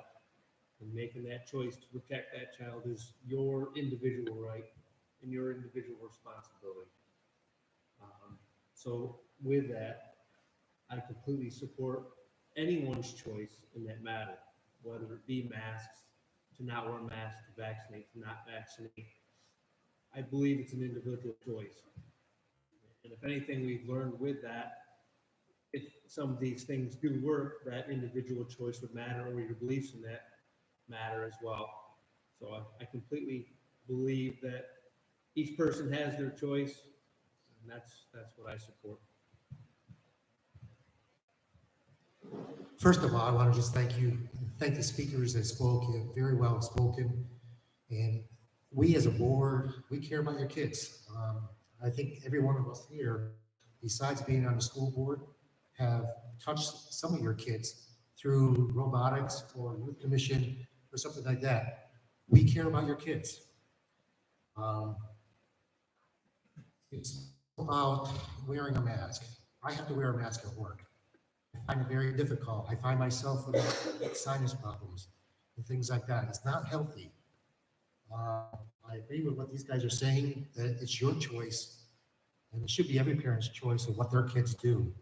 and making that choice to protect that child is your individual right and your individual responsibility. So with that, I completely support anyone's choice in that matter, whether it be masks, to not wear masks, to vaccinate, to not vaccinate. I believe it's an individual choice. And if anything we've learned with that, if some of these things do work, that individual choice would matter, or your beliefs in that matter as well. So I completely believe that each person has their choice, and that's what I support. First of all, I want to just thank the speakers that spoke. You have very well spoken. And we as a board, we care about your kids. I think every one of us here, besides being on the school board, have touched some of your kids through robotics or youth commission or something like that. We care about your kids. It's about wearing a mask. I have to wear a mask at work. I find it very difficult. I find myself with sinus problems and things like that. It's not healthy. I agree with what these guys are saying, that it's your choice, and it should be every parent's choice of what their kids do.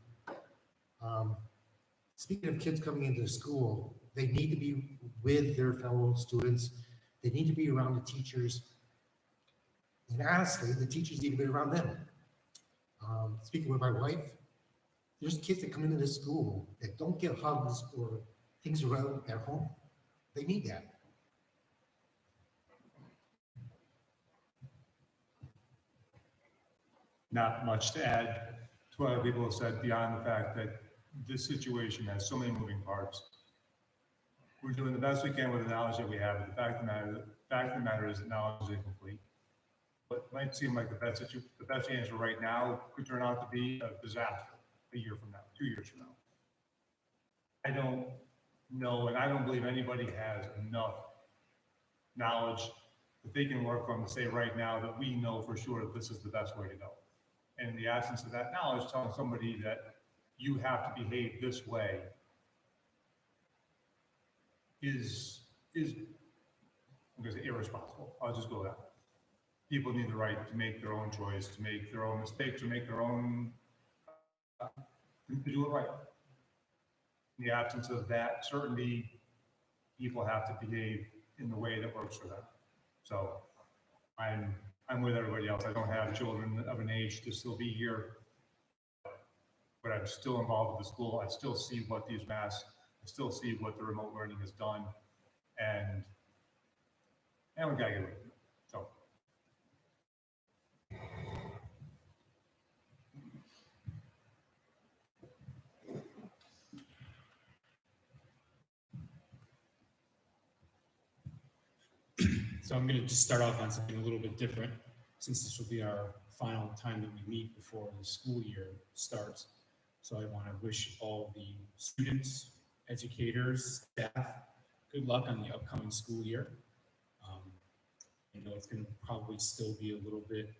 Speaking of kids coming into school, they need to be with their fellow students. They need to be around the teachers. And honestly, the teachers need to be around them. Speaking with my wife, there's kids that come into this school that don't get hugs or things around at home. They need that. Not much to add to what other people have said beyond the fact that this situation has so many moving parts. We're doing the best we can with the knowledge that we have, but the fact of the matter is that knowledge is incomplete. What might seem like the best answer right now could turn out to be a disaster a year from now, 2 years from now. I don't know, and I don't believe anybody has enough knowledge that they can work from to say right now that we know for sure that this is the best way to go. And in the absence of that knowledge, telling somebody that you have to behave this way is I'm going to say irresponsible. I'll just go with that. People need the right to make their own choice, to make their own mistakes, to make their own, to do it right. In the absence of that certainty, people have to behave in the way that works for them. So I'm with everybody else. I don't have children of an age to still be here, but I'm still involved with the school. I still see what these masks, I still see what the remote learning has done, and we gotta get rid of it. So. So I'm going to just start off on something a little bit different, since this will be our final time that we meet before the school year starts. So I want to wish all the students, educators, staff, good luck on the upcoming school year. I know it's going to probably still be a little bit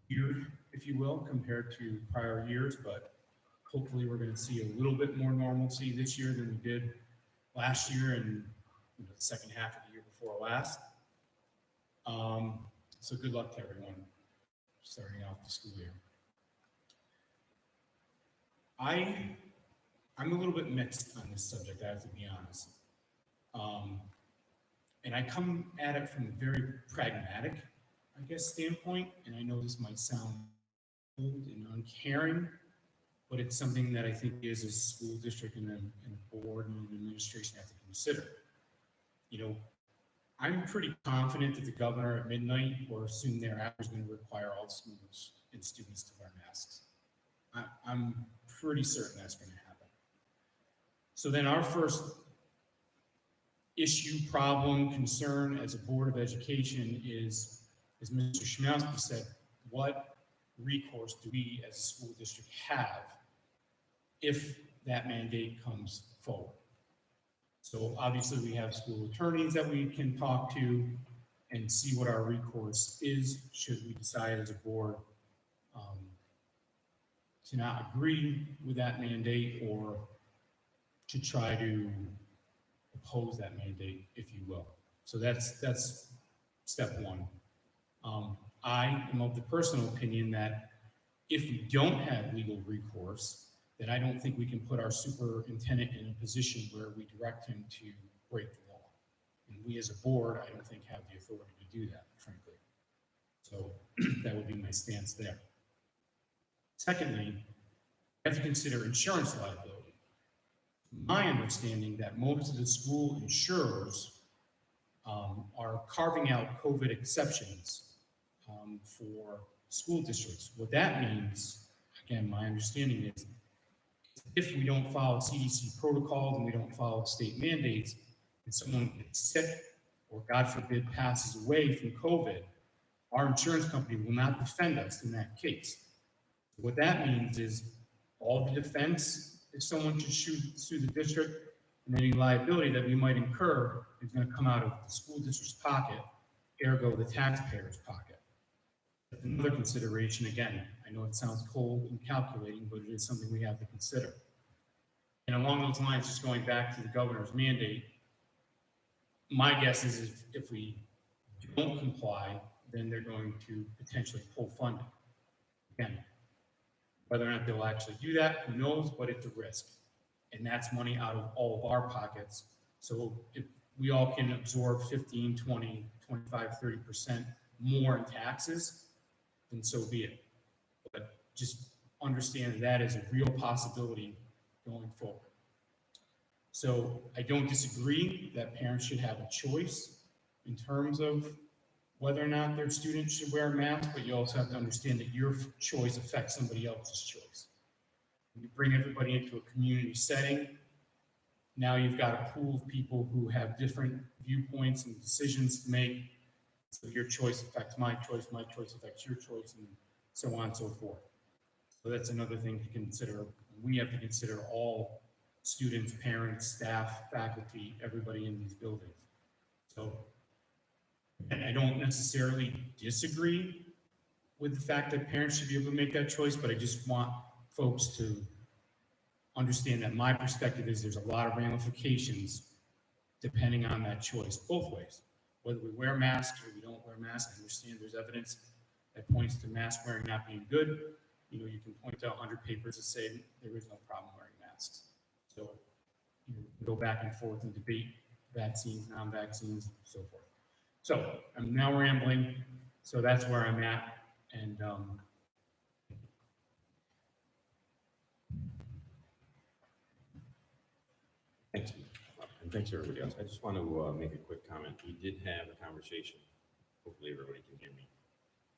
weird, if you will, compared to prior years, but hopefully we're going to see a little bit more normalcy this year than we did last year and the second half of the year before last. So good luck to everyone starting off the school year. I'm a little bit mixed on this subject, I have to be honest. And I come at it from a very pragmatic, I guess, standpoint, and I know this might sound cold and uncaring, but it's something that I think is a school district and a board and an administration have to consider. You know, I'm pretty confident that the governor at midnight or soon thereafter is going to require all schools and students to wear masks. I'm pretty certain that's going to happen. So then our first issue, problem, concern as a Board of Education is, as Mr. Schmowski said, what recourse do we as a school district have if that mandate comes forward? So obviously we have school attorneys that we can talk to and see what our recourse is should we decide as a board to not agree with that mandate or to try to oppose that mandate, if you will. So that's step one. I am of the personal opinion that if we don't have legal recourse, then I don't think we can put our superintendent in a position where we direct him to break the law. And we as a board, I don't think have the authority to do that, frankly. So that would be my stance there. Secondly, we have to consider insurance liability. My understanding that most of the school insurers are carving out COVID exceptions for school districts. What that means, again, my understanding is if we don't follow CDC protocols and we don't follow state mandates, and someone gets sick or God forbid passes away from COVID, our insurance company will not defend us in that case. What that means is all the defense, if someone should sue the district, and any liability that we might incur is going to come out of the school district's pocket, ergo the taxpayer's pocket. Another consideration, again, I know it sounds cold and calculating, but it is something we have to consider. And along those lines, just going back to the governor's mandate, my guess is if we don't comply, then they're going to potentially pull funding. Again, whether or not they'll actually do that, who knows, but it's a risk. And that's money out of all of our pockets. So if we all can absorb 15, 20, 25, 30% more in taxes, then so be it. But just understand that is a real possibility going forward. So I don't disagree that parents should have a choice in terms of whether or not their students should wear a mask, but you also have to understand that your choice affects somebody else's choice. When you bring everybody into a community setting, now you've got a pool of people who have different viewpoints and decisions to make. So your choice affects my choice affects your choice, and so on and so forth. So that's another thing to consider. We have to consider all students, parents, staff, faculty, everybody in these buildings. So, and I don't necessarily disagree with the fact that parents should be able to make that choice, but I just want folks to understand that my perspective is there's a lot of ramifications depending on that choice, both ways. Whether we wear masks or we don't wear masks, I understand there's evidence that points to mask wearing not being good. You know, you can point to 100 papers that say there is no problem wearing masks. So you go back and forth and debate vaccines, non-vaccines, and so forth. So I'm now rambling, so that's where I'm at. And Thanks, and thanks everybody else. I just want to make a quick comment. We did have a conversation. Hopefully everybody can hear me.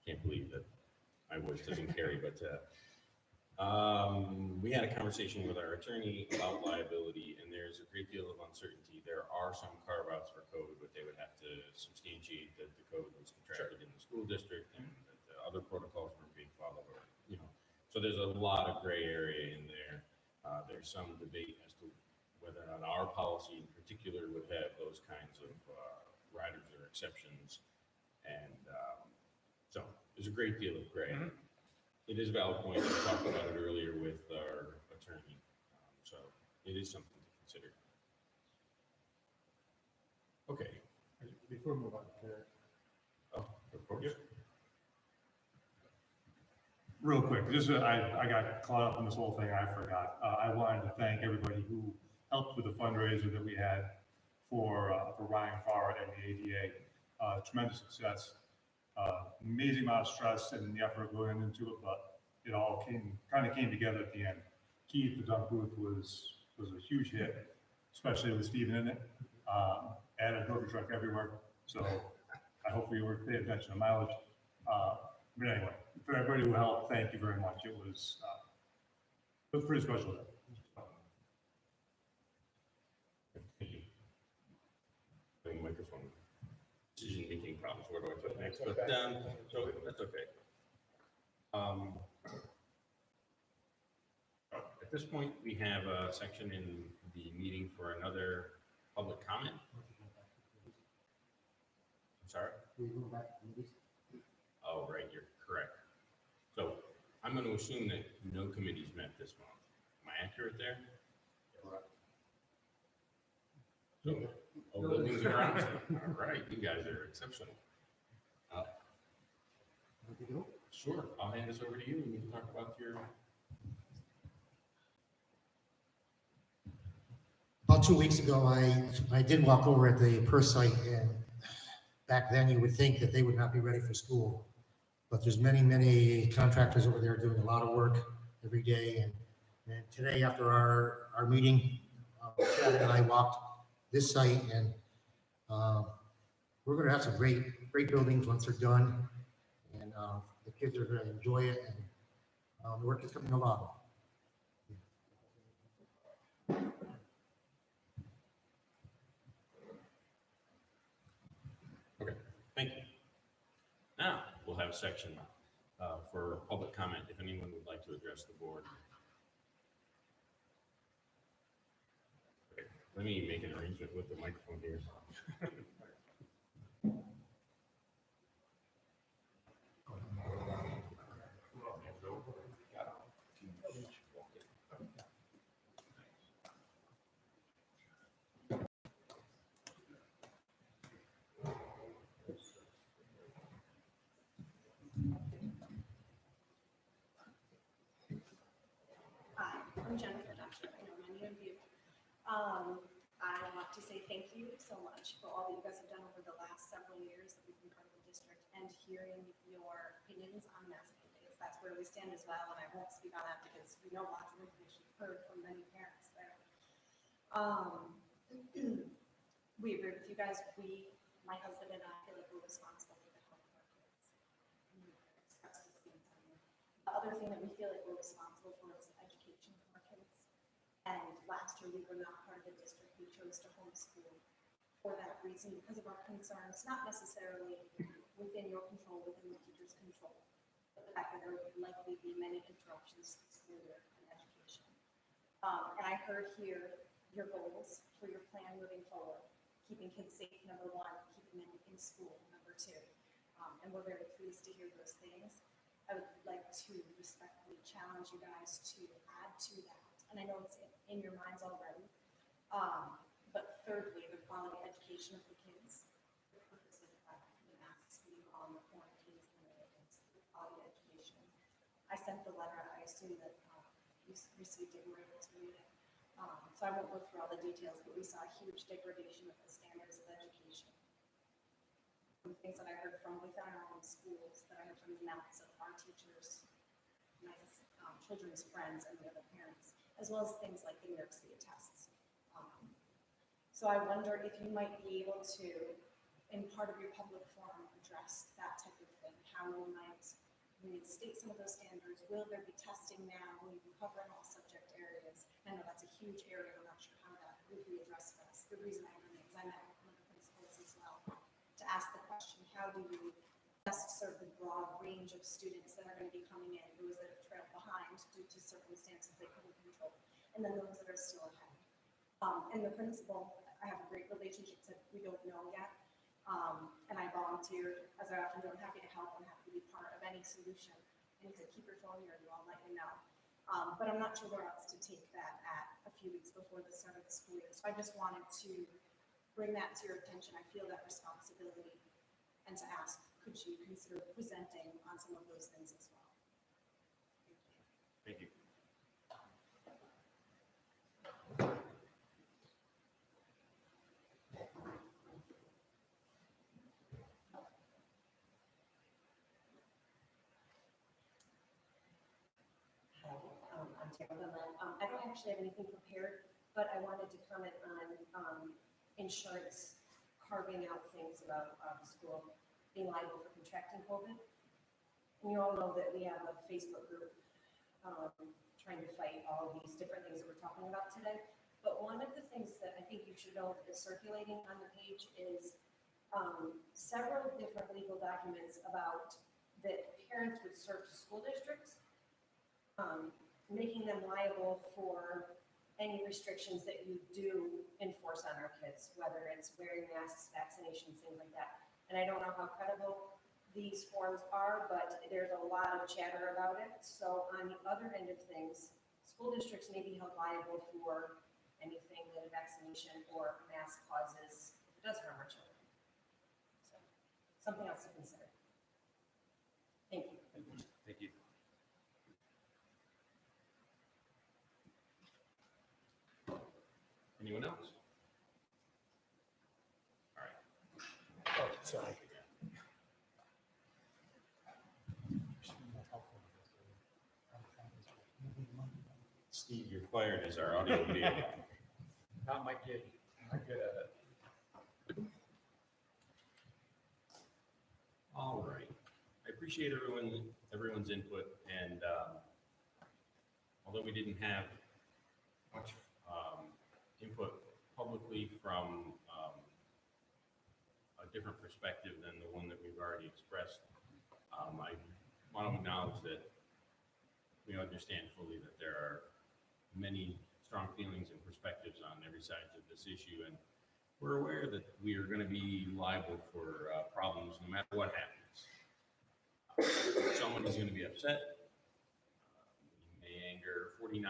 Can't believe that my voice doesn't carry, but we had a conversation with our attorney about liability, and there's a great deal of uncertainty. There are some carve-outs for COVID, but they would have to substantiate that the COVID was contracted in the school district and that the other protocols weren't being followed, or, you know. So there's a lot of gray area in there. There's some debate as to whether or not our policy in particular would have those kinds of riders or exceptions. And so there's a great deal of gray. It is a valid point. We talked about it earlier with our attorney. So it is something to consider. Okay. Before we move on to, Oh, of course. Yep. Real quick, just, I got caught up in this whole thing, I forgot. I wanted to thank everybody who helped with the fundraiser that we had for Ryan Farr and the ADA. Tremendous success, amazing amount of stress and the effort going into it, but it all kind of came together at the end. Keith, the dunk booth was a huge hit, especially with Steven in it. Added a grocery truck everywhere, so I hope we were paying attention to mileage. But anyway, for everybody who helped, thank you very much. It was pretty special. Thank you. The microphone. Decision-making problems. Where do I put next? But so that's okay. At this point, we have a section in the meeting for another public comment. I'm sorry? Oh, right, you're correct. So I'm going to assume that no committees met this month. Am I accurate there? So, all buildings and grounds. All right, you guys are exceptional. Sure, I'll hand this over to you and we can talk about your. About 2 weeks ago, I did walk over at the Perth site, and back then you would think that they would not be ready for school. But there's many contractors over there doing a lot of work every day. And today, after our meeting, Chad and I walked this site, and we're going to have some great buildings once they're done. And the kids are going to enjoy it, and the work is coming along. Okay, thank you. Now, we'll have a section for public comment, if anyone would like to address the board. Okay, let me make an arrangement with the microphone here. Hi, I'm Jennifer Dutcher. I know many of you. I want to say thank you so much for all that you guys have done over the last several years that we've been part of the district, and hearing your opinions on mask mandates. That's where we stand as well, and I won't speak on that because we know lots of information heard from many parents there. We agree with you guys. My husband and I, feel like we're responsible for the health of our kids. The other thing that we feel like we're responsible for is education for our kids. And last year, we were not part of the district. We chose to homeschool for that reason, because of our concerns, not necessarily within your control, within the teacher's control, but the fact that there would likely be many interruptions to school year and education. And I heard here your goals for your plan moving forward, keeping kids safe, number one, keeping them in school, number two. And we're very pleased to hear those things. I would like to respectfully challenge you guys to add to that. And I know it's in your minds already. But thirdly, the quality education of the kids. The purpose of the masks being on, the quarantines, and the quality education. I sent the letter. I assume that you received it and were able to read it. So I won't go through all the details, but we saw a huge degradation of the standards of education. Some things that I heard from within our own schools, that I heard from the mouths of our teachers, my children's friends, and the other parents, as well as things like the New York State tests. So I wonder if you might be able to, in part of your public forum, address that type of thing. How we might reinstate some of those standards. Will there be testing now? Will you be covering all subject areas? I know that's a huge area. I'm not sure how that would be addressed best. The reason I bring it is I met one of the principals as well to ask the question, how do you best serve the broad range of students that are going to be coming in, those that have trailed behind due to circumstances they couldn't control, and then those that are still ahead. And the principal, I have a great relationship, so we don't know yet. And I volunteered, as I often do, I'm happy to help, I'm happy to be part of any solution. And he said, keep your phone here, and I'll let you know. But I'm not sure where else to take that at a few weeks before the start of the school year. So I just wanted to bring that to your attention. I feel that responsibility, and to ask, could you consider presenting on some of those things as well? Thank you. I'm Tara Lindland. I don't actually have anything prepared, but I wanted to comment on insurance carving out things about the school being liable for contracting COVID. And you all know that we have a Facebook group trying to fight all these different things that we're talking about today. But one of the things that I think you should know that is circulating on the page is several different legal documents about that parents would serve to school districts, making them liable for any restrictions that you do enforce on our kids, whether it's wearing masks, vaccinations, things like that. And I don't know how credible these forms are, but there's a lot of chatter about it. So on the other end of things, school districts may be held liable for anything that a vaccination or mask causes if it does harm our children. So something else to consider. Thank you. Thank you. Anyone else? All right. Oh, sorry. Steve, you're fired as our audio video. Not my kid. I'm good at it. All right. I appreciate everyone's input, and although we didn't have much input publicly from a different perspective than the one that we've already expressed, I want to acknowledge that we understand fully that there are many strong feelings and perspectives on every side of this issue, and we're aware that we are going to be liable for problems no matter what happens. Someone is going to be upset. We may anger 49%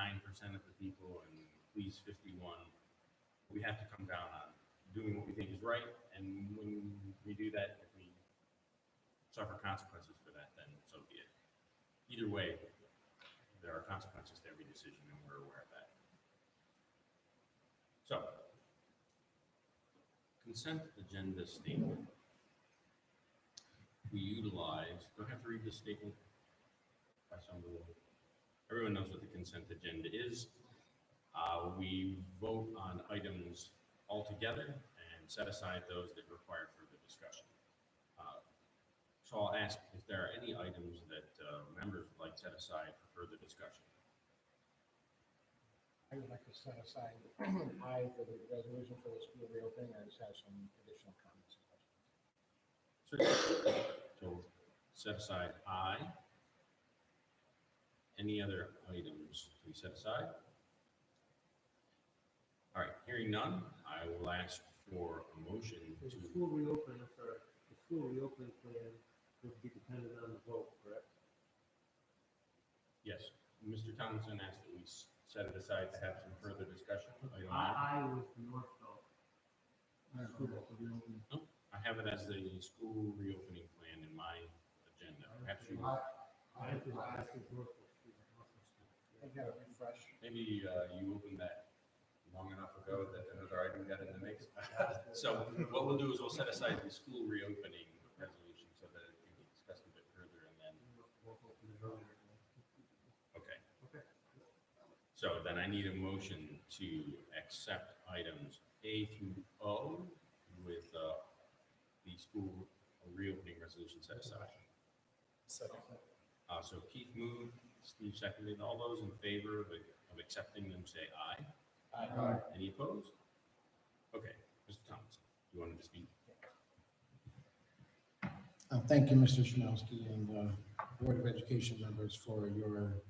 of the people and please 51. We have to come down on doing what we think is right, and when we do that, if we suffer consequences for that, then so be it. Either way, there are consequences to every decision, and we're aware of that. So, consent agenda statement. We utilize, don't have to read this statement by some rule. Everyone knows what the consent agenda is. We vote on items altogether and set aside those that require further discussion. So I'll ask if there are any items that members would like set aside for further discussion. I would like to set aside I for the resolution for the school reopening. I just have some additional comments and questions. Certainly. So set aside I. Any other items to be set aside? All right, hearing none, I will ask for a motion The to, school reopening, the school reopening plan would be dependent on the vote, correct? yes, Mr. Tomlinson asked that we set it aside to have some further discussion. Item I. I was the Northville. I have it as the school reopening plan in my agenda. Perhaps you, I was Northville Street. I got to refresh. maybe you opened that long enough ago that another item got in the mix. So what we'll do is we'll set aside the school reopening resolution so that it can be discussed a bit further and then, okay. So then I need a motion to accept items A through O with the school reopening resolution set aside. So Keith moved, Steve seconded. All those in favor of accepting them say aye. Aye. Any opposed? Okay, Mr. Thompson, you wanted to speak? Thank you, Mr. Chmelsky, and Board of Education members for your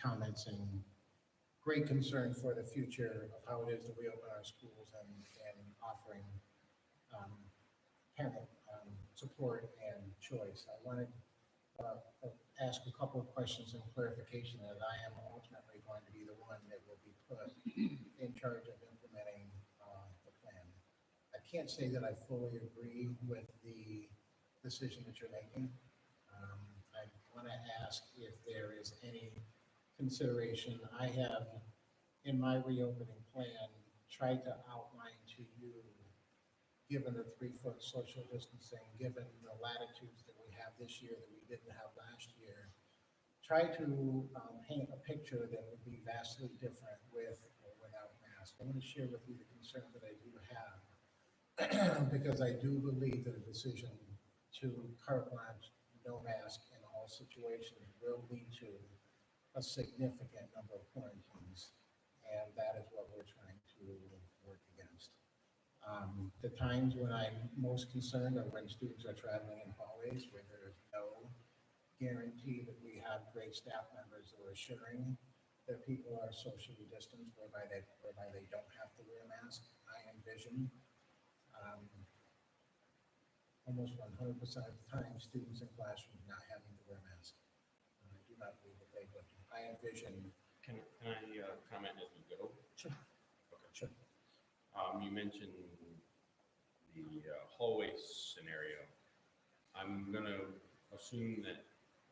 comments and great concern for the future of how it is to reopen our schools and offering parent support and choice. I wanted to ask a couple of questions and clarification, as I am ultimately going to be the one that will be put in charge of implementing the plan. I can't say that I fully agree with the decision that you're making. I want to ask if there is any consideration. I have, in my reopening plan, tried to outline to you, given the 3-foot social distancing, given the latitudes that we have this year that we didn't have last year, try to paint a picture that would be vastly different with or without masks. I want to share with you the concern that I do have, because I do believe that a decision to carte blanche, no mask in all situations will lead to a significant number of quarantines, and that is what we're trying to work against. The times when I'm most concerned are when students are traveling in hallways where there is no guarantee that we have great staff members who are assuring that people are socially distanced, whereby they don't have to wear a mask. I envision almost 100% of the time students in classrooms not having to wear masks. I do not believe that they would. I envision. Can I comment as we go? Sure. Okay. Sure. You mentioned the hallway scenario. I'm going to assume that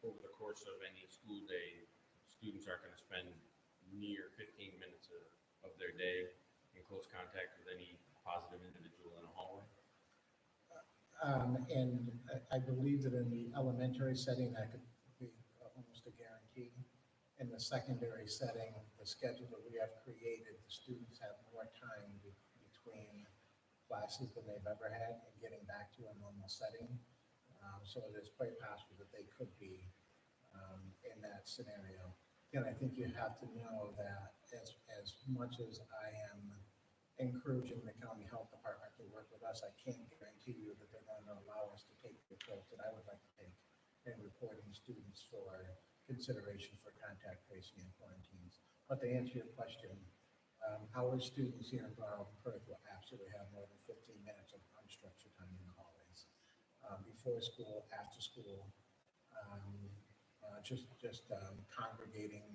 over the course of any school day, students aren't going to spend near 15 minutes of their day in close contact with any positive individual in a hallway. And I believe that in the elementary setting, that could be almost a guarantee. In the secondary setting, the schedule that we have created, the students have more time between classes than they've ever had in getting back to a normal setting. So it is quite possible that they could be in that scenario. And I think you have to know that as much as I am encouraging the county health department to work with us, I can't guarantee you that they're going to allow us to take the approach that I would like to take in reporting students for consideration for contact tracing and quarantines. But to answer your question, our students here in Broadalbin-Perth will absolutely have more than 15 minutes of unstructured time in the hallways. Before school, after school, just congregating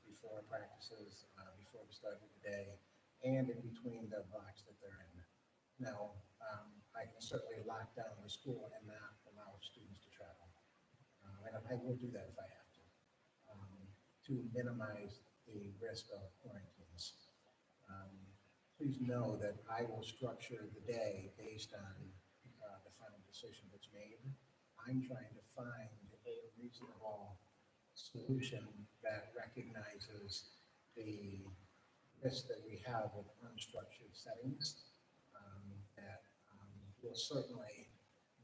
before practices, before the start of the day, and in between the blocks that they're in. Now, I can certainly lock down the school and not allow students to travel. And I will do that if I have to minimize the risk of quarantines. Please know that I will structure the day based on the final decision that's made. I'm trying to find a reasonable solution that recognizes the risk that we have with unstructured settings, that will certainly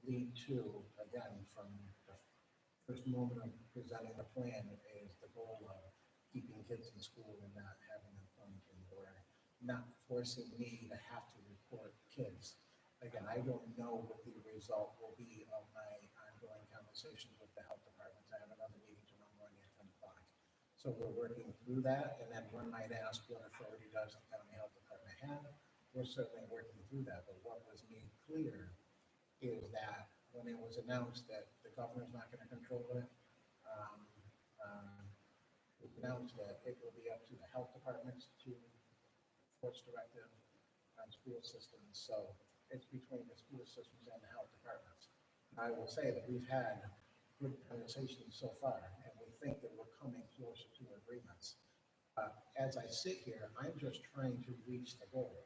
lead to, again, from the first moment of presenting the plan, is the goal of keeping kids in school and not having them quarantined, or not forcing me to have to report kids. Again, I don't know what the result will be of my ongoing conversations with the health departments. I have another meeting tomorrow morning at 10 o'clock. So we're working through that, and then one might ask what authority does the county health department have? We're certainly working through that, but what was made clear is that when it was announced that the governor's not going to control it, it was announced that it will be up to the health departments to enforce directive on school systems. So it's between the school systems and the health departments. I will say that we've had good conversations so far, and we think that we're coming closer to agreements. As I sit here, I'm just trying to reach the goal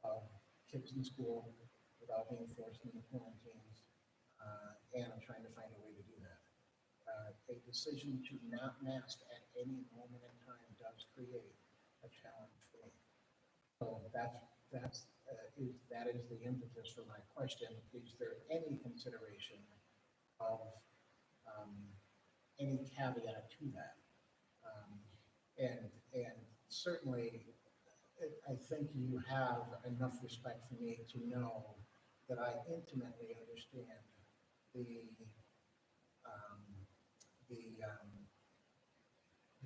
of kids in school without being forced into quarantines, and I'm trying to find a way to do that. A decision to not mask at any moment in time does create a challenge for me. So that is the impetus for my question. Is there any consideration of any caveat to that? And certainly, I think you have enough respect for me to know that I intimately understand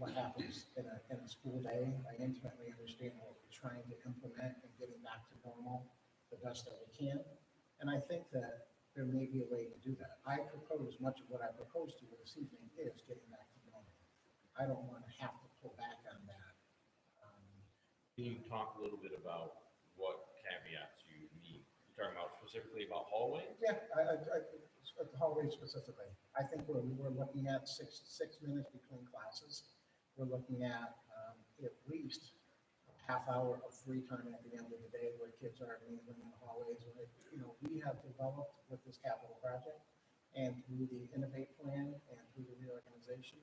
what happens in a school day. I intimately understand what we're trying to implement and getting back to normal the best that we can. And I think that there may be a way to do that. I propose, much of what I propose to you this evening is getting back to normal. I don't want to have to pull back on that. Can you talk a little bit about what caveats you need? You're talking about specifically about hallways? Yeah, at the hallway specifically. I think we're looking at six minutes between classes. We're looking at least a half hour of free time at the end of the day where kids are mingling in the hallways. We have developed with this capital project and through the Innovate plan and through the reorganization,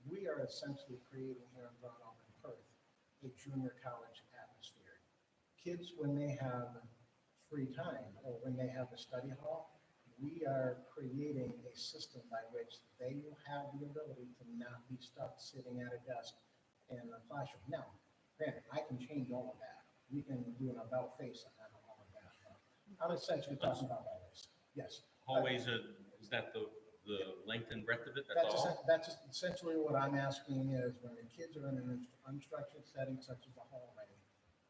we are essentially creating here in Broadalbin-Perth a junior college atmosphere. Kids, when they have free time or when they have a study hall, we are creating a system by which they will have the ability to not be stuck sitting at a desk in a classroom. Now, granted, I can change all of that. We can do an about face on all of that. I'm essentially talking about hallways. Yes. Hallways, is that the length and breadth of it? That's all? That's essentially what I'm asking is when the kids are in an unstructured setting such as a hallway,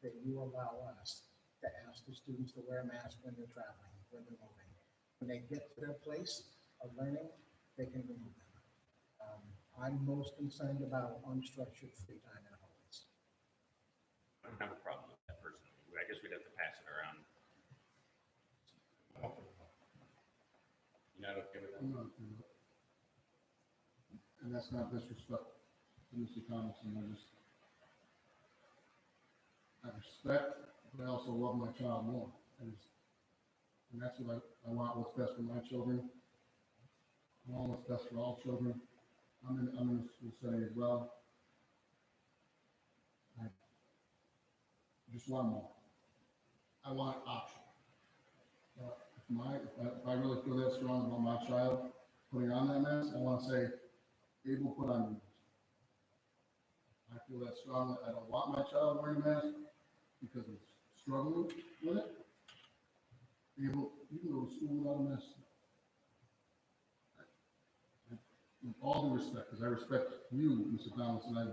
that you allow us to ask the students to wear a mask when they're traveling, when they're moving. When they get to their place of learning, they can remove them. I'm most concerned about unstructured free time in hallways. I don't have a problem with that personally. I guess we'd have to pass it around. You're not okay with that? I'm not, and that's not disrespect to Mr. Thompson. I respect, but I also love my child more. And that's what I want, what's best for my children. I want what's best for all children. I'm in a school setting as well. I just want more. I want option. If I really feel that strong about my child putting on that mask, I want to say, Abel, put on the mask. I feel that strongly. I don't want my child wearing a mask because he's struggling with it. Abel, you can go to school without a mask. With all due respect, because I respect you, Mr. Thomas, and I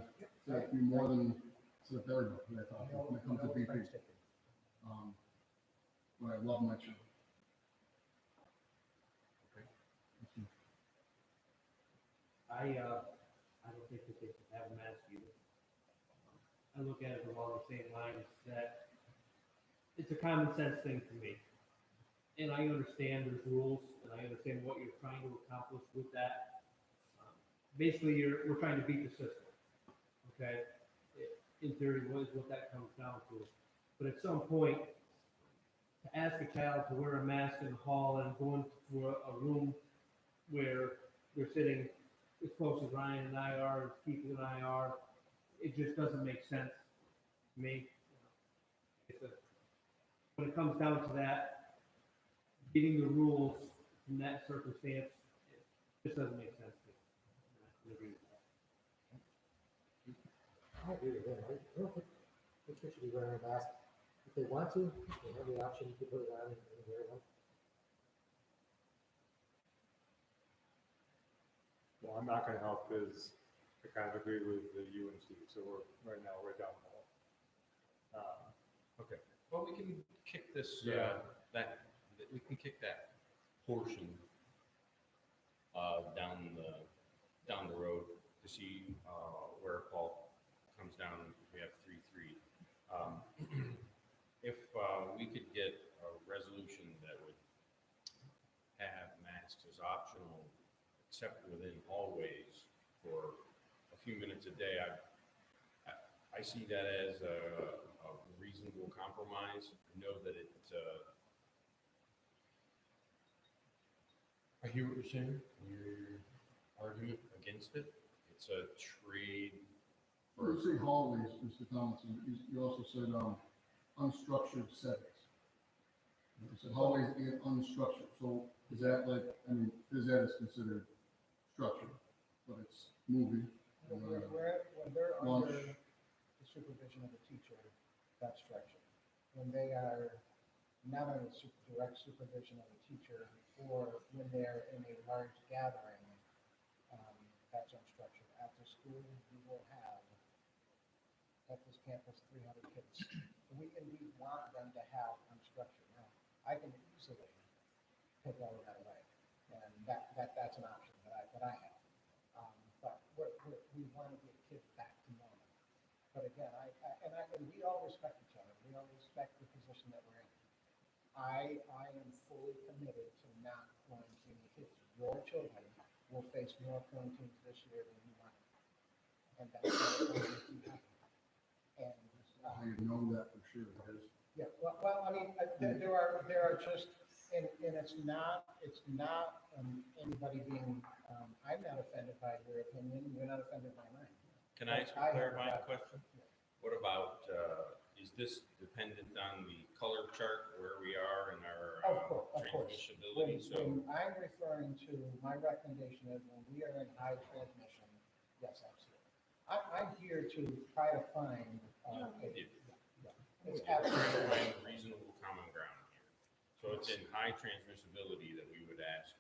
respect you more than to everybody when it comes to BP. But I love my children. I don't think that they should have a mask either. I look at it along the same lines that it's a common sense thing to me. And I understand there's rules, and I understand what you're trying to accomplish with that. Basically, we're trying to beat the system, okay? In theory, what that comes down to. But at some point, to ask a child to wear a mask in the hall and go into a room where they're sitting as close as Ryan and I are, as Keith and I are, it just doesn't make sense to me. When it comes down to that, getting the rules in that circumstance, it just doesn't make sense to me. I agree with that. I agree with him. I don't think kids should be wearing a mask. If they want to, they have the option to put it on and wear one. Well, I'm not gonna help because I kind of agree with you and Steve, so we're right now right down the hall. Okay. Well, we can kick this, Yeah. we can kick that portion down the road to see where Paul comes down. We have 3-3. If we could get a resolution that would have masks as optional, except within hallways for a few minutes a day, I see that as a reasonable compromise. I know that I hear what you're saying. Your argument against it. It's a trade. When you say hallways, Mr. Thompson, you also said unstructured settings. You said hallways and unstructured. So is that like, is that is considered structured, but it's moving? When they're Lunch. under the supervision of a teacher, that's structured. When they are not under direct supervision of a teacher, or when they're in a large gathering, that's unstructured. at the school, we will have at this campus 300 kids. We indeed want them to have unstructured. Now, I can easily take all of that away, and that's an option that I have. But we want to get kids back to normal. But again, and we all respect each other. We all respect the position that we're in. I am fully committed to not quarantining kids. Your children will face more quarantines this year than you might. And that's what we're going to keep happening. And I know that for sure, guys. yeah, well, I mean, there are just, and it's not anybody being, I'm not offended by your opinion, you're not offended by mine. Can I ask a clarifying question? What about, is this dependent on the color chart where we are in our Of course. transmissibility? So When I'm referring to, my recommendation is when we are in high transmission, yes, absolutely. I'm here to try to find, it's we're trying to absolutely. find reasonable common ground here. So it's in high transmissibility that we would ask,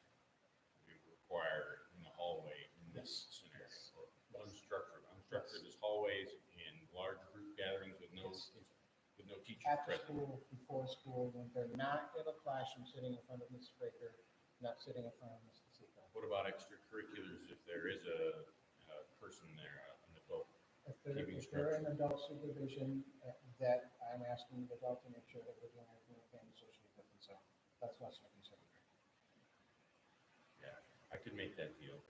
we require in the hallway in this scenario. Or unstructured is hallways in large group gatherings with no teachers After present. school, before school, when they're not in a classroom sitting in front of Mrs. Baker, not sitting in front of Mrs. Seeker. What about extracurriculars if there is a person there, an adult? If they're in adult supervision, that I'm asking the adult to make sure that we're doing everything we can to socially distance. So that's what's my concern. Yeah, I could make that deal.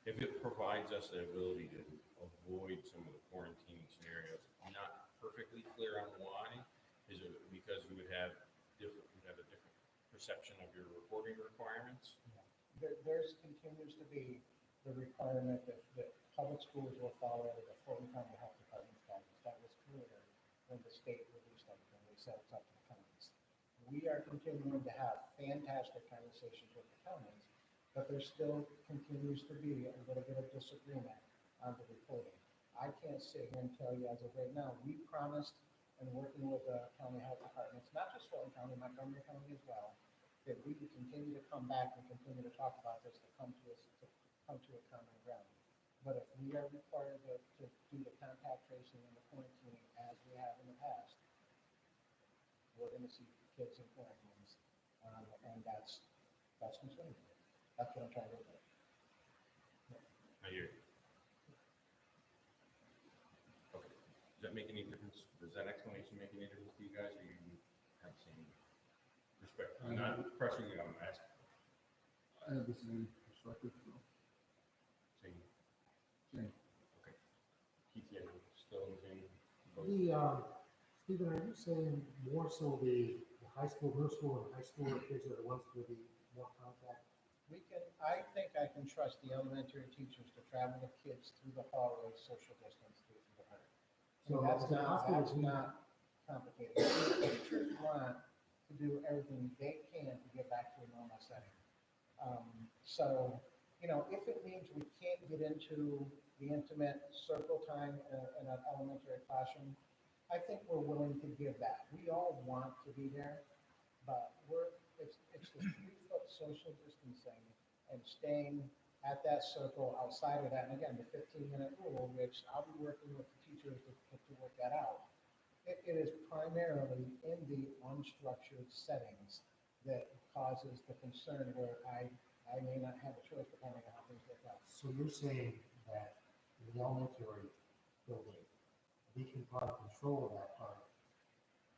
If it provides us the ability to avoid some of the quarantining scenarios, I'm not perfectly clear on why. Is it because we'd have a different perception of your reporting requirements? There's continues to be the requirement that public schools will follow the Fulton County Health Department's guidance. That was clear when the state released everything. They said it's up to the counties. We are continuing to have fantastic conversations with the counties, but there still continues to be a little bit of disagreement on the reporting. I can't sit here and tell you as of right now, we promised, and working with the county health departments, not just Fulton County, Montgomery County as well, that we would continue to come back and continue to talk about this to come to a common ground. But if we are required to do the contact tracing and the quarantining as we have in the past, we're going to see kids in quarantines, and that's concerning. That's what I'm trying to do. I hear you. Okay. Does that make any difference? Does that explanation make any difference to you guys, or you have the same perspective? I'm not pressing you, I'm asking. I have the same perspective, so. Same. Same. Okay. Keith, yeah, still in the same boat? Stephen, are you saying more so the high school, middle school, and high school kids are the ones with the more contact? I think I can trust the elementary teachers to travel with kids through the hallways, social distance through the hallway. So that's not complicated. Teachers want to do everything they can to get back to a normal setting. So, if it means we can't get into the intimate circle time in an elementary classroom, I think we're willing to give that. We all want to be there, but it's the 3-foot social distancing and staying at that circle outside of that. And again, the 15-minute rule, which I'll be working with the teachers to work that out. It is primarily in the unstructured settings that causes the concern where I may not have a choice depending on how things work out. So you're saying that in the elementary building, we can probably control that part.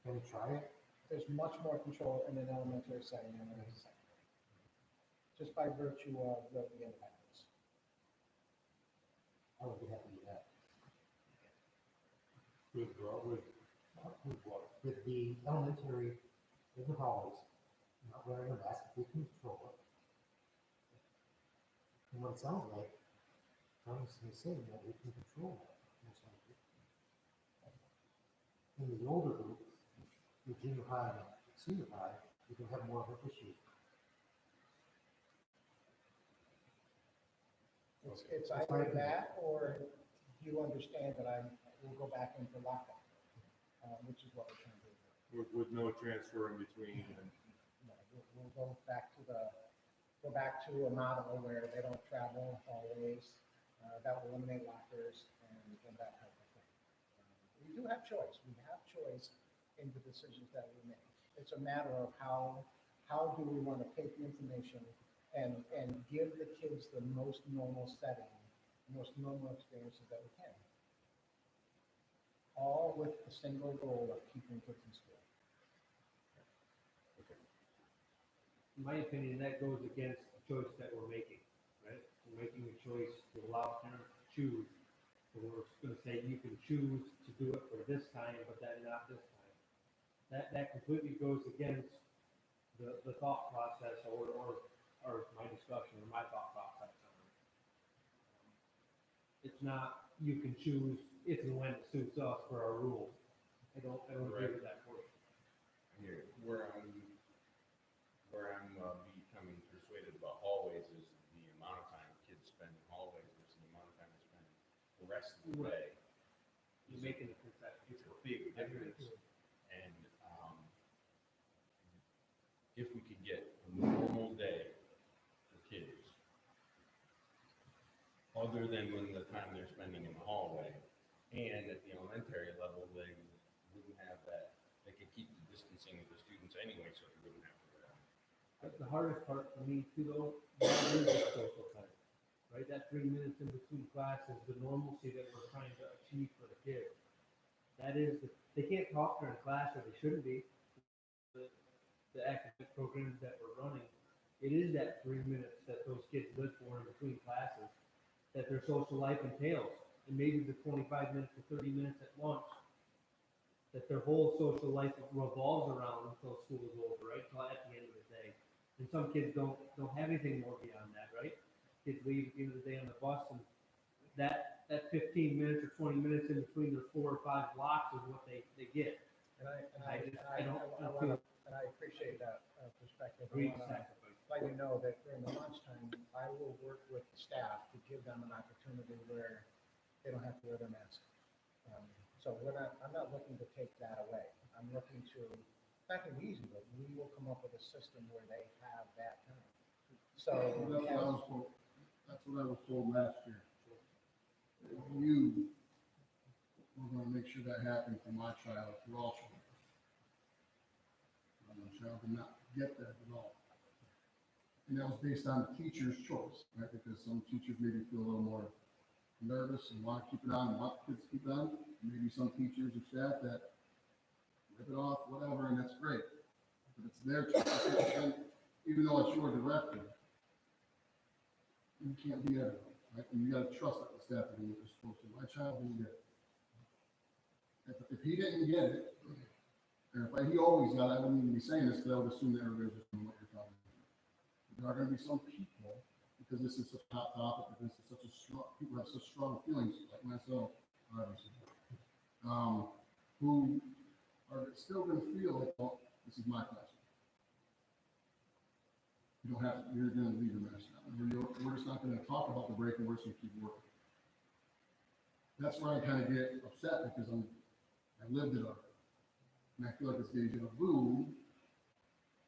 Can we try it? There's much more control in an elementary setting than there is a secondary, just by virtue of the independence. I would be happy with that. With the elementary in the hallways, not wearing a mask, we can control it. And what it sounds like, Thomas is saying that we can control that, most likely. In the older groups, the junior high and senior high, we can have more of an issue. It's either that, or you understand that we'll go back into lockdown, which is what we're trying to do. with no transfer in between. We'll go back to a model where they don't travel always, That will eliminate lockers and that type of thing. We do have choice. We have choice in the decisions that we make. It's a matter of how do we want to take the information and give the kids the most normal setting, most normal experiences that we can. All with the single goal of keeping kids in school. In my opinion, that goes against the choice that we're making, right? We're making a choice to allow parents to choose. So we're going to say you can choose to do it for this time, but then not this time. That completely goes against the thought process or my discussion or my thought process on it. It's not you can choose if and when it suits us for our rules. I don't agree with that portion. Here, where I'm becoming persuaded about hallways is the amount of time kids spend in hallways versus the amount of time they spend the rest of the day. You're making a concession. It's a big difference. And if we could get a normal day for kids, other than when the time they're spending in the hallway, and at the elementary level, they wouldn't have that, they could keep the distancing of the students anyway, so they wouldn't have to go down. But the hardest part for me too, though, that is the social time, right? That 3 minutes in between classes, the normalcy that we're trying to achieve for the kids. That is, they can't talk during class, or they shouldn't be. The academic programs that we're running, it is that 3 minutes that those kids live for in between classes, that their social life entails, and maybe the 25 minutes to 30 minutes at lunch, that their whole social life revolves around until school is over, right? Till at the end of the day. And some kids don't have anything more beyond that, right? Kids leave at the end of the day on the bus, and that 15 minutes or 20 minutes in between their 4 or 5 blocks is what they get. And I appreciate that perspective. I Great wanna sacrifice. let you know that during the lunchtime, I will work with the staff to give them an opportunity where they don't have to wear their mask. So I'm not looking to take that away. I'm looking to, it's not gonna be easy, but we will come up with a system where they have that time. So. That's what I was told last year. You were gonna make sure that happened for my child, for all children. My child did not get that at all. And that was based on the teacher's choice, right? Because some teachers maybe feel a little more nervous and want to keep it on and want the kids to keep it on. Maybe some teachers or staff that rip it off, whatever, and that's great. But it's their choice. And even though it's your directive, you can't be everyone, right? And you got to trust that the staff are doing what they're supposed to. My child didn't get it. If he didn't get it, and if he always got it, I wouldn't even be saying this because I would assume that everybody's just doing what you're talking about. There are going to be some people, because this is such a hot topic, because this is such a strong, people have such strong feelings, like myself, obviously, who are still going to feel like, well, this is my classroom. You don't have to, you're going to leave your mask on. We're just not going to talk about the break, and we're just going to keep working. That's where I kind of get upset, because I lived it already. And I feel like it's deja vu.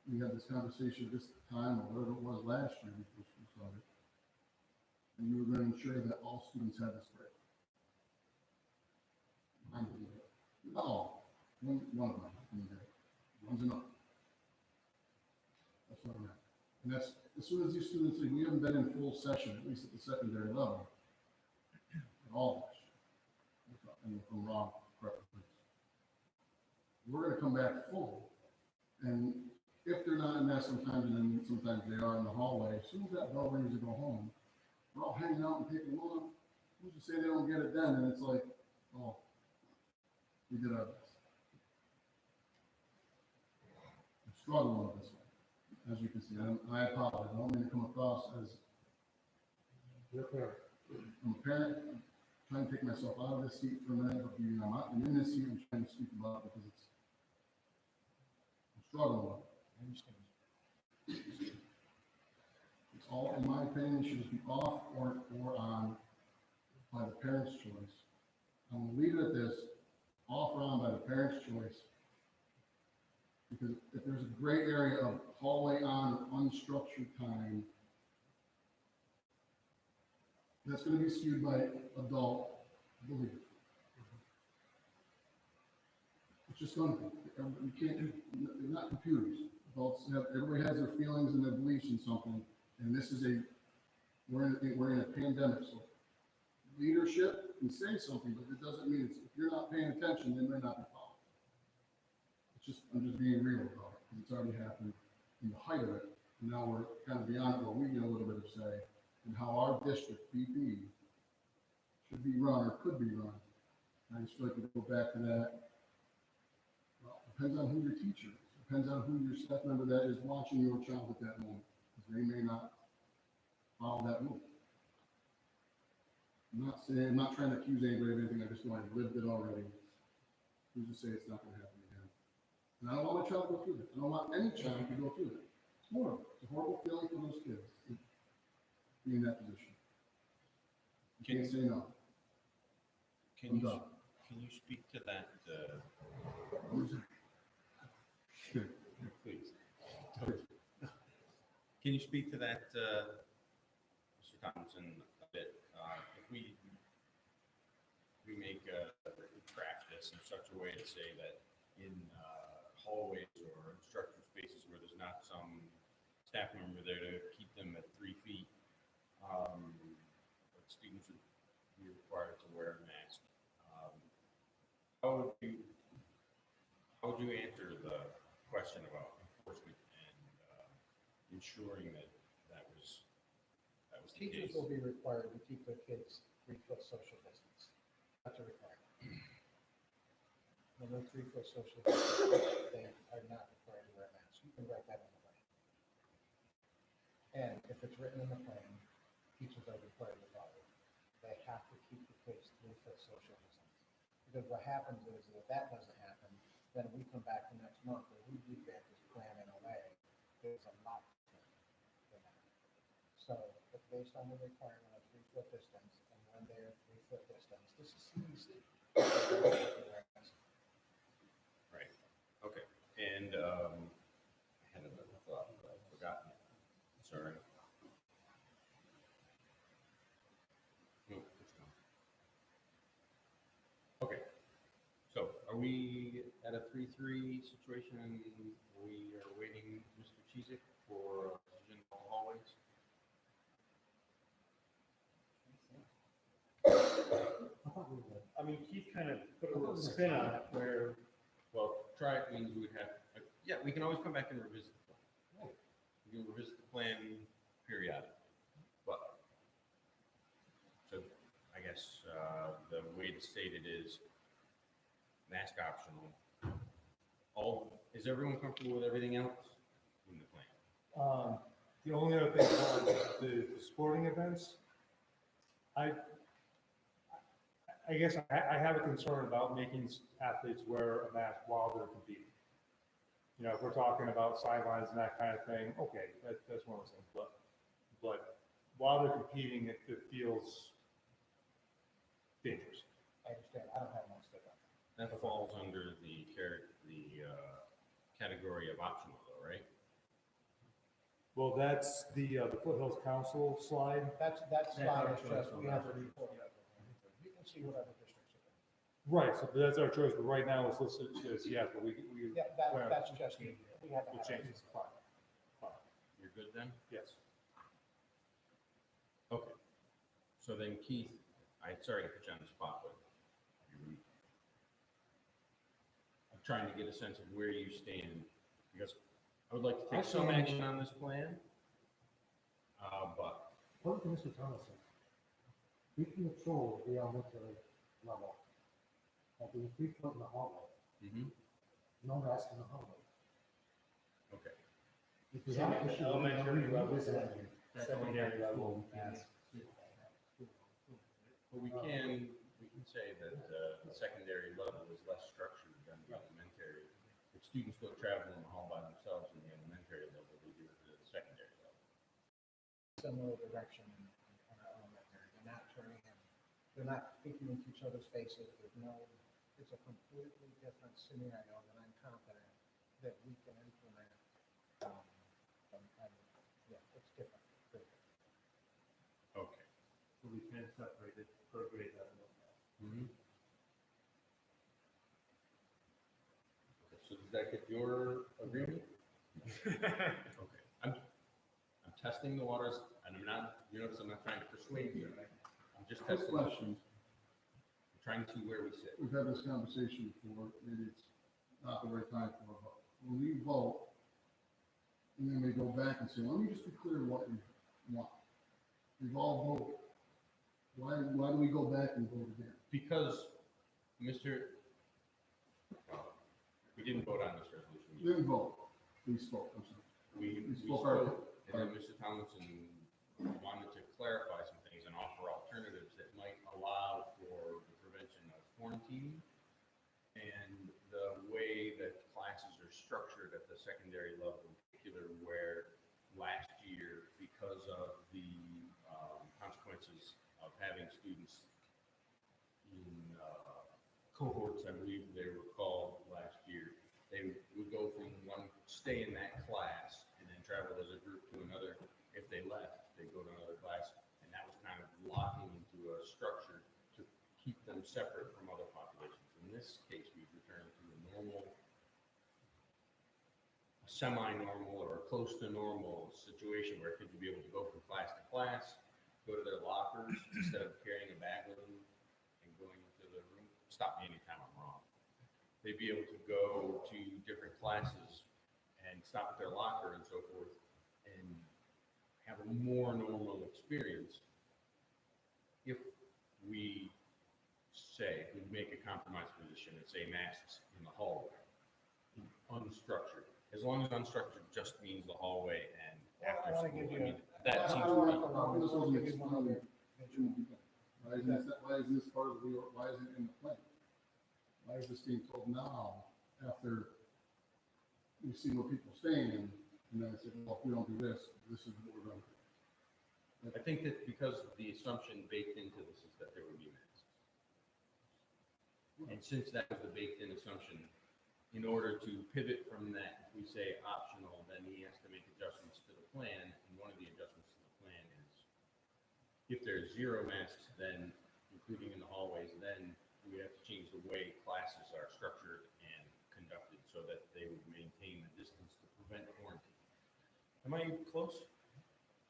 We had this conversation this time, or whatever it was last year before school started. And you were going to ensure that all students had this break. I'm going to do it. Not all. One of them. One's enough. That's what I'm at. And that's, as soon as these students say, we haven't been in full session, at least at the secondary level, at all last year. And if I'm wrong, correct me. We're going to come back full. And if they're not in that sometimes, and then sometimes they are in the hallway, as soon as that bell rings to go home, we're all hanging out and taking a moment. Who's to say they don't get it then? And it's like, oh, we did our best. I'm struggling with this one, as you can see. I apologize. I don't mean to come across as I'm a parent. I'm trying to take myself out of this seat for a minute. I'm in this seat. I'm trying to speak about it because I'm struggling with it. I understand. It's all, in my opinion, should just be off or on by the parent's choice. I'm gonna leave it at this, off or on by the parent's choice. Because if there's a gray area of hallway on or unstructured time, That's gonna be skewed by adult belief. It's just gonna be, you can't, they're not computers. Adults have, everybody has their feelings and their beliefs in something, and this is we're in a pandemic, so leadership can say something, but it doesn't mean if you're not paying attention, they may not be following. I'm just being real about it, 'cause it's already happened in the height of it, and now we're kind of beyond it, where we get a little bit of say in how our district, BP, should be run or could be run. And I just feel like we go back to that. Well, depends on who your teacher is, depends on who your staff member that is watching your child at that moment, because they may not follow that rule. I'm not trying to accuse anybody of anything, I just know I've lived it already. Who's to say it's not gonna happen again? And I don't want my child to go through that. I don't want any child to go through that. It's horrible. It's a horrible feeling for those kids to be in that position. You can't say no. Can you speak to that, please? Can you speak to that, Mr. Thompson, a bit? If we craft this in such a way to say that in hallways or instructor spaces where there's not some staff member there to keep them at 3 feet, but students would be required to wear a mask. How would you answer the question about enforcement and ensuring that was the Teachers case? will be required to keep their kids 3 foot social distance. That's a requirement. When they're 3 foot social distance, they are not required to wear masks. You can write that in the plan. And if it's written in the plan, teachers are required to follow it. They have to keep the kids 3 foot social distance. Because what happens is if that doesn't happen, then we come back the next month and we revamp this plan in a way there's a lot different than that. So it's based on the requirement of 3 foot distance, and when they're 3 foot distance, this is CDC. Right, okay, and I had another thought, but I've forgotten it, sorry. Nope, it's gone. Okay, so are we at a 3-3 situation, and we are waiting Mr. Cheezick for decision on hallways? I mean, Keith kind of put a little spin on it where, Well, try it means we would have, yeah, we can always come back and revisit the plan. We can revisit the plan periodically, but, so, I guess, the way to state it is mask optional. Is everyone comfortable with everything else in the plan? the only other thing on the sporting events, I guess I have a concern about making athletes wear a mask while they're competing. You know, if we're talking about sidelines and that kind of thing, okay, that's one of those things. But while they're competing, it feels dangerous. I understand. I don't have most of that. That falls under the category of optional though, right? Well, that's the Foothills Council slide. That slide is just, we have to report. You can see whatever districts are there. Right, so that's our choice, but right now it's listed as yes, but we. Yeah, that's just, we have to We'll have change it. it. Fine. You're good then? Yes. Okay. So then Keith, sorry to put you on the spot, but I'm trying to get a sense of where you stand, because I would like to take some action on this plan. But According to Mr. Thomason, we can control the elementary level. Like being 3 foot in the hallway, no mask in the hallway. okay. If you have an issue, Elementary level, secondary secondary level. But we can say that the secondary level is less structured than the elementary. If students go travel in the hall by themselves in the elementary level, they do it at the secondary level. Similar direction in our elementary. They're not turning in, they're not speaking into each other's faces. It's a completely different scenario that I'm confident that we can implement. Yeah, it's different. Okay. So we then separate it per grade level. Okay, so does that get your agreement? Okay, I'm testing the waters, and I'm not, you notice I'm not trying to persuade you, I'm just Quick testing. question. I'm trying to see where we sit. We've had this conversation before, maybe it's not the right time for a vote. When we vote, and then we go back and say, let me just be clear what you want. We've all voted. Why do we go back and vote again? Because, we didn't vote on this resolution. We didn't vote. We spoke, I'm sorry. We spoke spoke, and then Mr. Tomlinson wanted to clarify some things and offer alternatives that might allow for the prevention of quarantine and the way that classes are structured at the secondary level in particular, where last year, because of the consequences of having students in cohorts, I believe they were called last year, they would go from stay in that class and then travel as a group to another. If they left, they'd go to another class, and that was kind of locking into a structure to keep them separate from other populations. In this case, we've returned to a normal, semi-normal, or close to normal situation where kids would be able to go from class to class, go to their lockers instead of carrying a bag with them and going into the room. Stop me anytime I'm wrong. They'd be able to go to different classes and stop at their locker and so forth and have a more normal experience if we say, we make a compromise position and say masks in the hallway, unstructured. As long as unstructured just means the hallway and after I wanna school. give I you mean, that seems to How be. this wasn't explained shouldn't be done? Why isn't this part of the, why isn't it in the plan? Why is this being told now after we see what people are saying, and then I said, well, if we don't do this, this is what we're going to do. I think that because the assumption baked into this is that there would be masks. And since that was the baked-in assumption, in order to pivot from that, if we say optional, then he has to make adjustments to the plan. And one of the adjustments to the plan is if there's 0 masks, then including in the hallways, then we have to change the way classes are structured and conducted so that they would maintain the distance to prevent quarantine. Am I close?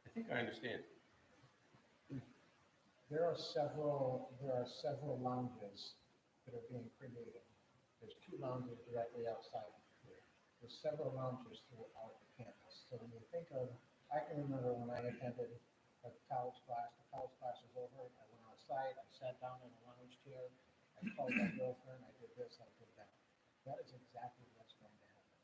I think I understand. There are several lounges that are being created. There's 2 lounges directly outside here. There's several lounges throughout the campus. So when you think of, I can remember when I attended a college class, the college class was over, I went outside, I sat down in a lounge chair, I called my girlfriend, I did this, I did that. That is exactly what's going to happen.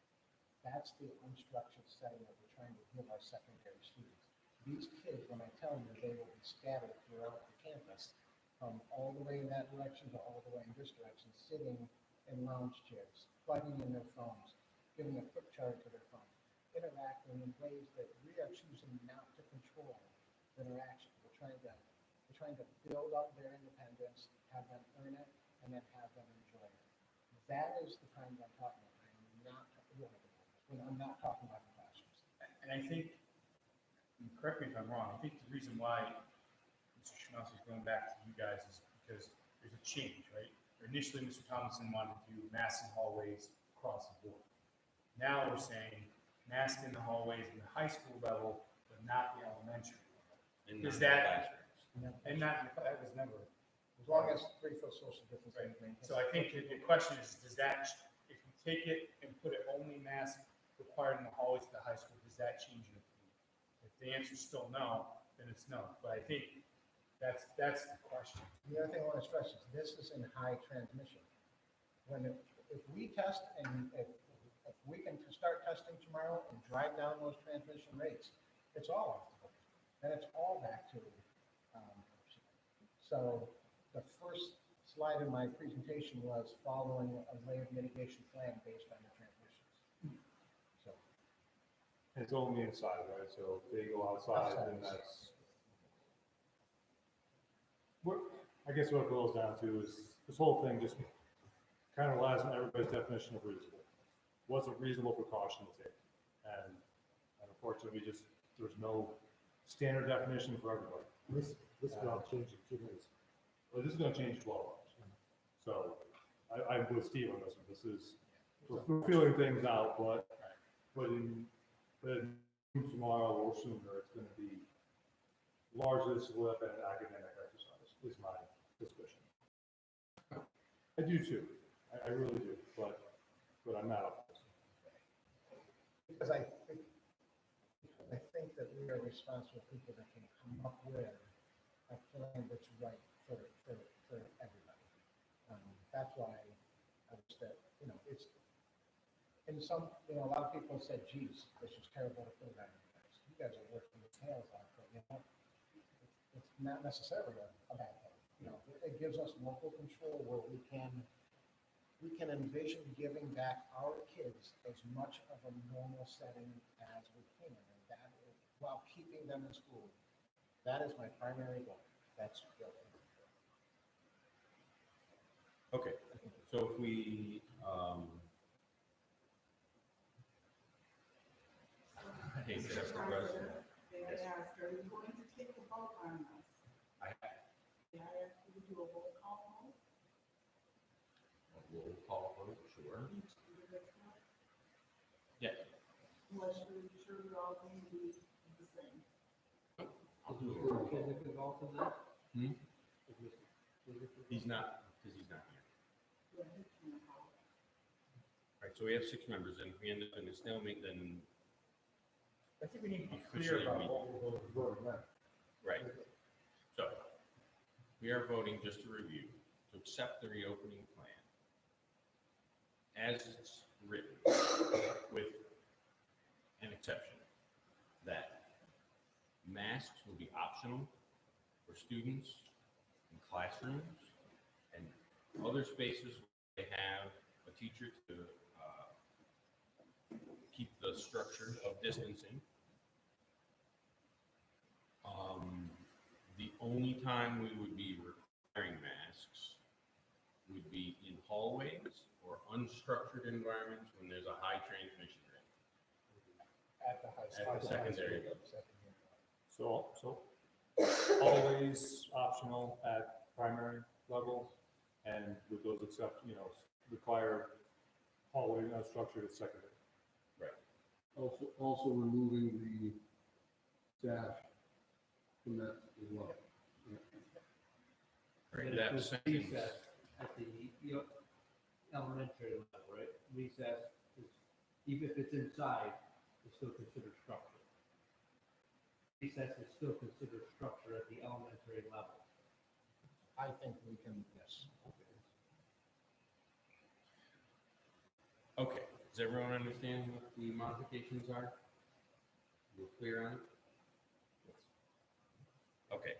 That's the unstructured setting that we're trying to give our secondary students. These kids, when I tell you, they will be scattered throughout the campus, from all the way in that direction to all the way in this direction, sitting in lounge chairs, plugging in their phones, giving a quick charge to their phone, interacting in ways that we are choosing not to control interaction. We're trying to build up their independence, have them earn it, and then have them enjoy it. That is the kind that I'm talking about. I'm not talking about the classrooms. And I think, and correct me if I'm wrong, I think the reason why Mr. Schmaus is going back to you guys is because there's a change, right? Initially, Mr. Tomlinson wanted to do masks in hallways across the board. Now we're saying masks in the hallways in the high school level, but not the elementary level. Is that, and not, that was never. As long as 3-foot social distancing is maintained. So I think the question is, does that, if you take it and put it only mask required in the hallways of the high school, does that change your opinion? If the answer is still no, then it's no. But I think that's the question. The other thing I want to stress is this is in high transmission. If we test and if we can start testing tomorrow and drive down those transmission rates, it's all off the board. And it's all back to, so the first slide in my presentation was following a layered mitigation plan based on the transmissions. So. And it's only inside, right? So if they go outside, then that's. I guess what it boils down to is this whole thing just kind of relies on everybody's definition of reasonable. What's a reasonable precaution to take? And unfortunately, there's no standard definition for everybody. This will all change in 2 days. Well, this is gonna change 12 hours. So I'm with Steve on this one. This is, we're feeling things out, but tomorrow or sooner, it's gonna be largely split an academic exercise, is my suspicion. I do too. I really do, but I'm not optimistic. Because I think that we are responsible people that can come up with a plan that's right for everybody. That's why I was that, it's, and some, a lot of people said, geez, this is terrible to put it on you guys. You guys are working your tails off, but it's not necessarily a bad thing. It gives us local control where we can envision giving back our kids as much of a normal setting as we can, and that is, while keeping them in school. That is my primary goal. That's good. Okay, so if we, hey, Mr. President. May I ask, are you going to take a vote on this? May I ask you to do a roll call vote? Roll call vote, sure. Each individual? Yeah. Unless you're sure you're all going to be the same. I'll do a roll call. Is it involved in that? Hmm? He's not. Because he's not here. Yeah, you can vote. All right, so we have 6 members, and if we end up in a stalemate, then, I think we need to be clear about what we're voting on. right. So, we are voting, just to review, to accept the reopening plan as it's written, with an exception, that masks will be optional for students in classrooms and other spaces where they have a teacher to keep the structure of distancing. The only time we would be requiring masks would be in hallways or unstructured environments when there's a high transmission rate. At the high school. At the secondary level. So always optional at primary level, and with those require hallway unstructured at secondary. Right. Also removing the staff from that as well. Right, But that it's sentence, recess at the elementary level, right? Recess is, even if it's inside, it's still considered structure. Recess is still considered structure at the elementary level. I think we can, yes. okay, does everyone understand what the modifications are? We're clear on it? Okay,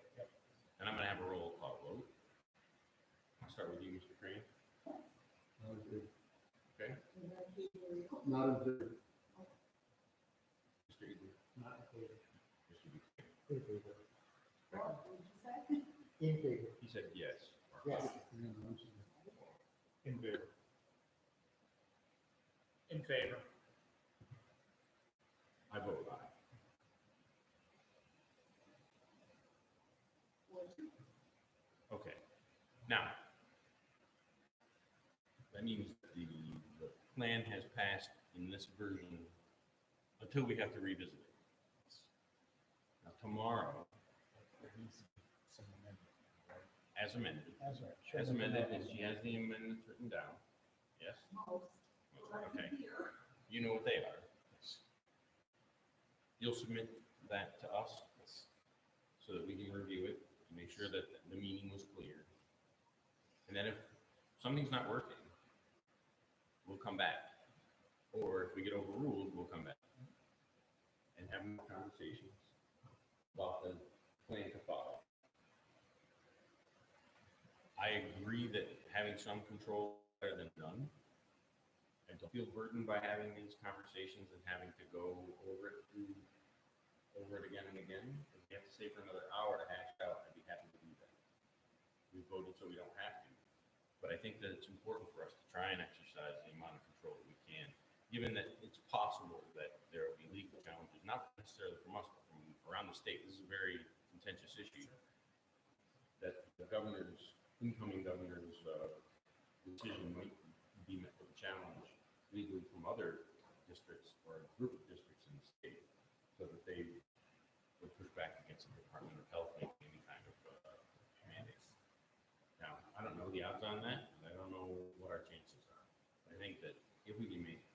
and I'm gonna have a roll call vote. I'll start with you, Mr. Crane. Okay, Not in favor. Mr. Eaton. Not in favor. Mr. Buchanan. In favor. What did you say? In favor. He said yes. Yes. In favor. In favor. I vote aye. Okay, now, that means the plan has passed in this version until we have to revisit it. Now, tomorrow, as amended, as amended, and she has the amendments written down, yes? Most. Okay, you know what they are. You'll submit that to us so that we can review it, and make sure that the meaning was clear. And then if something's not working, we'll come back. Or if we get overruled, we'll come back and have more conversations about the plan to follow. I agree that having some control is better than none. I don't feel burdened by having these conversations and having to go over it again and again. If we have to stay for another hour to hash it out, I'd be happy to do that. We voted so we don't have to. But I think that it's important for us to try and exercise the amount of control that we can, given that it's possible that there will be legal challenges, not necessarily from us, but from around the state. This is a very contentious issue. the governor's, incoming governor's decision might be met with a challenge legally from other districts or a group of districts in the state, so that they would push back against the Department of Health making any kind of mandates. Now, I don't know the odds on that, and I don't know what our chances are. I think that if we can make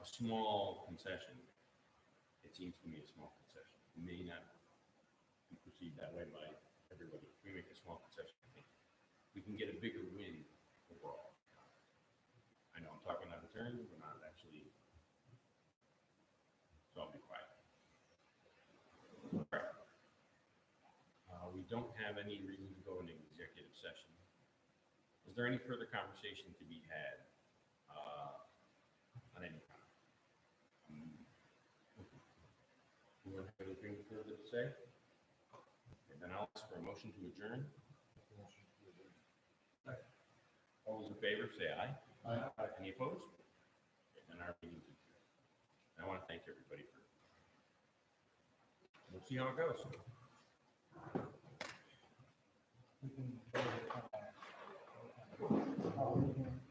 a small concession, it seems to me a small concession. It may not be perceived that way by everybody. If we make a small concession, I think we can get a bigger win overall. I know I'm talking out of turn, but not actually. So I'll be quiet. All right. We don't have any reason to go into executive session. Is there any further conversation to be had on any kind? Anyone have anything further to say? Okay, then I'll ask for a motion to adjourn. All those in favor, say aye. Aye. Any opposed? Okay, then our meeting is adjourned. I want to thank everybody for. We'll see how it goes. We can go to the,